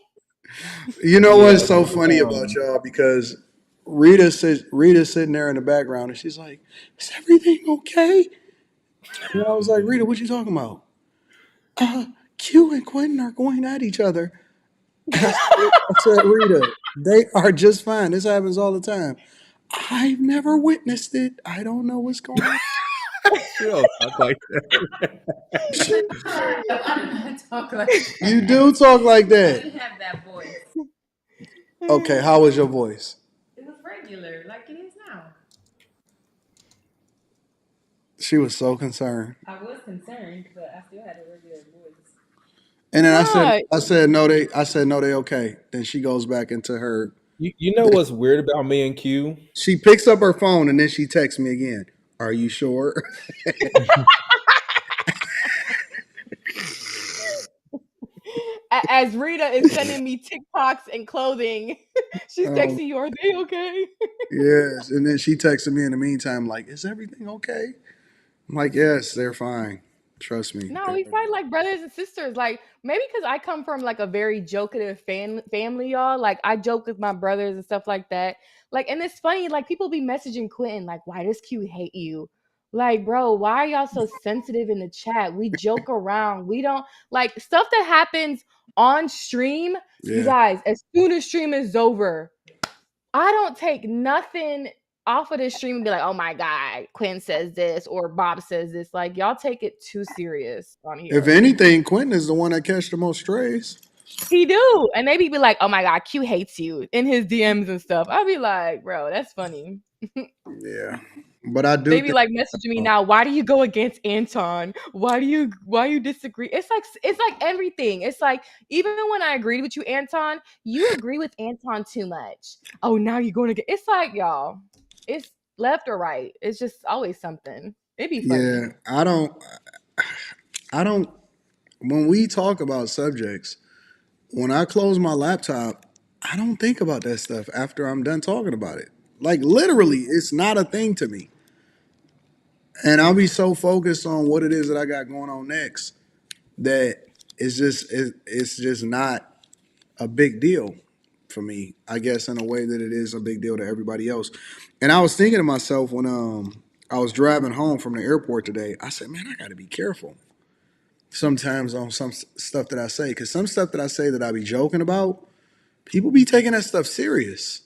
You know what's so funny about y'all? Because Rita's sitting there in the background and she's like, is everything okay? And I was like, Rita, what you talking about? Q and Quentin are going at each other. I said, Rita, they are just fine. This happens all the time. I've never witnessed it. I don't know what's going on. You don't talk like that. I don't talk like that. You do talk like I that. didn't have that voice. Okay, how was your voice? It was regular, like it is now. She was so concerned. I was concerned, but I still had a regular voice. And then I said no, they okay. Then she goes back into her. You know what's weird about me and Q? She picks up her phone and then she texts me again. Are you sure? As Rita is sending me TikToks and clothing, she's texting you, are they okay? Yes. And then she texted me in the meantime, like, is everything okay? I'm I'm like, yes, they're fine. Trust me. No, we fight like brothers and sisters. Like maybe because I come from like a very jokative family, y'all. Like I joke with my brothers and stuff like that. Like, and it's funny. Like people be messaging Quentin like, "Why does Q hate you?" Like, bro, why are y'all so sensitive in the chat? We joke around. We don't like stuff that happens on stream. You Yeah. guys, as soon as stream is over, I don't take nothing off of this stream and be like, oh my God, Quinn says this or Bob says this. Like, y'all take it too serious on If here. anything, Quentin is the one that catch the most strays. He do. And they be like, oh my God, Q hates you in his DMs and stuff. I'll be like, bro, that's funny. Yeah. But I do They be think like messaging me now, why do you go against Anton? Why you disagree? It's like everything. It's like even when I agreed with you, Anton, you agree with Anton too much. Oh, now you're going to get it's like y'all. It's left or right. It's just always something. It'd be funny. yeah, I don't when we talk about subjects, when I close my laptop, I don't think about that stuff after I'm done talking about it. Like literally, it's not a thing to me. And I'll be so focused on what it is that I got going on next that it's just not a big deal for me, I guess, in a way that it is a big deal to everybody else. And I was thinking to myself when I was driving home from the airport today, I said, man, I got to be careful sometimes on some stuff that I say, because some stuff that I say that I be joking about, people be taking that stuff serious.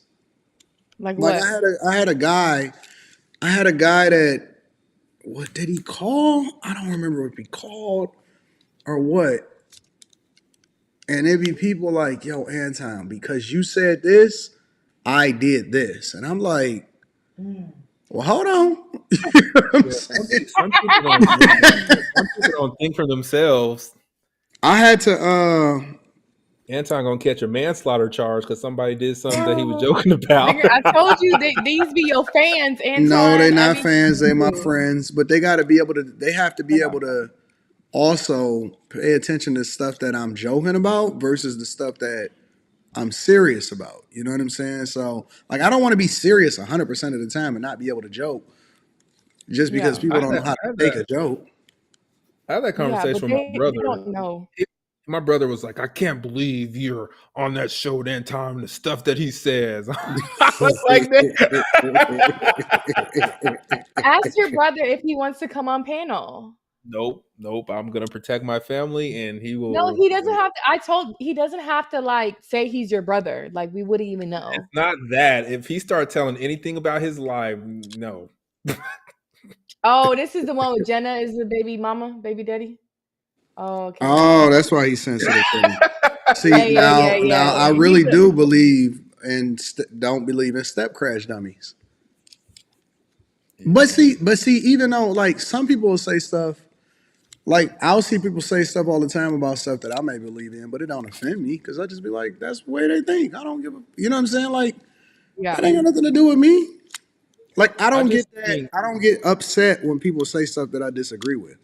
Like Like what? I had a guy that, what did he call? I don't remember what he called or what. And it'd be people like, yo, Anton, because you said this, I did this. And I'm like, well, hold on. You know what I'm Yeah, saying? some people don't think for themselves. I had to Anton gonna catch a manslaughter charge because somebody did something that he was joking about. Nigga, I told you these be your fans, no, they Anton. I not mean, fans, they my friends, but they gotta be able to they have to be able to also pay attention to stuff that I'm joking about versus the stuff that I'm serious about. You know what I'm saying? So like I don't want to be serious 100% of the time and not be able to joke just because yeah. people don't know how to take a joke. I had that Yeah, but conversation with my they brother. don't know. My brother was like, "I can't believe you're on that show that time. The stuff that he says." I was like, Ask your brother if he wants to come on panel. nope. I'm gonna protect my family, and he No, will. he doesn't have to. He doesn't have to like say he's your brother. Like we wouldn't even know. It's not that. If he starts telling anything about his life, no. Oh, this is the one with Jenna is the baby mama, baby daddy. Oh, okay. Oh, that's why he's sensitive to me. See, now I He's really do believe and don't believe in step crash dummies. But see, even though like some people will say stuff, like I'll see people say stuff all the time about stuff that I may believe in, but it don't offend me because I just be like, that's the way they think. I don't give a, you know what I'm saying? Like yeah. that ain't got nothing to do with me. Like I I don't get just that. think I don't get upset when people say stuff that I disagree with.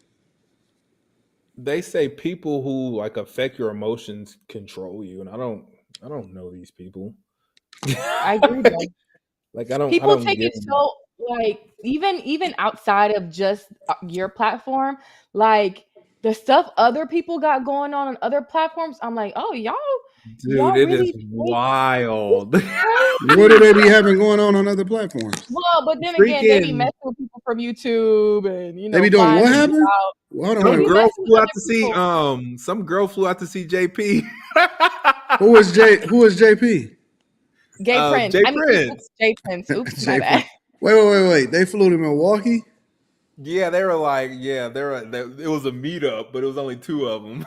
they say people who like affect your emotions control you, and I don't know these people. I agree though. Like I People don't take get it so like even outside of just your platform, like the stuff other people got going on other platforms. I'm like, oh dude. y'all It is really think it's wild. What do crazy. they be having going on other platforms? Well, but then again, they be Freaking messing with people from YouTube and They be doing what finding you happened? out. Well, hold on, They wait, some be wait. girl messing with flew out other to see people. some girl flew out to see JP. Who is J? Who is JP? Gay Prince. Jay I mean, oops, Prince. Jay Prince. Oops, my JP. bad. Wait. They flew to Milwaukee. Yeah, they were like, yeah, it was a meetup, but it was only two of them.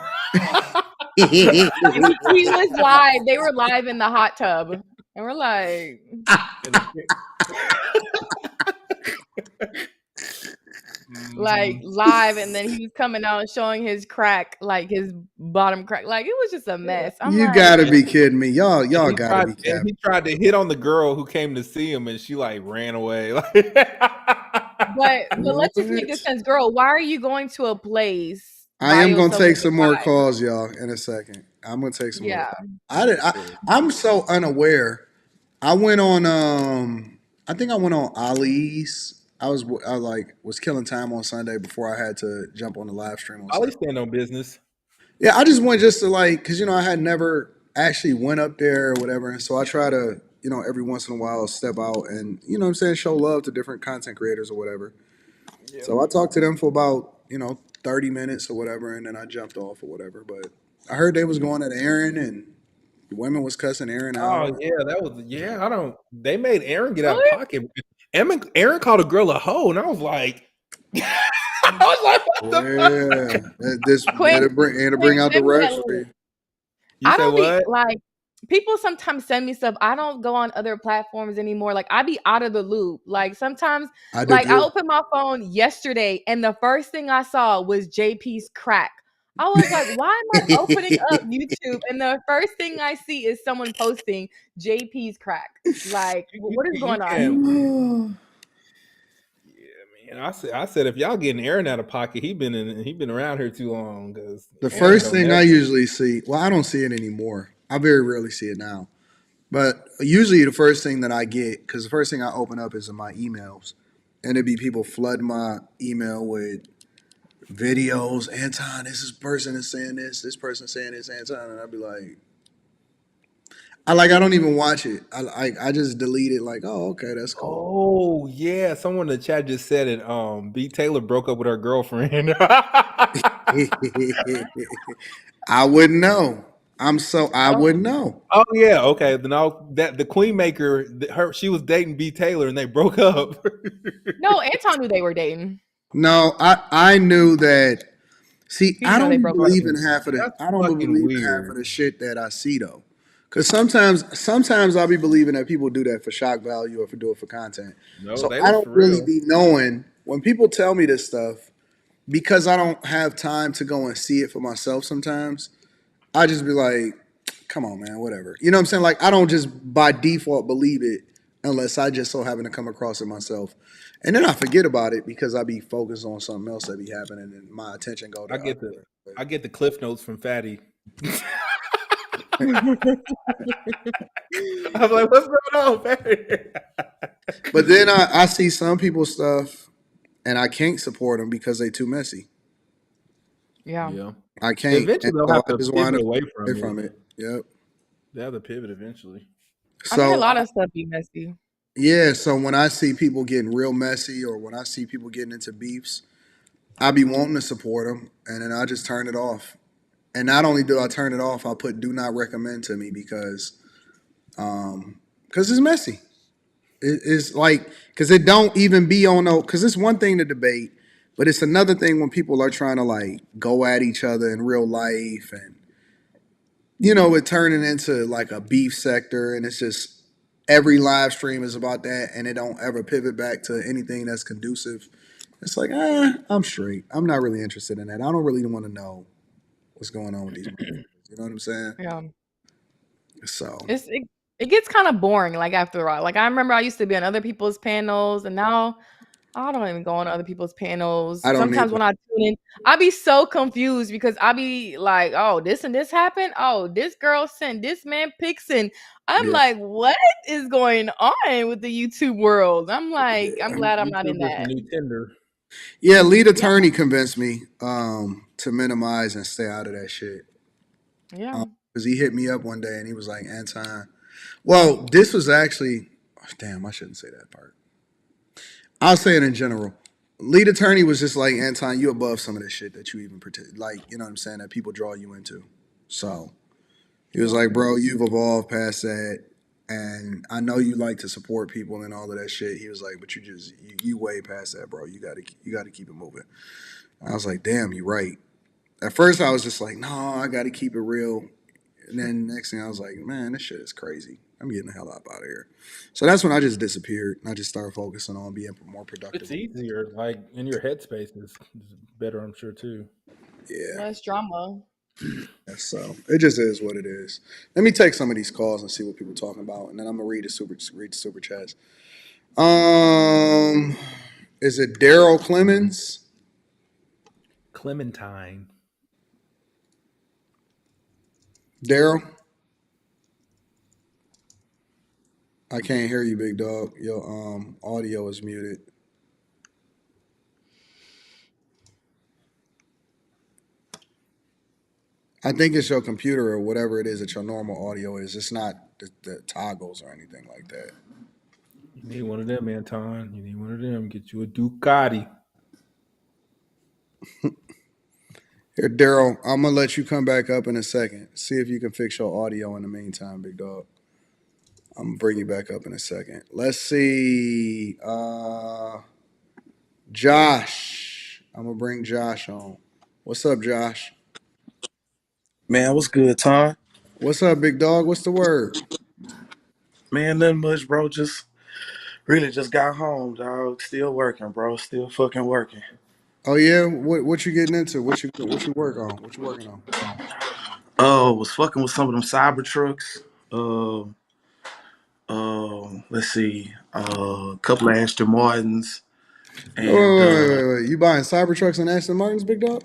And he was live. They were live in the hot tub, and we're like, live, and then he was coming out and showing his crack, like his bottom crack. Like it was just a mess. I'm You like, gotta be kidding me, y'all gotta be And capping. he tried to hit on the girl who came to see him, and she like ran away. but What? let's just make this sense, girl. Why are you going to a place I by am gonna yourself take with a some more guy? calls, y'all, in a second. I'm gonna take some more Yeah. calls. I'm so unaware. I went on I think I went on Ali's was killing time on Sunday before I had to jump on the live stream on Always Sunday. stand on business. Yeah, I just went just to like, cause I had never actually went up there or whatever, and so I try to every once in a while step out and what I'm saying, show love to different content creators or whatever. Yeah. So I talked to them for about 30 minutes or whatever, and then I jumped off or whatever. But I heard they was going at Aaron and the women was cussing Aaron Oh out. yeah, that was I don't. They made Aaron get out of Really? pocket. Aaron called a girl a hoe, and I was like, I was like, what the fuck? Yeah, this Quinn, it'll Quinn, bring out the send me that link. rest. You I say don't be what? like people sometimes send me stuff. I don't go on other platforms anymore. Like I be out of the loop. Like sometimes, I do like I too. opened my phone yesterday and the first thing I saw was JP's crack. I was like, why am I opening up YouTube and the first thing I see is someone posting JP's crack? Like, what is You going on? can't. Yeah, man. I said if y'all getting Aaron out of pocket, he been around here too long because The Aaron first don't thing never. I usually see, well, I don't see it anymore. I very rarely see it now. But usually the first thing that I get, because the first thing I open up is in my emails, and it'd be people flooding my email with videos. Anton, this person is saying this person saying this, Anton, and I'd be like, I don't even watch it. I just delete it. Like, oh, okay, that's cool. Oh yeah, someone in the chat just said it. B Taylor broke up with her girlfriend. I wouldn't know. I wouldn't know. Oh yeah, okay. Then that the Queen Maker, she was dating B Taylor and they broke up. No, Anton knew they were dating. No, I knew that. See, He I didn't know don't they be broke up. believing half of the. That's I don't be fucking believing half of weird. the shit that I see though, because sometimes I'll be believing that people do that for shock value or for do it for content. No, So they I was don't for really real. be knowing when people tell me this stuff because I don't have time to go and see it for myself. Sometimes I just be like, "Come on, man, whatever." You know what I'm saying? Like I don't just by default believe it unless I just so happen to come across it myself. And then I forget about it because I be focused on something else that be happening and my attention go to I other get the things. I get the cliff notes from Fatty. I'm like, what's going on, Fatty? But then I see some people's stuff and I can't support them because they too messy. Yeah. Yeah. I can't. And Eventually they'll so have I to just wind pivot up away away from it. from it. Yep. They have to pivot eventually. I think a So lot of stuff be messy. yeah, so when I see people getting real messy or when I see people getting into beefs, I be wanting to support them and then I just turn it off. And not only do I turn it off, I put do not recommend to me because it's messy. It's like because it don't even be on no because it's one thing to debate, but it's another thing when people are trying to like go at each other in real life and it turning into like a beef sector and it's just every live stream is about that and it don't ever pivot back to anything that's conducive. It's like, I'm straight. I'm not really interested in that. I don't really want to know what's going on with these motherfuckers. You know what I'm saying? Yeah. So It gets kind of boring like after a while. Like I remember I used to be on other people's panels and now I don't even go on other people's panels. I don't Sometimes either. when I tune in, I be so confused because I be like, oh, this and this happened. Oh, this girl sent this man pics and I'm Yeah. like, what is going on with the YouTube world? I'm like, I'm Yeah. glad I'm not in YouTube is the that. new Tinder. Yeah, lead Yeah. attorney convinced me to minimize and stay out of that shit. Yeah. Because he hit me up one day and he was like, Anton. Well, this was actually, damn, I shouldn't say that part. I'll say it in general. Lead attorney was just like, Anton, you above some of this shit that you even pretend, like, you know what I'm saying, that people draw you into. So he was Yeah. like, bro, you've evolved past that. And I know you like to support people and all of that shit. He was like, but you way past that, bro. You gotta keep it moving. I was like, damn, you're right. At first I was just like, no, I gotta keep it real. And then next thing I was like, man, this shit is crazy. I'm getting the hell out of here. So that's when I just disappeared and I just started focusing on being more productive. It's easier, like in your headspace is better, I'm sure too. Yeah. Less drama. So it just is what it is. Let me take some of these calls and see what people are talking about, and then I'm gonna read the super chats. Is it Daryl Clemens? Clementine. Daryl, I can't hear you, big dog. Your audio is muted. I think it's your computer or whatever it is that your normal audio is. It's not the toggles or anything like that. You need one of them, Anton. You need one of them. Get you a Ducati. Here, Daryl, I'm gonna let you come back up in a second. See if you can fix your audio in the meantime, big dog. I'm gonna bring you back up in a second. Let's see. Josh. I'm gonna bring Josh on. What's up, Josh? Man, what's good, Tom? What's up, big dog? What's the word? Man, nothing much, bro. Just really just got home, dog. Still working, bro. Still fucking working. Oh yeah, what you getting into? What you work on? What you working on? Was fucking with some of them cyber trucks. Let's see, a couple of Aston Martins, Wait, and wait. You buying Cybertrucks and Aston Martins, big dog?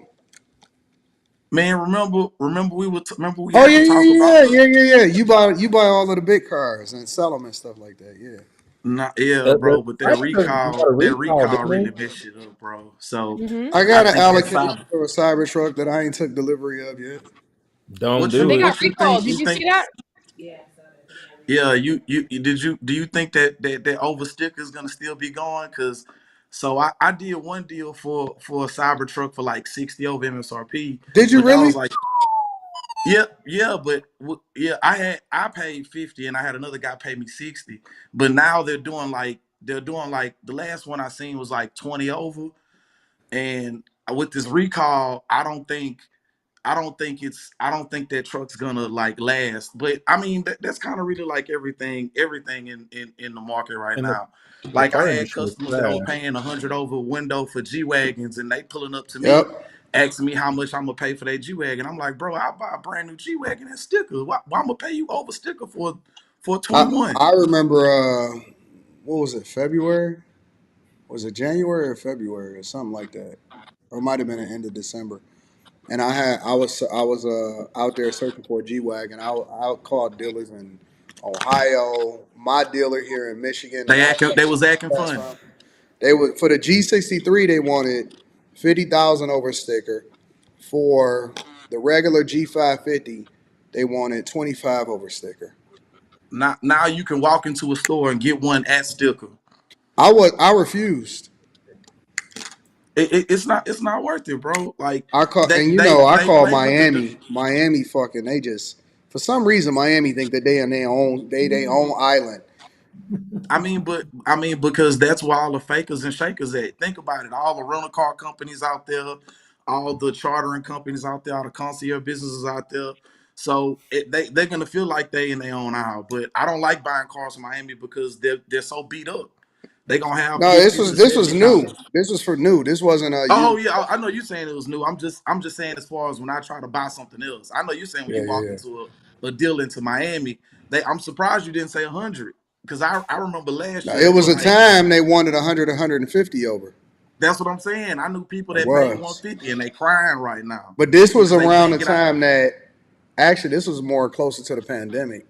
man, remember remember we Oh had yeah, to yeah, talk yeah, about yeah, yeah, yeah, yeah. You buy all of the big cars and sell them and stuff like that. Yeah. not yeah, The bro. But got a that recall, recall didn't really they? messed shit up, bro. So I I got an think that allocation cyber. for a Cybertruck that I ain't took delivery of yet. Don't What They do you it. got what you recalled. think? Did You you see think? that? Yeah, do you think that over sticker is gonna still be going? Cause so I did one deal for a Cybertruck for like 60 over MSRP, Did you but that really? was like yeah, but yeah, I paid 50 and I had another guy pay me 60, but now they're doing like the last one I seen was like 20 over, and with this recall, I don't think that truck's gonna like last. But I mean that's kind of really like everything in the market right And now. the Like I car had industry is customers that were trash. paying 100 over window for G wagons, and they pulling up to Yep. me, asking me how much I'm gonna pay for that G wagon. I'm like, bro, I'll buy a brand new G wagon and sticker. Why I'm gonna pay you over sticker for I 21? I remember what was it, February? Was it January or February or something like that? Or it might have been the end of December. And I was out there searching for a G wagon. I called dealers in Ohio, my dealer here in Michigan that I They was acting pass funny. from. They would for the G63 they wanted 50,000 over sticker. For the regular G550 they wanted 25 over sticker. Now you can walk into a store and get one at sticker. I refused. It's not worth it, bro. Like I call they and they I they call play with the Miami fucking they just for some reason Miami think that they in their own island. I mean, because that's where all the fakers and shakers at. Think about it. All the rental car companies out there, all the chartering companies out there, all the concierge businesses out there. So they're gonna feel like they in their own aisle. But I don't like buying cars in Miami because they're so beat up. They gonna have No, this 50s was and this was 70 new. cars. This was for new. This wasn't a Oh used. yeah, I know you saying it was new. I'm just saying as far as when I try to buy something else. I know you saying when Yeah, you yeah, walk yeah. into a deal into Miami, I'm surprised you didn't say 100 because I remember last No, year it they were was a like time they wanted 100, 150 over. that's what I'm saying. I knew people It that paid was. 150 and they crying right now But this was because they around can't the get out. time that actually this was more closer to the pandemic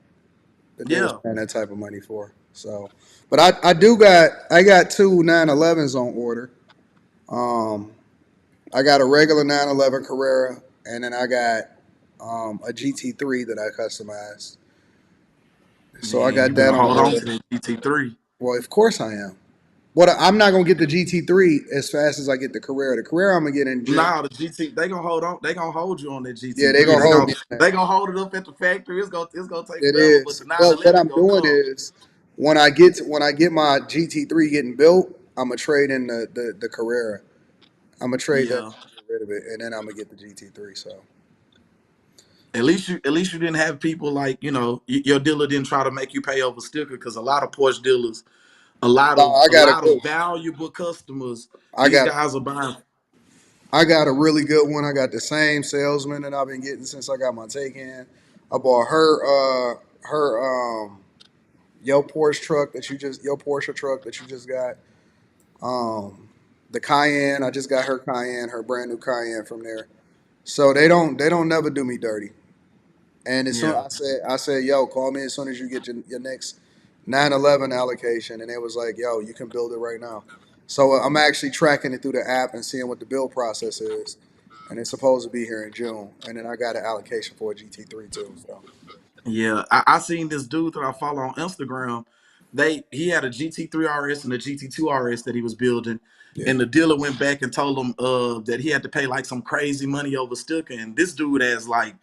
that they was Yeah. paying that type of money for. So, but I got two 911s on order. Um, I got a regular 911 Carrera, and then I got a GT3 that I customized. So I Man, you got better that on hold on order. to that GT3. Well, of course I am. What I'm not gonna get the GT3 as fast as I get the Carrera. The Carrera I'm gonna get in June. Nah, the GT they gonna hold on. They gonna hold you on that Yeah, they GT3. gonna hold me on that. They gonna hold it up at the factory. It's gonna take It forever, but is. the But what 911 I'm gonna doing come. is when I get my GT3 getting built, I'm gonna trade in the Carrera. I'm gonna trade that, Yeah. get rid of it, and then I'm gonna get the GT3. So At least you didn't have people like your dealer didn't try to make you pay over sticker because a lot of Porsche dealers, no, I a got a lot good. of valuable customers, I these got guys are buying. I got a really good one. I got the same salesman that I've been getting since I got my take in. I bought her your Porsche truck that you just got. Um, the Cayenne, I just got her Cayenne, her brand new Cayenne from there. So they don't never do me dirty. And as soon Yeah, I said, yo, call me as soon as you get your next 911 allocation, and it was like, yo, you can build it right now. So I'm actually tracking it through the app and seeing what the build process is, and it's supposed to be here in June. And then I got an allocation for a GT3 too. So Yeah, I seen this dude that I follow on Instagram. He had a GT3 RS and a GT2 RS that he was building, yeah, and the dealer went back and told him that he had to pay like some crazy money over sticker. And this dude has like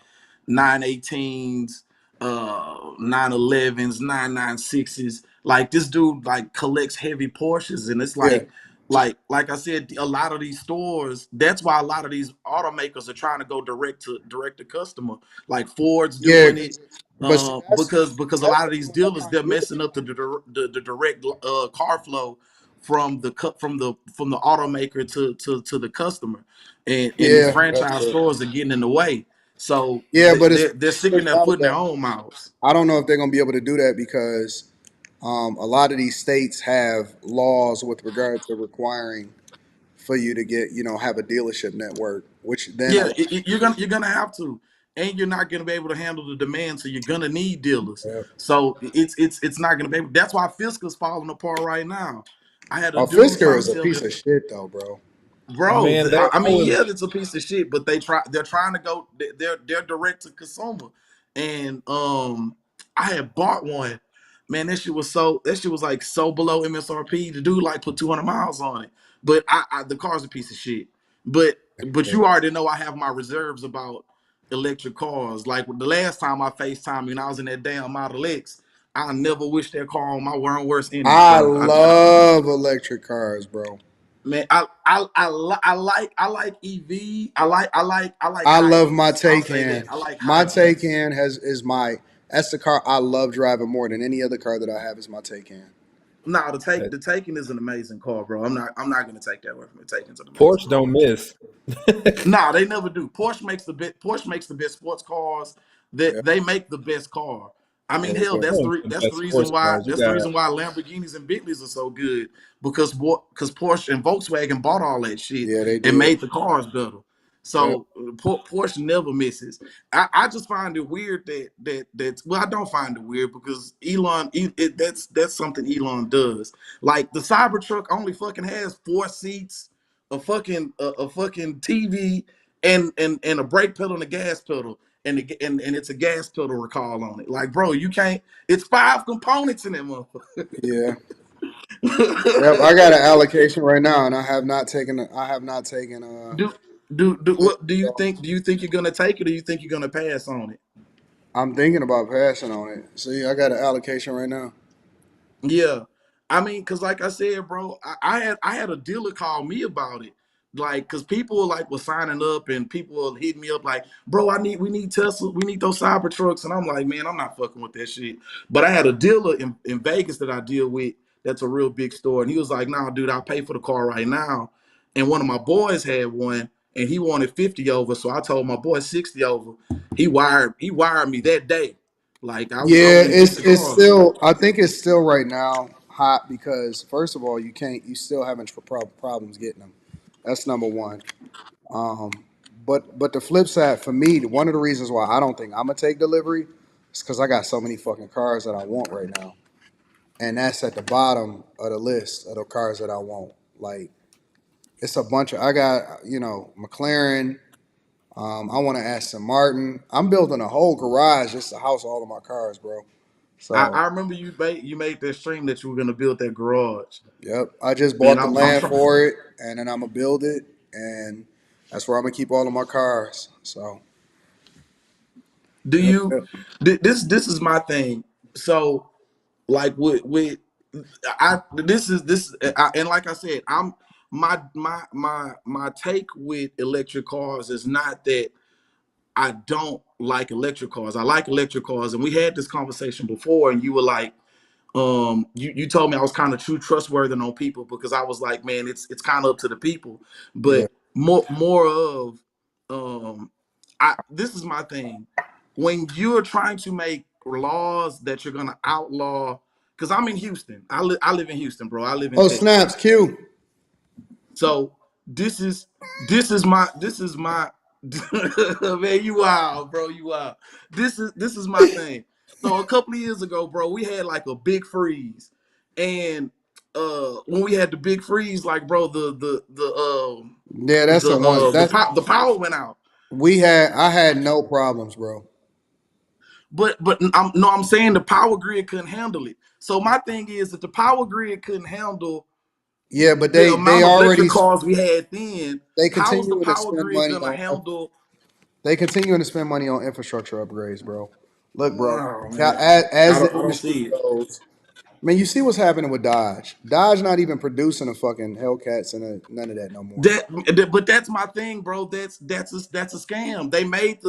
918s, 911s, 996s. Like this dude like collects heavy Porsches, and it's yeah, like I said, a lot of these stores. That's why a lot of these automakers are trying to go direct to customer. Like Ford's yeah. doing it, But see, because a that's lot the of these thing I'm dealers, trying to they're get messing up the direct car flow from the automaker to the customer, and these Yeah, that's franchise true. stores are getting in the way. So Yeah, but it's they're sticking switched their out foot of in their that. own mouths. I don't know if they're gonna be able to do that because a lot of these states have laws with regard to requiring for you to get, have a dealership network, which then Yeah, allows you're gonna have to, and you're not gonna be able to handle the demand, so you're gonna need dealers. yeah. So it's not gonna be able. That's why Fiska's falling apart right now. I had a Oh, dude Fisker trying is to a tell me, piece of shit though, bro. bro. Man, I that mean, was yeah, it's a piece of shit, but they're trying to go. They're direct to consumer, and I had bought one. Man, that shit was like so below MSRP. The dude like put 200 miles on it, but the car's a piece of shit. But Yeah. you already know I have my reserves about electric cars. Like the last time I FaceTime and I was in that damn Model X, I never wish that car on my worst enemy, I bro. love electric cars, bro. Man, I like EV. I like I love my hybrids. I'll say that. Taycan. I like My hybrids. Taycan that's the car I love driving more than any other car that I have is my Taycan. No, that the Taken is an amazing car, bro. I'm not gonna take that away from it. Taken's an amazing Porsche car. don't miss. Nah, they never do. Porsche makes the best sports cars. Yeah, That they make the best car. I yeah, mean, they hell, do. The that's the best reason sports why cars you got. Lamborghinis and Bentleys are so good because Porsche and Volkswagen bought all that shit Yeah, they and did. made the cars better. Yeah. So Porsche never misses. I just find it weird that well, I don't find it weird because that's something Elon does. Like the Cybertruck only fucking has 4 seats, a fucking TV, and a brake pedal and a gas pedal, and it's a gas pedal recall on it. Like, bro, you can't. It's 5 components in that motherfucker. Yeah. Yep. I got an allocation right now, and I have not taken do do flip. what do you So think? Do you think you're gonna take it, or do you think you're gonna pass on it? I'm thinking about passing on it. See, I got an allocation right now. Yeah, I mean, cause like I said, bro, I had a dealer call me about it, like, cause people like were signing up and people were hitting me up like, bro, we need Tesla, we need those Cybertrucks, and I'm like, man, I'm not fucking with that shit. But I had a dealer in Vegas that I deal with, that's a real big store, and he was like, nah, dude, I'll pay for the car right now. And one of my boys had one, and he wanted 50 over, so I told my boy 60 over. He wired me that day. Like I Yeah, went and get the it's car. still. I think it's still right now hot because first of all, you still having problems getting them. That's number one. Um, but the flip side for me, one of the reasons why I don't think I'm gonna take delivery is because I got so many fucking cars that I want right now, and that's at the bottom of the list of the cars that I want. Like it's a bunch of I got McLaren. I want to Aston Martin. I'm building a whole garage just to house all of my cars, bro. I So remember you made that stream that you were gonna build that garage. yep, I just Man, bought the I'm land trying. for it, and then I'm gonna build it, and that's where I'm gonna keep all of my cars. So Do yep, you? yep. This is my thing. So like with I this and like I said, I'm my take with electric cars is not that I don't like electric cars. I like electric cars, and we had this conversation before, and you were like, you told me I was kind of too trustworthy on people because I was like, man, it's kind of up to the people. Yeah. But more of I this is my thing. When you're trying to make laws that you're gonna outlaw, because I'm in Houston. I live in Houston, bro. I live in Oh Texas. snaps, Q. So this is my man, you wild, bro. You wild. This is my thing. So a couple of years ago, bro, we had like a big freeze, and when we had the big freeze, like bro, Yeah, that's the one. the power went out. I had no problems, bro. But I'm saying the power grid couldn't handle it. So my thing is that the power grid couldn't handle Yeah, but the they amount of already electric cars we had then. they How is the continuing to power spend grid money gonna on handle? they continuing to spend money on infrastructure upgrades, bro. Look, bro, Oh man, as the I don't industry see it. goes, man, you see what's happening with Dodge. Dodge not even producing a fucking Hellcats and none of that no more, bro. But that's my thing, bro. That's a scam. They made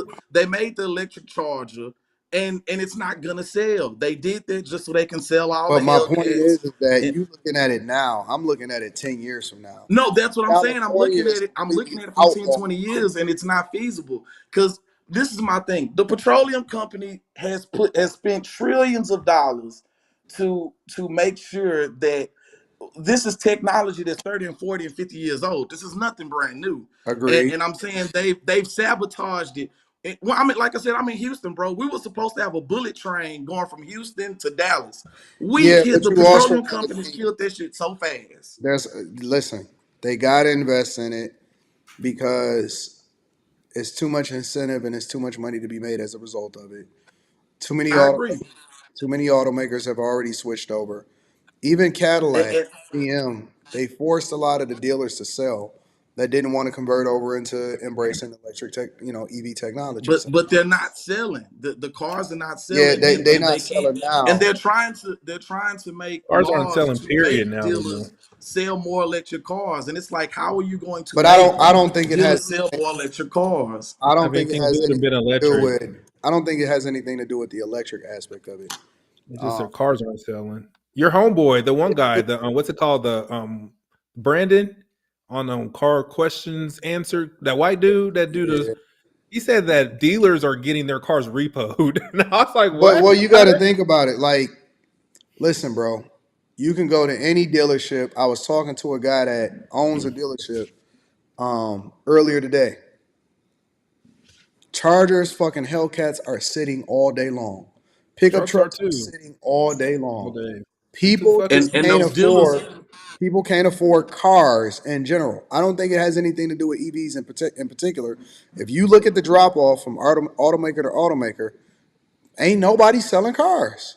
the electric charger, and it's not gonna sell. They did that just so they can sell all the But my point Hellcats. is that And you looking at it now. I'm looking at it 10 years from now. no, that's what I'm saying. California is I'm completely looking at it from 10, outlawed. 20 years, and it's not feasible. Because this is my thing. The petroleum company has spent trillions of dollars to make sure that this is technology that's 30 and 40 and 50 years old. This is nothing brand new. Agreed. And I'm saying they've sabotaged it. Well, I mean, like I said, I'm in Houston, bro. We were supposed to have a bullet train going from Houston to Dallas. We Yeah, killed but the you also petroleum gotta companies think killed that shit so fast. listen, they gotta invest in it because it's too much incentive and it's too much money to be made as a result of it. Too many I auto agree. too many automakers have already switched over. Even And, Cadillac, and- GM, they forced a lot of the dealers to sell that didn't want to convert over into embracing electric EV technology. So but they're not selling. The cars are not yeah, selling, they and not they can't. selling And now. they're trying to make Cars aren't laws selling to period make now though. dealers sell more electric cars. And it's like, how are you going to But make I don't think it has dealers sell more electric cars? I Have don't think it anything to has do with it anything being to do electric. with I don't think it has anything to do with the electric aspect of it. It's just their Um, cars aren't selling. Your homeboy, the one guy, the what's it called, the Brandon on car questions answered. That white dude, that dude is. yeah. He said that dealers are getting their cars repoed. And I was like, But what? well, you got to think about it. Like, listen, bro, you can go to any dealership. I was talking to a guy that owns a dealership earlier today. Chargers, fucking Hellcats are sitting all day long. Pickup Trucks are trucks are too sitting all day all long. day. It's too People fucking just And can't those dealers, afford. People can't afford cars in general. I don't think it has anything to do with EVs in particular. If you look at the drop off from automaker to automaker, ain't nobody selling cars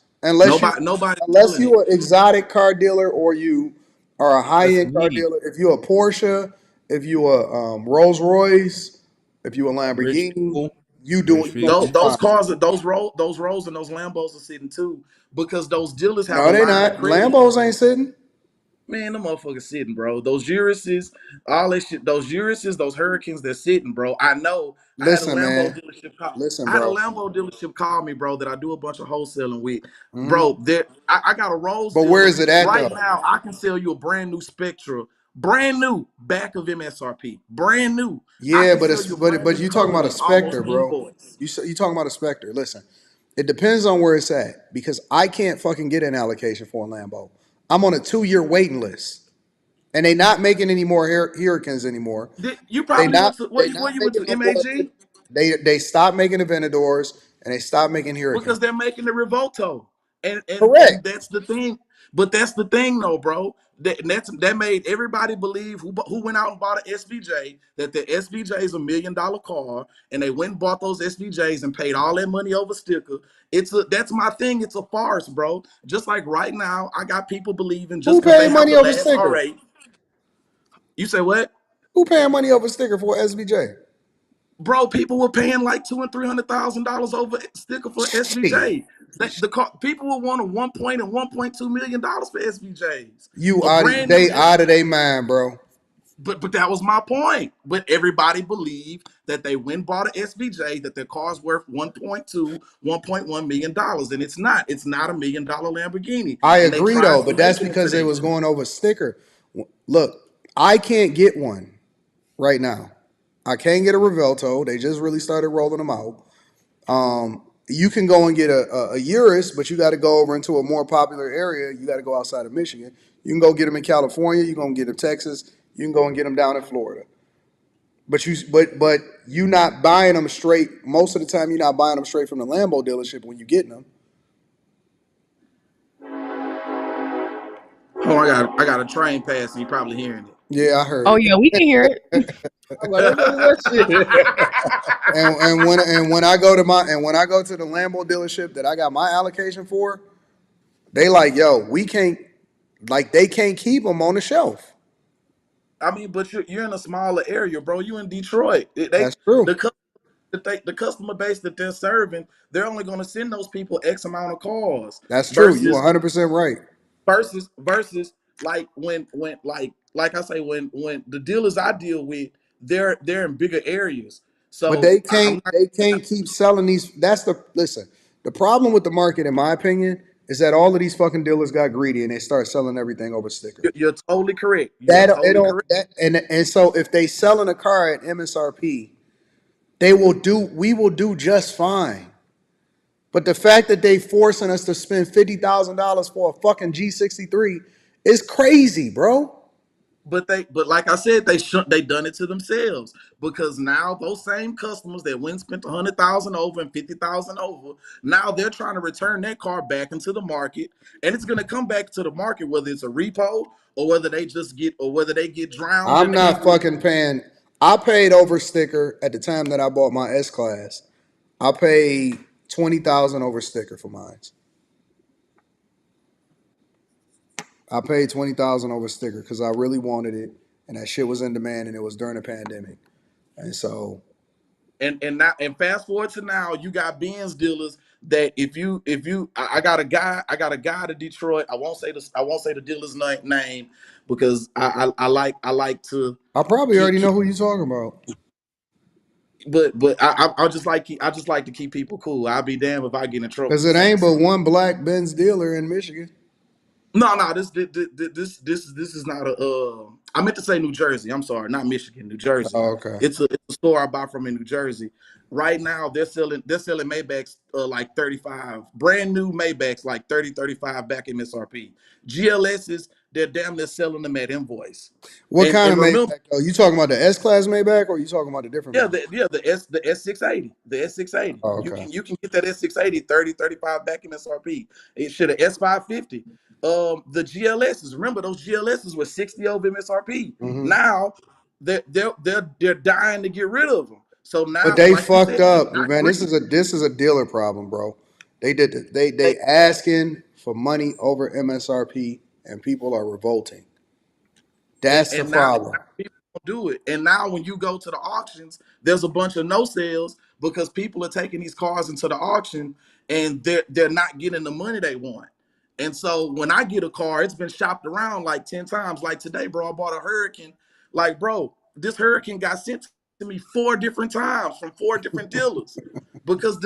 nobody's unless selling it. you an exotic car dealer or you are a high that's end car me. dealer. If you a Porsche, if you a Rolls Royce, if you a Rich Lamborghini, people. you Rich gonna people. Those be those fine. cars, those rolls and those Lambos are sitting too, because those dealers have a No, they line of not. credit. Lambos ain't sitting. Man, the motherfuckers sitting, bro. Those Urises, all that shit, those Urises, those Hurricanes, they're sitting, bro. I know. Listen, man. Listen, I had a bro. Lambo dealership call me, bro, that I do a bunch of wholesaling with. Hmm. Bro, I got a Rolls But where dealer. is it at Right though? now, I can sell you a brand new Spectra, brand new, back of MSRP. Brand new. I Yeah, can but sell it's you a brand new you talking color about a that's almost Spectre, bro. invoice. You talking about a Spectre. Listen, it depends on where it's at because I can't fucking get an allocation for a Lambo. I'm on a 2-year waiting list, and they not making any more Hurricanes anymore. You probably went to, They where not you went making to, no more. MAG? They stopped making the Venadors and they stopped making Hurricanes. Because they're making the Revolto, and Correct. that's the thing. But that's the thing, though, bro. That made everybody believe who went out and bought an SVJ that the SVJ is $1 million car, and they went and bought those SVJs and paid all that money over sticker. That's my thing. It's a farce, bro. Just like right now, I got people believing Who just because they paying have money the over last sticker? R8. You say what? Who paying money over sticker for SVJ? Bro, people were paying like $200,000 and $300,000 over sticker for Shit. SVJ. People will want a 1 and $1.2 million for SVJs. You A out brand new they out of their mind, bro. but that was my point. But everybody believed that they went and bought an SVJ, that their car's worth 1.2, $1.1 million. And it's not. It's not $1 million Lamborghini. I And they agree trying though, to but make that's it into because they that. was going over sticker. Look, I can't get one right now. I can't get a Revelto. They just really started rolling them out. You can go and get a Urus, but you got to go over into a more popular area. You got to go outside of Michigan. You can go get them in California. You can get them in Texas. You can go and get them down in Florida. But you not buying them straight. Most of the time, you're not buying them straight from the Lambo dealership when you getting them. Oh, I got a train passing. You probably hearing it. Yeah, I heard Oh it. yeah, we can hear it. I'm like, what is that shit? And when I go to the Lambo dealership that I got my allocation for, they like, yo, we can't, like, they can't keep them on the shelf. I mean, but you're in a smaller area, bro. You in Detroit. That's true. The customer base that they're serving, they're only going to send those people X amount of cars That's true. You versus 100% right. versus like when like I say when the dealers I deal with, they're in bigger areas. But So they I'm can't not. they can't keep selling these. Listen. The problem with the market, in my opinion, is that all of these fucking dealers got greedy and they start selling everything over sticker. You're totally correct. You're That it totally don't correct. that and so if they selling a car at MSRP, we will do just fine. But the fact that they forcing us to spend $50,000 for a fucking G63 is crazy, bro. But like I said, they done it to themselves because now those same customers that went and spent 100,000 over and 50,000 over, now they're trying to return that car back into the market, and it's gonna come back to the market whether it's a repo or whether they get drowned in I'm the not equity. fucking paying. I paid over sticker at the time that I bought my S class. I paid 20,000 over sticker for mine. I paid 20,000 over sticker because I really wanted it, and that shit was in demand, and it was during the pandemic, and so And fast forward to now, you got Benz dealers that I got a guy to Detroit. I won't say the dealer's name because I like to I probably keep already know who you're talking about. but I just like to keep people cool. I'll be damned if I get in trouble Because for it saying ain't but something. one black Benz dealer in Michigan. No, this is not a. I meant to say New Jersey. I'm sorry, not Michigan, New Jersey. Oh, okay. It's a store I buy from in New Jersey. Right now, they're selling Maybachs like 35, brand new Maybachs like 30, 35 back MSRP. GLSs, they're damn near selling them at invoice. What kind And of remember, Maybach though? You talking about the S class Maybach, or you talking about a different yeah, Maybach? the S680. The S680. Oh, You okay. can get that S680 30, 35 back MSRP. It should have S550. The GLSs, remember those GLSs were 60 over MSRP. Hmm. Now they're dying to get rid of them. So But now, they like you fucked said, they up, got man. This greedy. is a dealer problem, bro. They They, asking for money over MSRP, and people are revolting. and That's the and now problem. people don't do it. And now when you go to the auctions, there's a bunch of no sales because people are taking these cars into the auction and they're not getting the money they want. And so when I get a car, it's been shopped around like 10 times. Like today, bro, I bought a Hurricane. Like, bro, this Hurricane got sent to me 4 different times from 4 different dealers. Because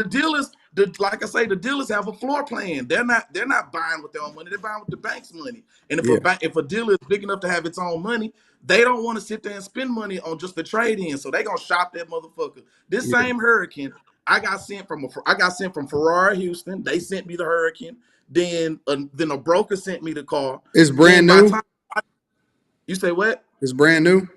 like I say, the dealers have a floor plan. They're not buying with their own money, they're buying with the bank's money. And Yeah, if a dealer is big enough to have its own money, they don't want to sit there and spend money on just the trade-in. So they gonna shop that motherfucker. This yeah. same Hurricane, I got sent from Ferrari Houston. They sent me the Hurricane. Then a broker sent me the car. It's Then brand by the new. time you say what? It's brand new.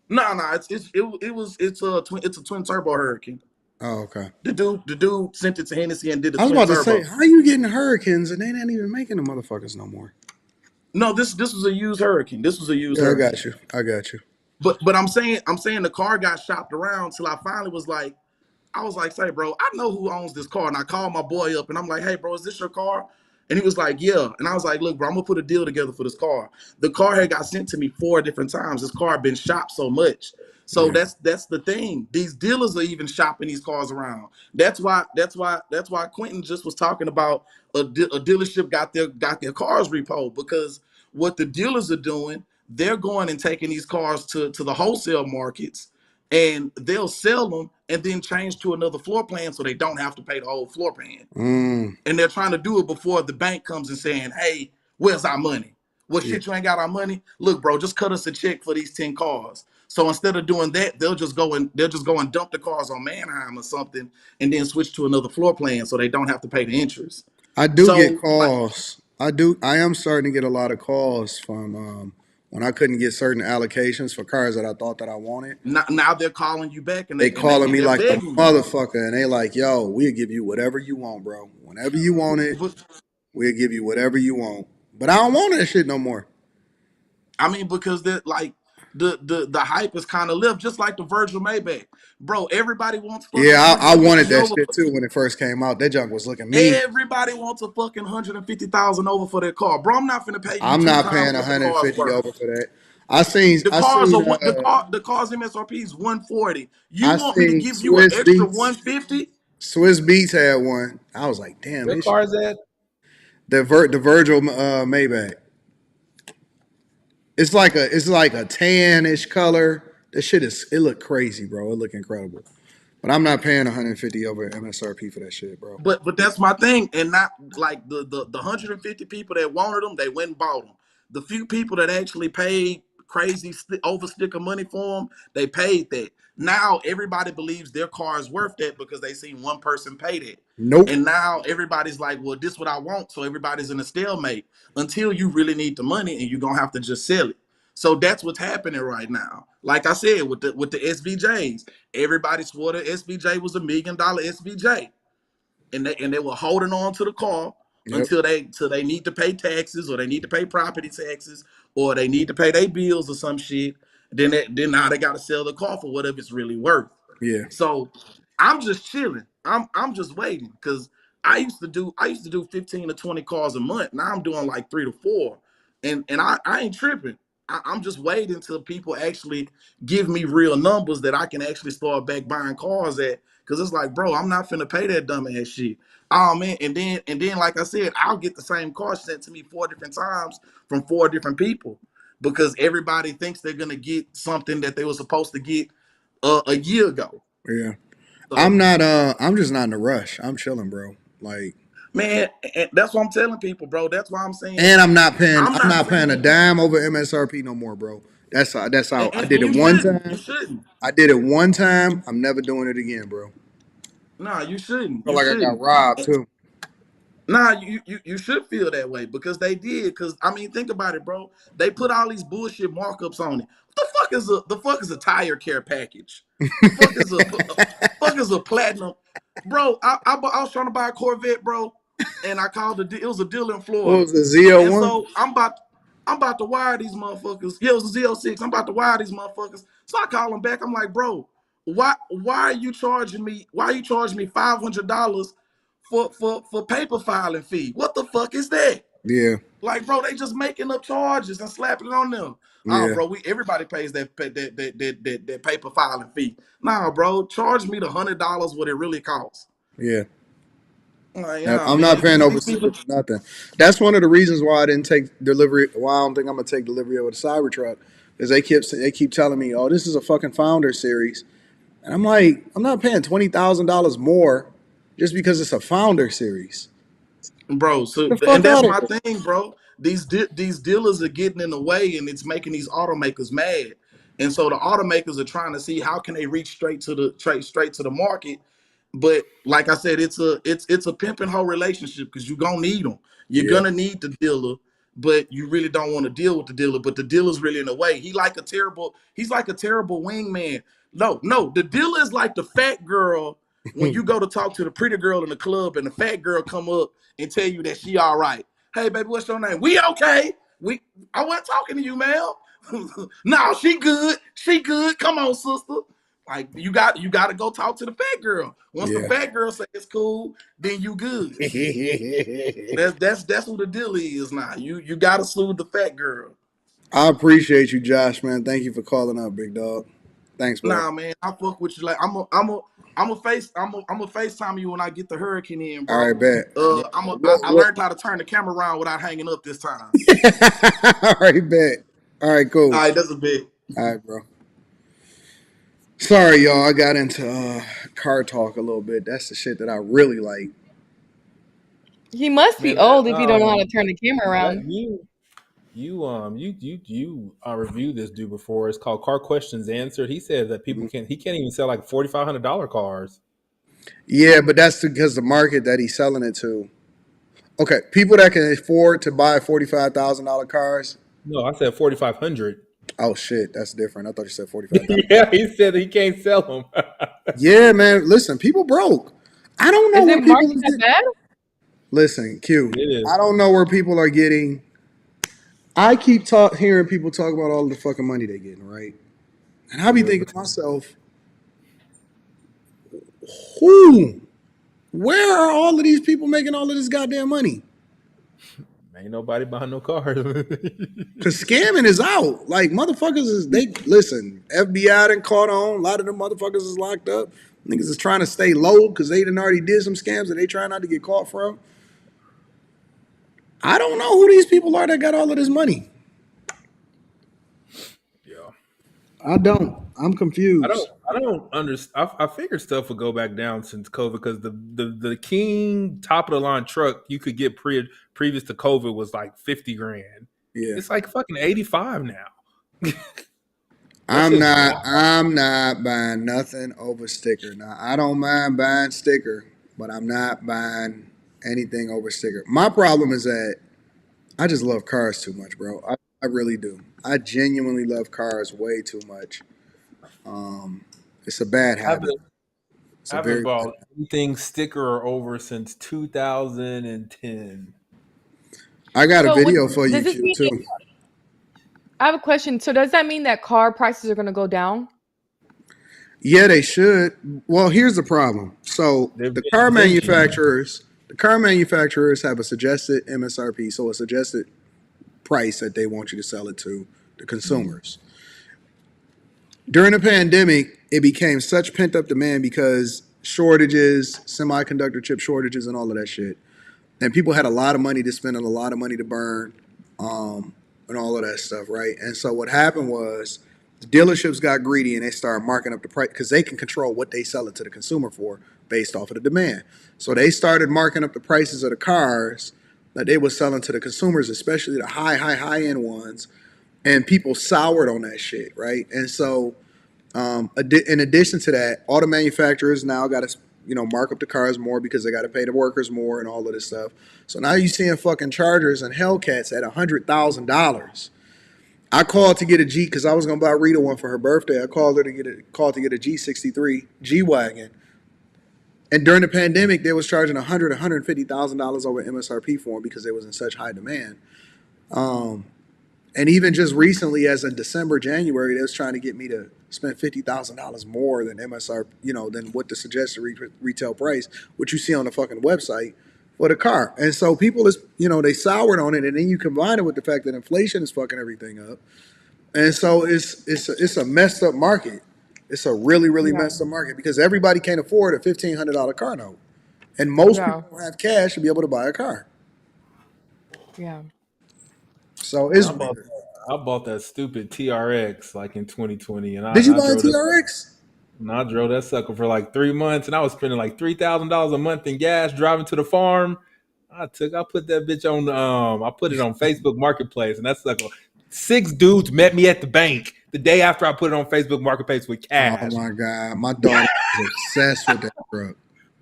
No, it's a twin turbo Hurricane. Oh, okay. The dude sent it to Hennessy and did a I was twin about to say, turbo. how you getting Hurricanes and they not even making the motherfuckers no more? No, this was a used Hurricane. This was a used Yeah, I got Hurricane. you. I got you. But I'm saying the car got shopped around till I finally was like, I was like, say, bro, I know who owns this car. And I called my boy up and I'm like, hey, bro, is this your car? And he was like, yeah. And I was like, look, bro, I'm gonna put a deal together for this car. The car had got sent to me 4 different times. This car had been shopped so much. So Yeah. that's the thing. These dealers are even shopping these cars around. That's why Quentin just was talking about a dealership got their cars repoed because what the dealers are doing, they're going and taking these cars to the wholesale markets and they'll sell them and then change to another floor plan so they don't have to pay the whole floor plan. Mm, And they're trying to do it before the bank comes and saying, hey, where's our money? Well, yeah. shit, you ain't got our money. Look, bro, just cut us a check for these 10 cars. So instead of doing that, they'll just go and dump the cars on Manheim or something and then switch to another floor plan so they don't have to pay the interest. I do get So like calls. I do. I am starting to get a lot of calls from when I couldn't get certain allocations for cars that I thought that I wanted. now they're calling you back and They they and they calling and me they're like a begging you. motherfucker, and they like, "Yo, we'll give you whatever you want, bro. Whenever you want it, But we'll give you whatever you want." But I don't want that shit no more. I mean, because the hype is kind of left, just like the Virgil Maybach, bro. Everybody wants fucking Yeah, I wanted 150 that over. shit too when it first came out. That junk was looking mean. Everybody wants a fucking 150,000 over for their car, bro. I'm not finna pay you I'm two not times paying what the car's 150 worth. over for that. I seen The I cars seen are what the car's MSRP is 140. You I want me to seen give you an Swiss extra Beats. 150? Swiss Beats had one. I was like, damn, What this car shit. is that? The Virgil Maybach. It's like a tan-ish color. This shit it look crazy, bro. It look incredible. But I'm not paying 150 over MSRP for that shit, bro. But that's my thing, and not like the 150 people that wanted them, they went and bought them. The few people that actually paid crazy over stick of money for them, they paid that. Now everybody believes their car is worth that because they seen one person pay that. Nope. And now everybody's like, well, this is what I want. So everybody's in a stalemate until you really need the money and you're gonna have to just sell it. So that's what's happening right now. Like I said, with the SVJs, everybody swore the SVJ was $1 million SVJ, and they were holding on to the car Yep. until they need to pay taxes, or they need to pay property taxes, or they need to pay their bills or some shit. Then now they got to sell the car for whatever it's really worth. Yeah. So I'm just chilling. I'm just waiting, because I used to do 15 to 20 cars a month. Now I'm doing like 3 to 4, and I ain't tripping. I'm just waiting until people actually give me real numbers that I can actually start back buying cars at. Cause it's like, bro, I'm not finna pay that dumb ass shit. Oh man, and then like I said, I'll get the same car sent to me 4 different times from 4 different people, because everybody thinks they're gonna get something that they were supposed to get a year ago. Yeah. I'm So not I'm just not in a rush. I'm chilling, bro. Like, man, and that's what I'm telling people, bro. That's why I'm saying and I'm I'm not not paying a saying, dime over MSRP no more, bro. That's how I did and it you one shouldn't. You time. shouldn't. I did it one time. I'm never doing it again, bro. Nah, you shouldn't. Feel You like I got shouldn't. robbed too. Nah, you should feel that way, because they did. Because I mean, think about it, bro. They put all these bullshit markups on it. The fuck is a tire care package? The fuck is a platinum, bro? I was trying to buy a Corvette, bro, and I called it was a dealer in What Florida, was the ZO and one? so I'm about to wire these motherfuckers. Yeah, it was a Z06. I'm about to wire these motherfuckers. So I call them back. I'm like, bro, why are you charging me? Why are you charging me $500 for paper filing fee? What the fuck is that? Yeah. Like, bro, they just making up charges and slapping it on them. Oh, Yeah. bro, everybody pays that paper filing fee. Nah, bro, charge me the $100 what it really costs. Yeah. Like, Yep, yeah, I'm not man, paying over these people. shipping for nothing. That's one of the reasons why I didn't take delivery. Why I don't think I'm gonna take delivery of a Cybertruck, is they keep telling me, "Oh, this is a fucking founder series," and I'm like, I'm not paying $20,000 more just because it's a founder series. Bro, so, Get the and fuck that's out of my here. thing, bro. These dealers are getting in the way, and it's making these automakers mad. And so the automakers are trying to see how can they reach straight to the market. But like I said, it's a pimp and hoe relationship, because you're gonna need them. You're Yeah. gonna need the dealer, but you really don't want to deal with the dealer. But the dealer's really in the way. He's like a terrible wingman. No, the dealer is like the fat girl when you go to talk to the pretty girl in the club, and the fat girl come up and tell you that she all right. Hey, baby, what's your name? We okay. I wasn't talking to you, man. No, she good. She good. Come on, sister. Like, you got to go talk to the fat girl. Once the Yeah. fat girl says it's cool, then you good. That's what the deal is now. You got to soothe the fat girl. I appreciate you, Josh, man. Thank you for calling up, big dog. Thanks, bro. Nah, man, I fuck with you. Like, I'm a FaceTime you when I get the hurricane in, All right, bro. bet. I learned how to turn the camera around without hanging up this time. All right, bet. All right, All cool. right, that's a bit. All right, bro. Sorry, y'all. I got into car talk a little bit. That's the shit that I really like. He must be Man, old if you don't know how to turn the camera that around. you reviewed this dude before. It's called Car Questions Answered. He said that he can't even sell like $4,500 cars. Yeah, but that's because the market that he's selling it to. Okay, people that can afford to buy $45,000 cars. No, I said 4,500. Oh shit, that's different. I thought you said 45,000. Yeah, he said he can't sell them. Yeah, man. Listen, people broke. I don't know Is where it people market is that getting. bad? Listen, Q. It is. I don't know where people are getting I keep hearing people talk about all the fucking money they getting, right? And I be Yeah, thinking but to myself, who? Where are all of these people making all of this goddamn money? ain't nobody buying no cars. Cause scamming is out. Like motherfuckers they listen. FBI done caught on. A lot of them motherfuckers is locked up. Niggas is trying to stay low because they done already did some scams that they trying not to get caught from. I don't know who these people are that got all of this money. Yeah. I don't. I'm confused. I don't understand. I figured stuff would go back down since COVID because the King top of the line truck you could get previous to COVID was like 50 grand. Yeah. It's like fucking 85 now. That's just wild. I'm not buying nothing over sticker. Now I don't mind buying sticker, but I'm not buying anything over sticker. My problem is that I just love cars too much, bro. I really do. I genuinely love cars way too much. It's a bad I habit. haven't, It's I a haven't very bad bought habit. anything sticker or over since 2010. I got a So video for does you, this Q, mean? too. I have a question. So does that mean that car prices are going to go down? Yeah, they should. Well, here's the problem. So They're being stingy. the car manufacturers have a suggested MSRP, so a suggested price that they want you to sell it to the consumers. During the pandemic, it became such pent up demand because shortages, semiconductor chip shortages, and all of that shit. And people had a lot of money to spend and a lot of money to burn, and all of that stuff, right? And so what happened was the dealerships got greedy and they started marking up the price because they can control what they sell it to the consumer for based off of the demand. So they started marking up the prices of the cars that they were selling to the consumers, especially the high end ones. And people soured on that shit, right? And so in addition to that, auto manufacturers now got to mark up the cars more because they got to pay the workers more and all of this stuff. So now you're seeing fucking Chargers and Hellcats at $100,000. I called to get a G because I was gonna buy Rita one for her birthday. I called to get a G63 G wagon, and during the pandemic, they was charging $150,000 over MSRP for them because they was in such high demand. Um, And even just recently, as in December, January, they was trying to get me to spend $50,000 more than MSR, than what the suggested retail price, which you see on the fucking website for the car. And so people they soured on it, and then you combine it with the fact that inflation is fucking everything up, and so it's a messed up market. It's a really Yeah. messed up market because everybody can't afford a $1,500 car note, and most Yeah. people don't have cash to be able to buy a car. Yeah. So And it's weird. I bought that stupid TRX like in 2020, and Did you I buy a drove that. TRX? And I drove that sucker for like 3 months, and I was spending like $3,000 a month in gas driving to the farm. I put that bitch on. I put it on Facebook Marketplace, and that sucker. 6 dudes met me at the bank the day after I put it on Facebook Marketplace with Oh cash. my God. My daughter is obsessed with that truck.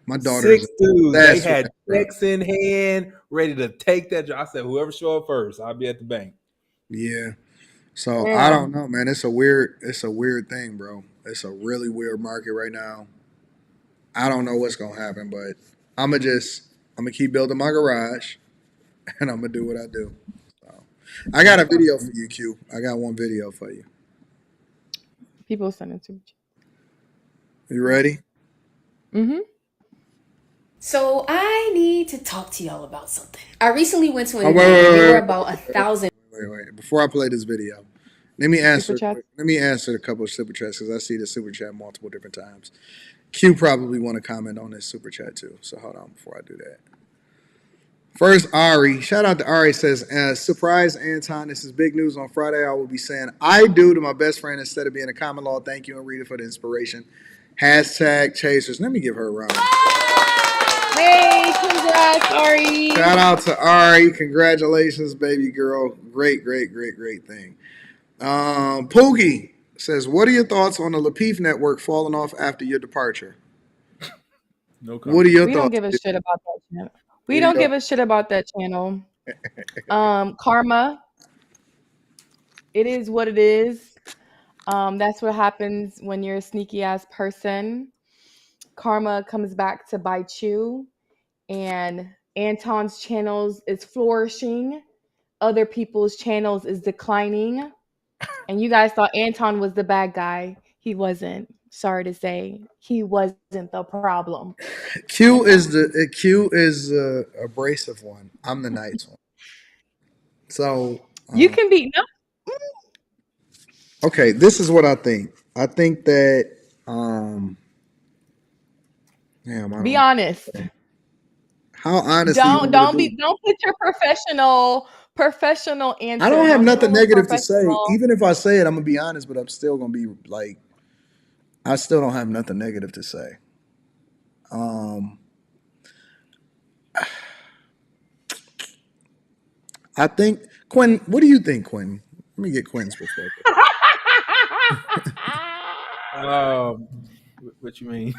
My daughter is 6 dudes. They obsessed with had that truck. checks in hand, ready to take that job. I said, whoever show up first, I'll be at the bank. Yeah. So I don't Damn. know, man. It's a weird thing, bro. It's a really weird market right now. I don't know what's gonna happen, but I'm gonna keep building my garage and I'm gonna do what I do. So I got a video for you, Q. I got one video for you. People send it to me. You ready? Mm-hmm. So I need to talk to y'all about something. I recently went to an Oh, event and there were about 1,000. wait. Before I play this video, Super chat. let me answer a couple of super chats because I see the super chat multiple different times. Q probably want to comment on this super chat too. So hold on before I do that. First, Ari. Shout out to Ari. Says, surprise, Anton. This is big news on Friday. I will be saying I do to my best friend instead of being a common law. Thank you, and Rita, for the inspiration. Hashtag Chasers. Let me give her a round. Hey, congrats, Ari. Shout out to Ari. Congratulations, baby girl. Great thing. Poogie says, what are your thoughts on the Lapeef network falling off after your departure? No What are comment. your We don't thoughts? give a shit about that channel. We What are don't your give a shit about that channel. Karma. It is what it is. That's what happens when you're a sneaky ass person. Karma comes back to bite you, and Anton's channels is flourishing. other people's channels is declining, and you guys thought Anton was the bad guy. He wasn't. Sorry to say, he wasn't the problem. Q is the abrasive one. I'm the nice one. So You can be no. okay, this is what I think. I think that damn, I Be don't honest. how honest do you want me to Don't be? put your professional I answer. don't have Don't do a nothing little negative to say. professional. Even if I say it, I'm gonna be honest, but I'm still gonna be like I still don't have nothing negative to say. Um I think Quinn, what do you think, Quinn? Let me get Quinn's perspective. What you mean?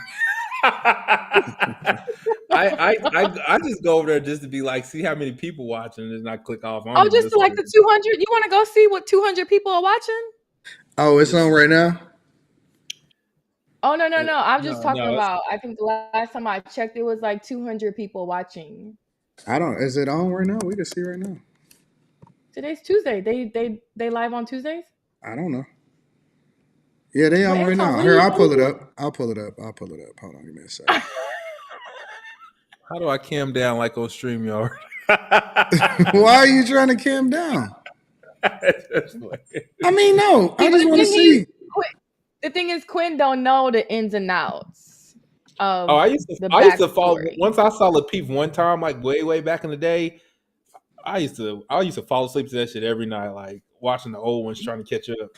I just go over there just to be like, see how many people watching, and then I click off. I don't Oh, even just listen like to the it. 200. You want to go see what 200 people are watching? Oh, it's on right now? Oh, no. I'm just No, talking no, about, I think the last time I checked, it was like 200 people watching. I don't. Is it on right now? We can see right now. Today's Tuesday. They live on Tuesdays? I don't know. Yeah, they But on right Anton, now. what do Here, you I'll what do pull it you up. I'll pull it up. Hold on, give me a second. how do I cam down like on StreamYard? Why are you trying to cam down? I mean, no. I See, but just want to see. the thing is, Quinn don't know the ins and outs Oh, of the I used to follow backstory. once I saw Lapeef one time, like way back in the day. I used to fall asleep to that shit every night, like watching the old ones trying to catch up.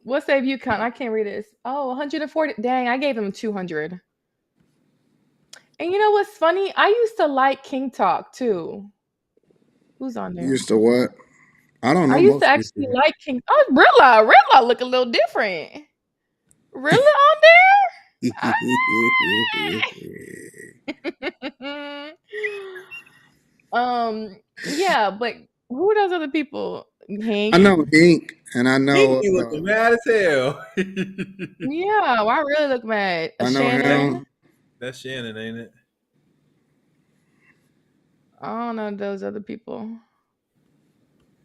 What save you count? I can't read this. Oh, 140. Dang, I gave him 200. And you know what's funny? I used to like King Talk too. Who's on You there? used to what? I don't I know used to most of these actually people. like King. Oh, Rilla look a little different. Rilla on there? Yeah, but who are those other people? I Hank. know Ink, and I He know be looking mad as hell. Yeah, I really look mad. I know Shannon. him. That's Shannon, ain't it? I don't know those other people.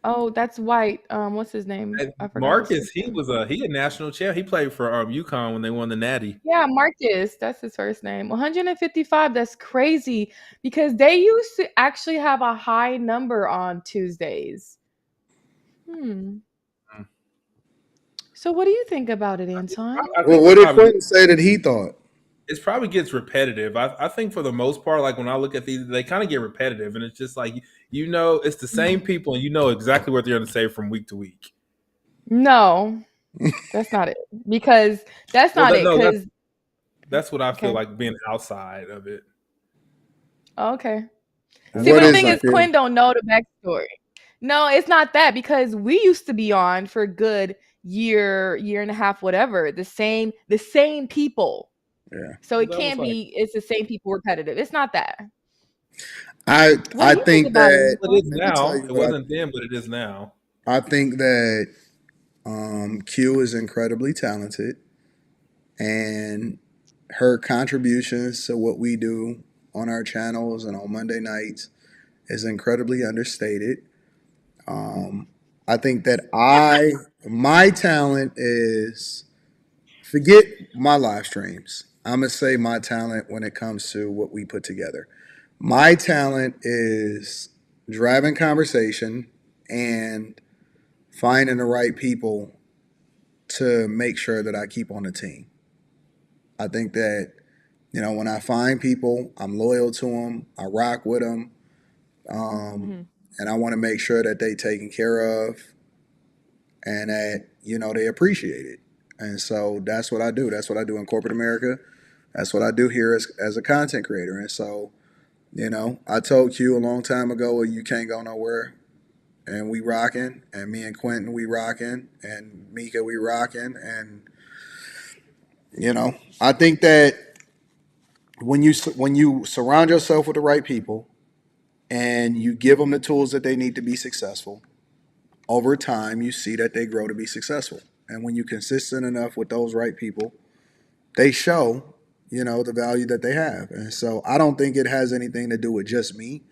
Oh, that's White. What's his name? And I forgot his Marcus, first name. he a national champ. He played for UConn when they won the Natty. Yeah, Marcus. That's his first name. 155. That's crazy because they used to actually have a high number on Tuesdays. So what do you think about it, Anton? I Well, think what did Quentin say that he thought? it probably gets repetitive. I think for the most part, like when I look at these, they kind of get repetitive, and it's just like it's the same people, and you know exactly what they're going to say from week to week. No, that's not it. Because that's Well, not it. Because that's what I feel okay. like being outside of it. Okay. See, What but the is thing it? is, Quinn don't know the backstory. No, it's not that because we used to be on for a good year and a half, whatever. The same people. Yeah. So it can't be. It's the same people repetitive. It's not that. What I do you think think about it? that It is let me tell now. you It what wasn't then, but it is now. I think that Q is incredibly talented, and her contributions to what we do on our channels and on Monday nights is incredibly understated. I think that my talent is forget my live streams. I'm gonna say my talent when it comes to what we put together. My talent is driving conversation and finding the right people to make sure that I keep on the team. I think that when I find people, I'm loyal to them. I rock with them, and I want to make sure that they taken care of and that they appreciate it. And so that's what I do. That's what I do in corporate America. That's what I do here as a content creator. And so I told Q a long time ago, well, you can't go nowhere. And we rocking, and me and Quentin we rocking, and Mika we rocking, and I think that when you surround yourself with the right people and you give them the tools that they need to be successful, over time you see that they grow to be successful. And when you're consistent enough with those right people, they show the value that they have. And so I don't think it has anything to do with just me.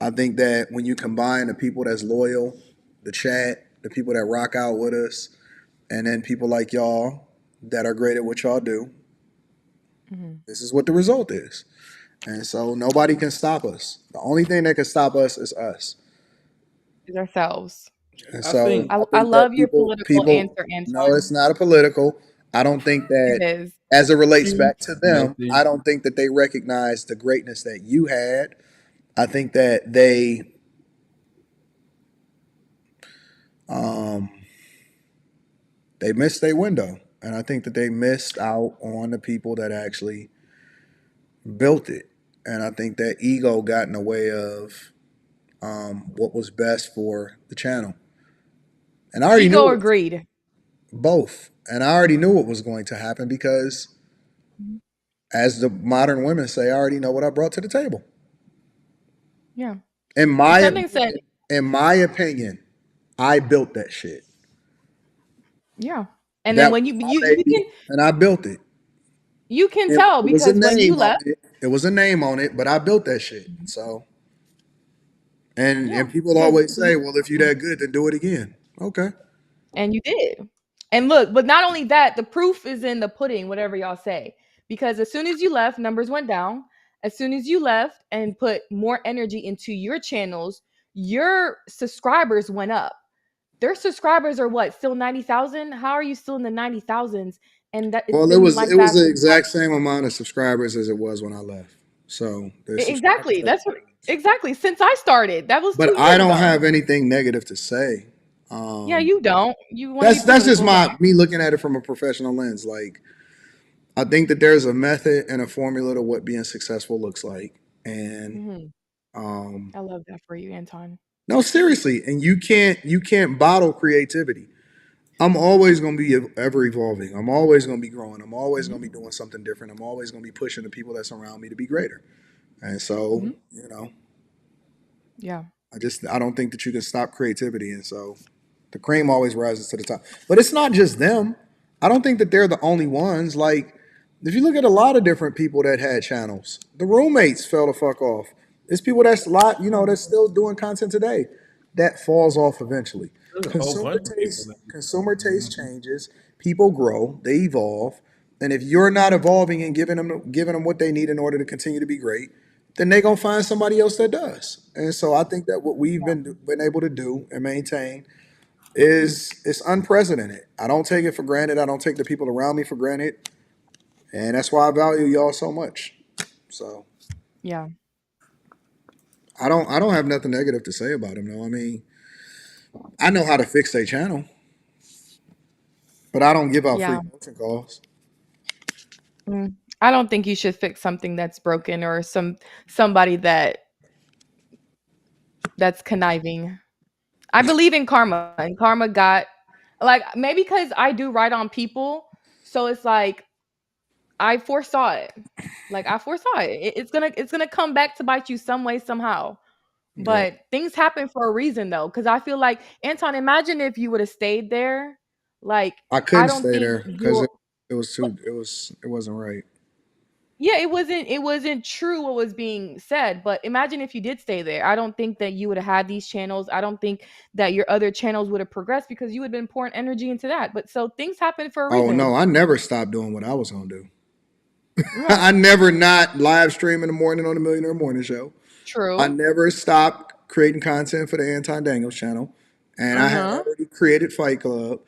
I think that when you combine the people that's loyal, the chat, the people that rock out with us, and then people like y'all that are great at what y'all do, this is what the result is. And so nobody can stop us. The only thing that can stop us is us. Is ourselves. And I so think I I think that love your political people, answer, no, it's Anton. not a political. I don't think It that is. as it relates see, back to them, Messy. I don't think that they recognize the greatness that you had. I think that um, they missed their window, and I think that they missed out on the people that actually built it. And I think that ego got in the way of what was best for the channel. And I already knew Ego it or was greed? both, and I already knew what was going to happen because, as the modern women say, I already know what I brought to the table. Yeah. In And my something said, opinion, in my opinion, I built that shit. yeah. And then That when was you my you you baby, can and I built it. you can It, tell it was a because when you name on left, it. It was a name on it, but I built that shit. So, and yeah, people because always say, "Well, if you're that good, then do it again." Okay. and you did. And look, but not only that, the proof is in the pudding, whatever y'all say. Because as soon as you left, numbers went down. As soon as you left and put more energy into your channels, your subscribers went up. Their subscribers are what, still 90,000? How are you still in the 90,000s? And that it's Well, been it like was that the for like exact same amount of subscribers as it was when I left. So the subscribers exactly. haven't That's what changed. exactly since I started. That was But 2 I years don't ago. have anything negative to say. Yeah, Um, you don't. You want to be that's just political, but me looking at it from a professional lens. Like I think that there's a method and a formula to what being successful looks like, and mhm, um, I love that for you, Anton. no, seriously, and you can't bottle creativity. I'm always going to be ever evolving. I'm always going to be growing. I'm always going Mhm, to be doing something different. I'm always going to be pushing the people that surround me to be greater. And so, mhm, yeah. I don't think that you can stop creativity. And so the cream always rises to the top. But it's not just them. I don't think that they're the only ones. Like, if you look at a lot of different people that had channels, the roommates fell the fuck off. There's people that's still doing content today. That falls off eventually. There's a whole Consumer bunch of people taste, that. consumer taste changes. People grow, they evolve, and if you're not evolving and giving them what they need in order to continue to be great, then they're gonna find somebody else that does. And so I think that what we've been able to do and maintain is unprecedented. I don't take it for granted. I don't take the people around me for granted, and that's why I value y'all so much. So Yeah. I don't have nothing negative to say about them though. I mean, I know how to fix their channel, but I don't give out free Yeah. coaching calls. Mm. I don't think you should fix something that's broken or somebody that's conniving. I believe in karma, and karma got like maybe because I do right on people, so it's like I foresaw it. Like I foresaw it. It's gonna come back to bite you some way somehow. Yeah, But things happen for a reason though, because I feel like Anton, imagine if you would have stayed there. Like I I couldn't don't stay think there because you're. it wasn't right. Yeah, it wasn't true what was being said, but imagine if you did stay there. I don't think that you would have had these channels. I don't think that your other channels would have progressed because you would have been pouring energy into that. But so things happen for a Oh no, reason. I never stopped doing what I was gonna do. Yeah. I never not live stream in the morning on the Millionaire Morning Show. I True. never stopped creating content for the Anton Daniels channel, and I had Uh-huh. already created Fight Club.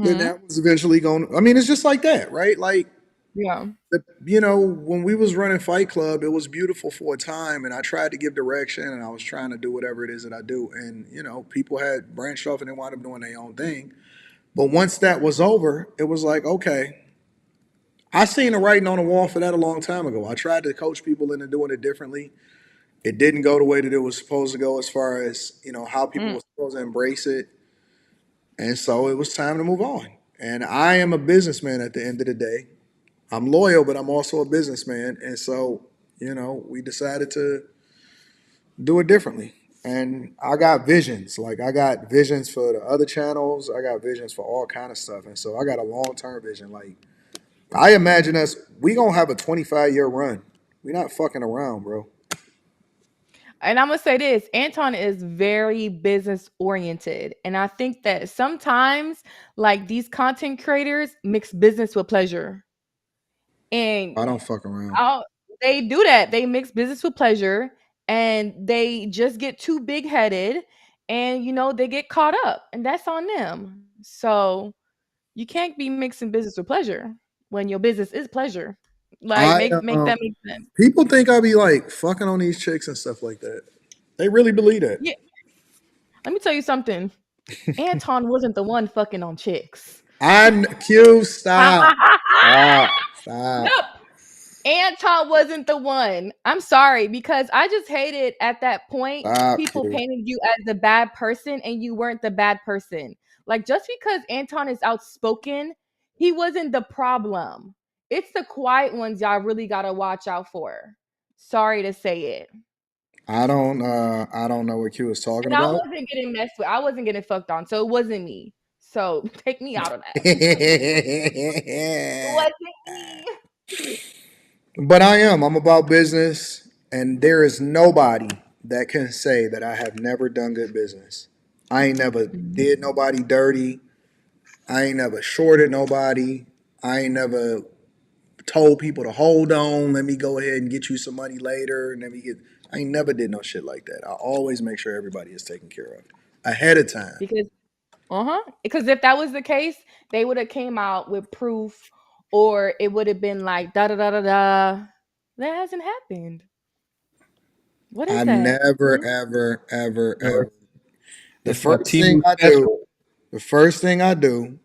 Then Mhm. that was eventually going. I mean, it's just like that, right? Like Yeah. when we was running Fight Club, it was beautiful for a time, and I tried to give direction, and I was trying to do whatever it is that I do, and people had branched off and they wound up doing their own thing. But once that was over, it was like, okay, I seen the writing on the wall for that a long time ago. I tried to coach people into doing it differently. It didn't go the way that it was supposed to go as far as how people Mm. were supposed to embrace it, and so it was time to move on. And I am a businessman at the end of the day. I'm loyal, but I'm also a businessman, and so we decided to do it differently. And I got visions, like I got visions for the other channels. I got visions for all kind of stuff, and so I got a long term vision. Like I imagine us, we gonna have a 25-year run. We not fucking around, bro. And I'm gonna say this, Anton is very business oriented. And I think that sometimes like these content creators mix business with pleasure. And I don't fuck around. they do that. They mix business with pleasure and they just get too big headed and they get caught up and that's on them. So you can't be mixing business with pleasure when your business is pleasure. Like I make that make sense. People think I be like fucking on these chicks and stuff like that. They really believe that. Yeah. Let me tell you something. Anton wasn't the one fucking on chicks. Q, stop. Stop. Nope. Anton wasn't the one. I'm sorry because I just hated at that point Stop, people Q. painted you as the bad person and you weren't the bad person. Like just because Anton is outspoken, he wasn't the problem. It's the quiet ones y'all really gotta watch out for. Sorry to say it. I don't know what Q is talking And I about. wasn't getting messed with. I wasn't getting fucked on. So it wasn't me. So take me out of that. It wasn't me. But I am. I'm about business, and there is nobody that can say that I have never done good business. I ain't never did nobody dirty. I ain't never shorted nobody. I ain't never told people to hold on. Let me go ahead and get you some money later, and let me get. I ain't never did no shit like that. I always make sure everybody is taken care of ahead of time. Because if that was the case, they would have came out with proof, or it would have been like da da da da da. That hasn't happened. What is I that? never, ever, ever, Or ever. The it's my first thing Timu I do, special. the first thing I do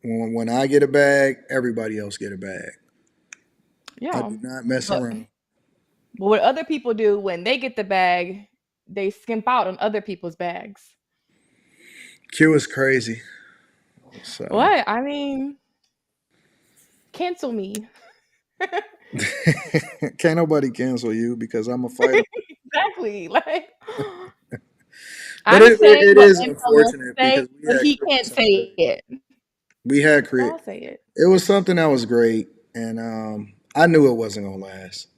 when I get a bag, everybody else get a bag. I Yeah. do not mess But, around. but what other people do when they get the bag, they skimp out on other people's bags. Q is crazy. So What? I mean, cancel me. can't nobody cancel you because I'm a fighter. Exactly. Like But I'm saying it what is Anton wants to unfortunate say, because we but had he created can't something say great. it. We had So create. I'll say it. It was something that was great, and I knew it wasn't gonna last.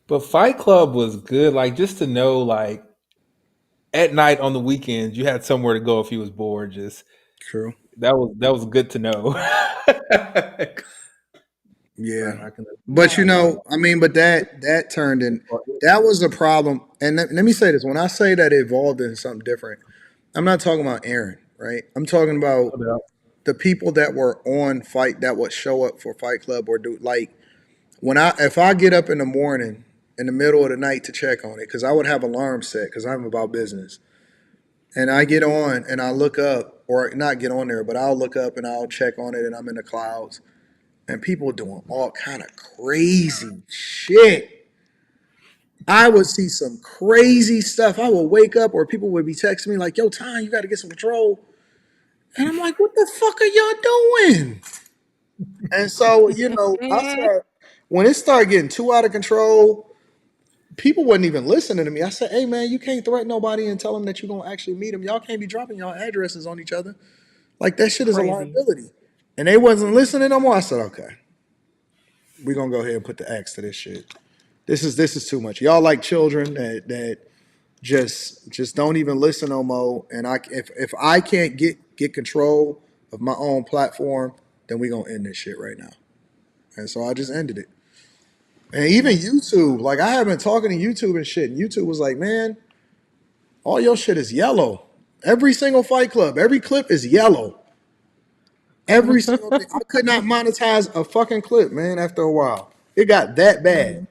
But Fight Club was good. Like just to know, like at night on the weekends, you had somewhere to go if you was bored. Just True. that was good to know. Yeah. I can But Right. I mean, but that turned in. That was the problem. And let me say this: when I say that it evolved into something different, I'm not talking about Aaron, right? I'm talking about No doubt. the people that were on Fight that would show up for Fight Club or do like if I get up in the morning in the middle of the night to check on it because I would have alarms set because I'm about business, and I get on and I look up or not get on there, but I'll look up and I'll check on it and I'm in the clouds and people doing all kind of crazy shit. I would see some crazy stuff. I would wake up or people would be texting me like, "Yo, Ty, you got to get some control," and I'm like, "What the fuck are y'all doing?" And so, I start when it started getting too out of control, people wasn't even listening to me. I said, "Hey, man, you can't threaten nobody and tell them that you're gonna actually meet them. Y'all can't be dropping y'all addresses on each other. Like that shit is a Crazy. liability." And they wasn't listening no more. I said, "Okay, we're gonna go ahead and put the X to this shit. This is too much. Y'all like children that just don't even listen no more. And if I can't get control of my own platform, then we gonna end this shit right now." And so I just ended it. And even YouTube, like I have been talking to YouTube and shit. And YouTube was like, "Man, all your shit is yellow. Every single Fight Club, every clip is yellow. Every single thing. I could not monetize a fucking clip, man, after a while. It got that bad.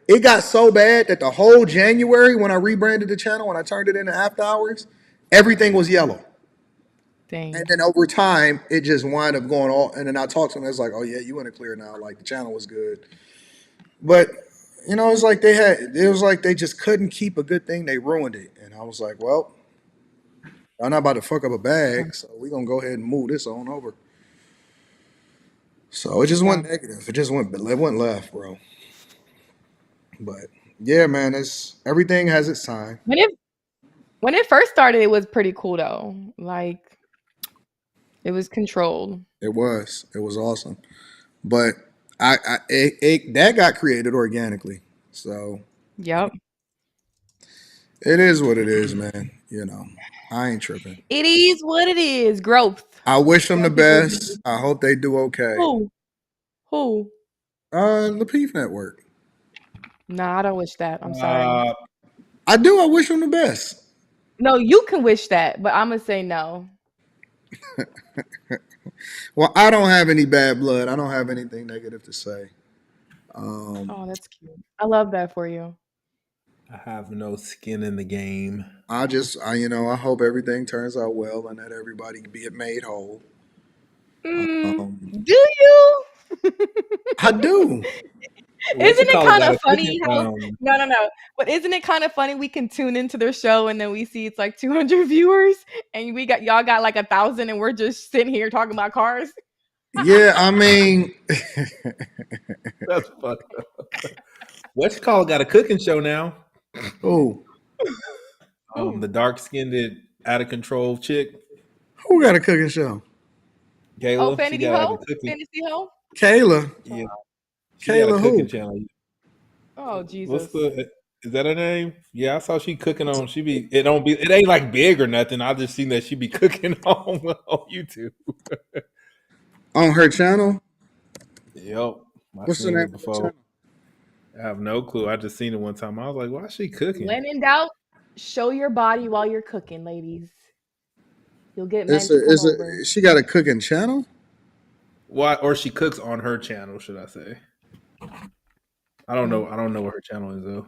It got so bad that the whole January when I rebranded the channel, when I turned it into after hours, everything was yellow. And Dang. then over time, it just wound up going all and then I talked to them, it's like, "Oh yeah, you in the clear now. Like the channel was good." But it's like it was like they just couldn't keep a good thing, they ruined it. And I was like, "Well, I'm not about to fuck up a bag, so we're gonna go ahead and move this on over." So it just went Yeah. negative. It went left, bro. But yeah, man, it's everything has its time. When it first started, it was pretty cool though. Like it was controlled. It was awesome. But that got created organically. So Yep. It is what it is, man. You know, I ain't tripping. It is what it is. Growth. I wish them the Some people best. I hope they do okay. who? Who? The Peace Network. Nah, I don't wish that. I'm sorry. I do. I wish them the best. No, you can wish that, but I'm gonna say no. Well, I don't have any bad blood. I don't have anything negative to say. Oh, that's cute. I love that for you. I have no skin in the game. I hope everything turns out well and that everybody be made whole. Do you? I do. What you Isn't it call it? kind Got of a cooking funny how sound. no. But isn't it kind of funny we can tune into their show and then we see it's like 200 viewers and y'all got like 1,000 and we're just sitting here talking about cars? Yeah, I mean, That's fucked up. What you call it? Got a cooking show now. who The dark skinned, out of control chick, who got a cooking show? Oh, Kayla. She Fantasy got like a Ho? cooking. Fantasy Ho? Kayla. Yeah, she got a Kayla cooking who? channel. Oh, What's Jesus. the? Is that her name? Yeah, I saw she cooking on. She be. It don't be. It ain't like big or nothing. I just seen that she be cooking on YouTube. On her channel? Yep, I What's the seen name it of the before. channel? I have no clue. I just seen it one time. I was like, why is she cooking? When in doubt, show your body while you're cooking, ladies. You'll get men It's to a, come it's over. a, she got a cooking channel? Why? Or she cooks on her channel, should I say? I don't know. Mm. I don't know what her channel is though.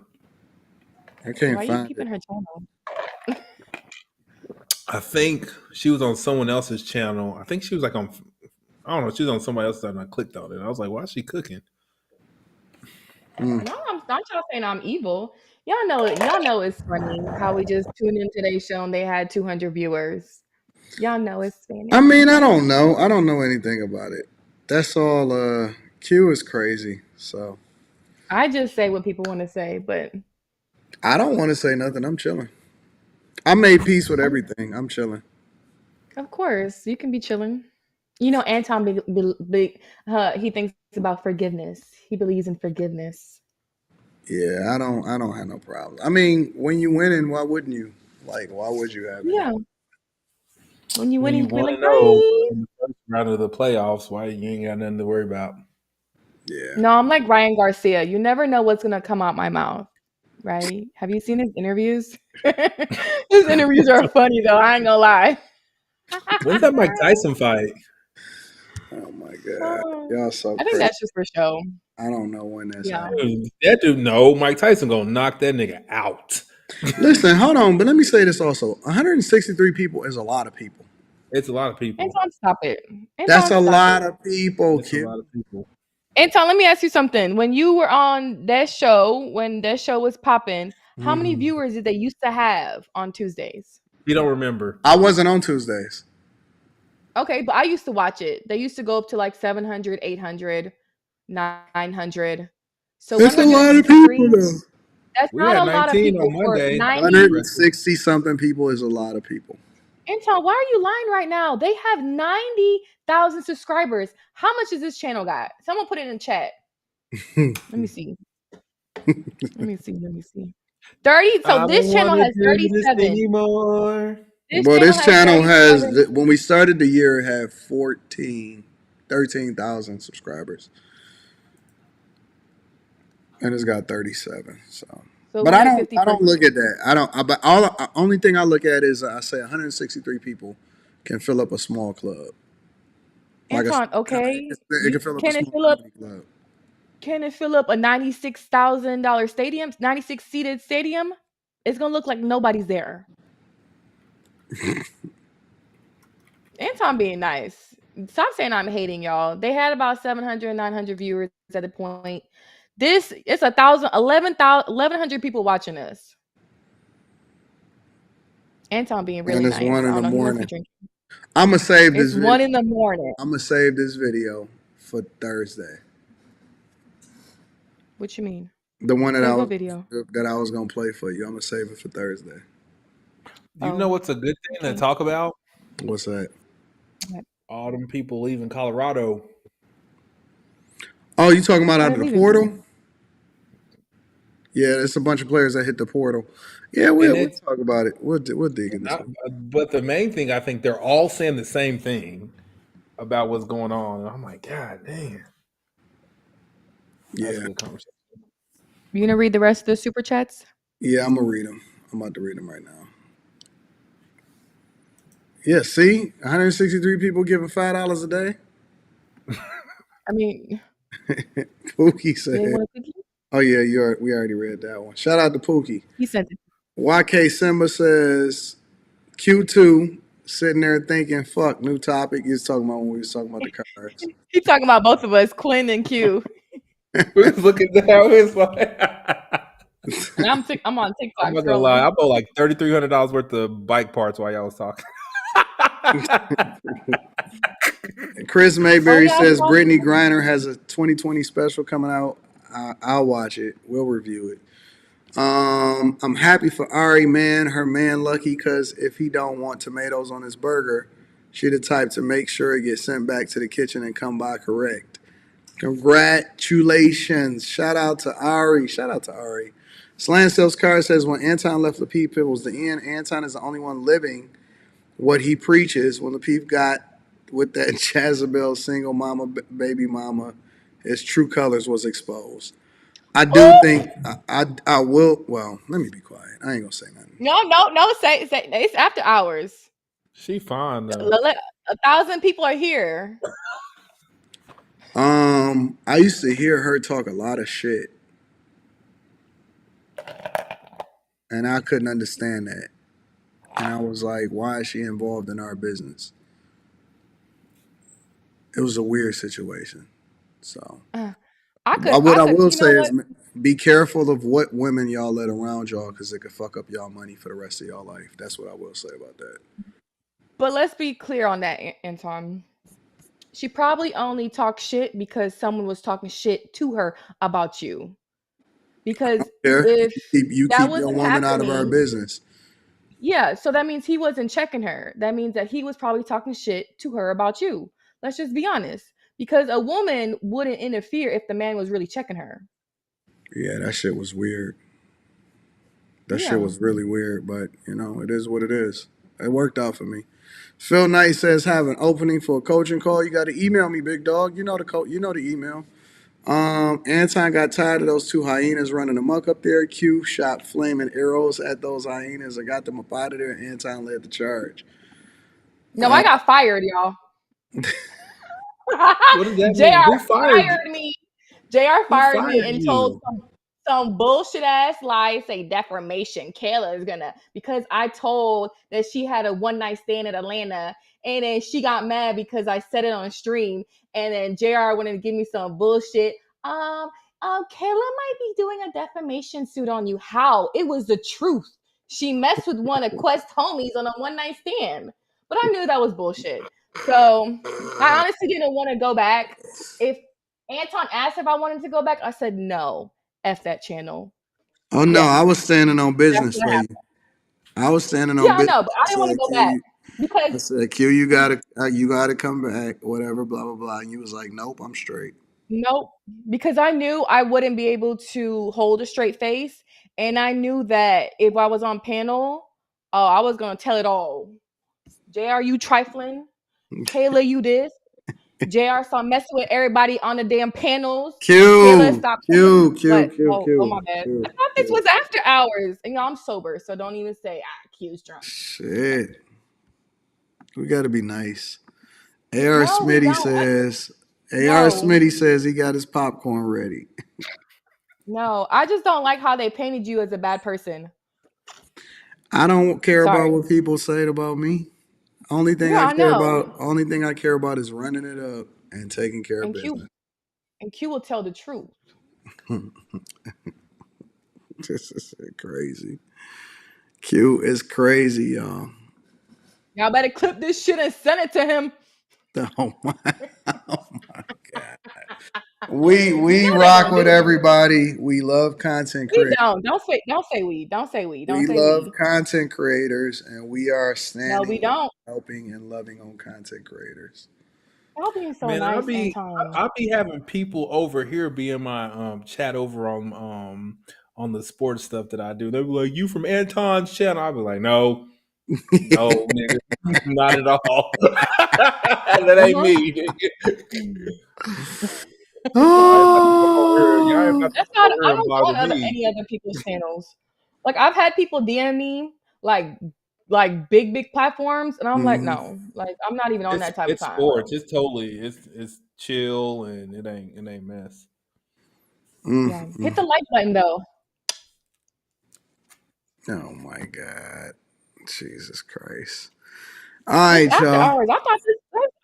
I can't Why are you find it. peeping her channel? I think she was on someone else's channel. I think she was like on. I don't know. She was on somebody else's and I clicked on it. I was like, why is she cooking? No, I'm not y'all saying I'm evil. Y'all know it's funny how we just tuned in today's show and they had 200 viewers. Y'all know it's I funny. mean, I don't know. I don't know anything about it. That's all. Q is crazy. So I just say what people want to say, but I don't want to say nothing. I'm chilling. I made peace with everything. I'm chilling. of course you can be chilling. Anton he thinks about forgiveness. He believes in forgiveness. Yeah, I don't. I don't have no problem. I mean, when you winning, why wouldn't you? Like, why would you have any? Yeah, when you When winning, you you can be want like, to know bye. in the first round of the playoffs, why you ain't got nothing to worry about. Yeah. No, I'm like Ryan Garcia. You never know what's gonna come out my mouth, right? Have you seen his interviews? His interviews are funny though. I ain't gonna lie. When's that Mike Tyson fight? Oh my god, Oh, y'all so I think crazy. that's just for show. I don't know when that's Yeah. happening. That dude, no, Mike Tyson gonna knock that nigga out. Listen, hold on, but let me say this also. 163 people is a lot of people. It's a lot of people. Anton, stop it. That's Anton, a stop it. lot of people, It's a lot Q. of people. Anton, let me ask you something. When you were on that show, when that show was popping, how many Mhm. viewers did they used to have on Tuesdays? You don't remember. I wasn't on Tuesdays. Okay, but I used to watch it. They used to go up to like 700, 800, 900. So It's a lot of people 163, though. that's We not had a lot of 19 people on for Monday. That was 90. impressive. 160 something people is a lot of people. Anton, why are you lying right now? They have 90,000 subscribers. How much does this channel got? Someone put it in chat. Let me see. Let me see. 30. So I don't this channel want to has do this 37. anymore. This Well, channel this has channel has, 37. when we started the year, it had 13,000 subscribers. And it's got 37. So, So but I don't 150%. look at that. I don't, but only thing I look at is I say 163 people can fill up a small club. Like Anton, okay. it can fill up a Can it small fill up comedy club. a $96,000 stadium, 96 seated stadium? It's gonna look like nobody's there. Anton being nice. Stop saying I'm hating y'all. They had about 700, 900 viewers at the point. It's 1,100 people watching this. Anton being And really it's nice. one I in don't the know. He must be morning. drinking. I'm gonna save It's this video. 1 in the morning. I'm gonna save this video for Thursday. What you mean? The one Save what video? that I was gonna play for you. I'm gonna save it for Thursday. You know Oh, what's a good thing to okay. talk about? What's that? All them people leaving Colorado. Oh, you talking about Why out they of the leaving? portal? Yeah, it's a bunch of players that hit the portal. Yeah, And we'll it's talk about it. We'll dig into not, it. but the main thing I think they're all saying the same thing about what's going on. And I'm like, God damn, that's Yeah, good conversation. You gonna read the rest of the super chats? yeah, I'm gonna read them. I'm about to read them right now. Yeah, see, 163 people giving $5 a day. I mean, Pookie do they said, want a cookie? "Oh yeah, we already read that one." Shout out to Pookie. He sent it. YK Simba says Q2 sitting there thinking, "Fuck, new topic." He was talking about when we was talking about the cards. He talking about both of us, Quinn and Q. Look at that. It's like, And I'm on I'm TikTok not gonna lie. scrolling. I bought like $3,300 worth of bike parts while y'all was talking. Chris Oh Mayberry yeah, I says saw Brittany Griner has a 2020 special coming out. I'll watch it. We'll review it. I'm happy for Ari, man. Her man lucky because if he don't want tomatoes on his burger, she the type to make sure it gets sent back to the kitchen and come by correct. Congratulations. Shout out to Ari. Shout out to Ari. Slan Sales Car says when Anton left Lapeep, it was the end. Anton is the only one living what he preaches. When Lapeep got with that Jezebel single mama, baby mama, his true colors was exposed. I do think I will. Well, let me be quiet. I ain't gonna say nothing. no. Say it's after hours. She fine though. 1,000 people are here. I used to hear her talk a lot of shit, and I couldn't understand that. And I was like, why is she involved in our business? It was a weird situation. So, what I I could. will You say know is, what? be careful of what women y'all let around y'all because it could fuck up y'all money for the rest of y'all life. That's what I will say about that. But let's be clear on that, Anton. She probably only talked shit because someone was talking shit to her about you. Because There, if you that keep your wasn't woman out of our happening, business. yeah, so that means he wasn't checking her. That means that he was probably talking shit to her about you. Let's just be honest. Because a woman wouldn't interfere if the man was really checking her. Yeah, that shit was weird. That shit Yeah. was really weird, but it is what it is. It worked out for me. Phil Knight says have an opening for a coaching call. You got to email me, big dog. You know the You know the email. Anton got tired of those two hyenas running amok up there. Q shot flaming arrows at those hyenas and got them up out of there. Anton led the charge. No, I got fired, y'all. What does that mean? JR Who fired you? fired me. JR Who fired me fired and told you? some bullshit ass lie, say defamation. Kayla is gonna, because I told that she had a one night stand in Atlanta, and then she got mad because I said it on stream, and then JR wanted to give me some bullshit. Kayla might be doing a defamation suit on you. How? It was the truth. She messed with one of Quest homies on a one night stand, but I knew that was bullshit. So I honestly didn't want to go back. If Anton asked if I wanted to go back, I said no. F that channel. Oh no, Yes, I was standing on that's business what for you. happened. I was standing Yeah, on I know, business. but I didn't want to go back because I said, Q, you gotta come back, whatever, blah blah blah. And you was like, nope, I'm straight. nope, because I knew I wouldn't be able to hold a straight face, and I knew that if I was on panel, oh, I was gonna tell it all. Jr, you trifling. Kayla, you this. JR saw messing with everybody on the damn panels. Kayla, Q, stop playing. Q, Q, What? Q, Oh my Q, bad. I Q, thought this Q. was after hours. And I'm sober, so don't even say Q's drunk. Shit, we gotta be nice. AR No, we Smitty don't. says, AR No. Smitty says he got his popcorn ready. No. I just don't like how they painted you as a bad person. I don't care about Sorry. what people say about me. Yeah, I know. Only thing I care about is running it up and taking care of And Q business. and Q will tell the truth. This is crazy. Q is crazy, y'all. Y'all better clip this shit and send it to him. Oh my, oh my God. We You know they rock gonna with do it. everybody. We love content We creators. don't. Don't say we. Don't say we. Don't We say love we. content creators, and we are No, we standing with don't. helping and loving on content creators. Y'all being so Man, I'll nice, be Anton. I'll be having people over here be in my chat over on on the sports stuff that I do. They'll be like, "You from Anton's channel?" I'll be like, "No, no, nigga, not at all. That ain't me." Y'all ain't about to come over here. Y'all ain't about to That's come not. over I here and don't go bother on me. any other people's channels. Like I've had people DM me like big platforms, and I'm like, Mhm. no, like I'm not even on that type of It's time, bro. sports. It's totally it's chill and it ain't mess. Yeah, hit the like button though. Oh my God. Jesus Christ. All It's right, after y'all. hours. I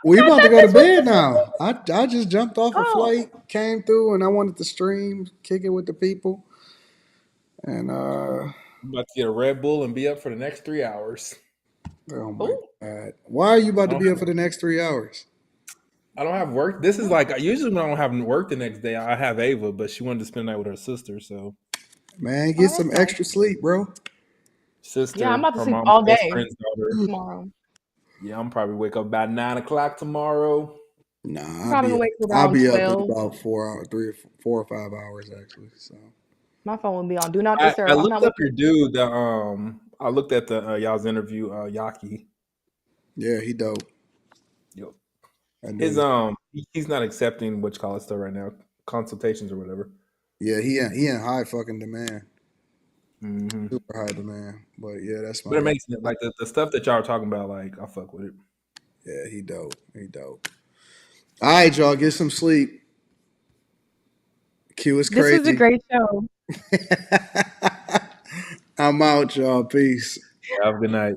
We thought about to that go to this was bed just now. I just jumped off a oh. flight, came through, and I wanted to stream, kick it with the people. And I'm about to get a Red Bull and be up for the next 3 hours. oh my Ooh. God. Why are you about I to don't be have up for the next 3 hours? I don't have work. This is like usually when I don't have work the next day, I have Ava, but she wanted to spend the night with her sister. So Man, Oh, get that's some nice. extra sleep, bro. Yeah, I'm sister, about to her sleep mom's all best day friend's daughter. tomorrow. Yeah, I'm probably wake up about 9 o'clock tomorrow. Nah, I'm probably gonna wake up I'll around be up in 12. about 4 hours, 4 or 5 hours actually. So My phone will be on Do Not I Disturb. I'm looked not up waking your dude. I looked at the y'all's interview. Yaki. yeah, he dope. Yep. That dude His is he's not accepting what you call it stuff right now, consultations or whatever. yeah, he in high fucking demand. Hmm. Super high demand. But yeah, that's my But it guy. makes it like the stuff that y'all are talking about. Like I fuck with it. Yeah, he dope. He dope. All right, y'all, get some sleep. Q is This was a crazy. great show. I'm out, y'all. Peace. Yeah, have a good night.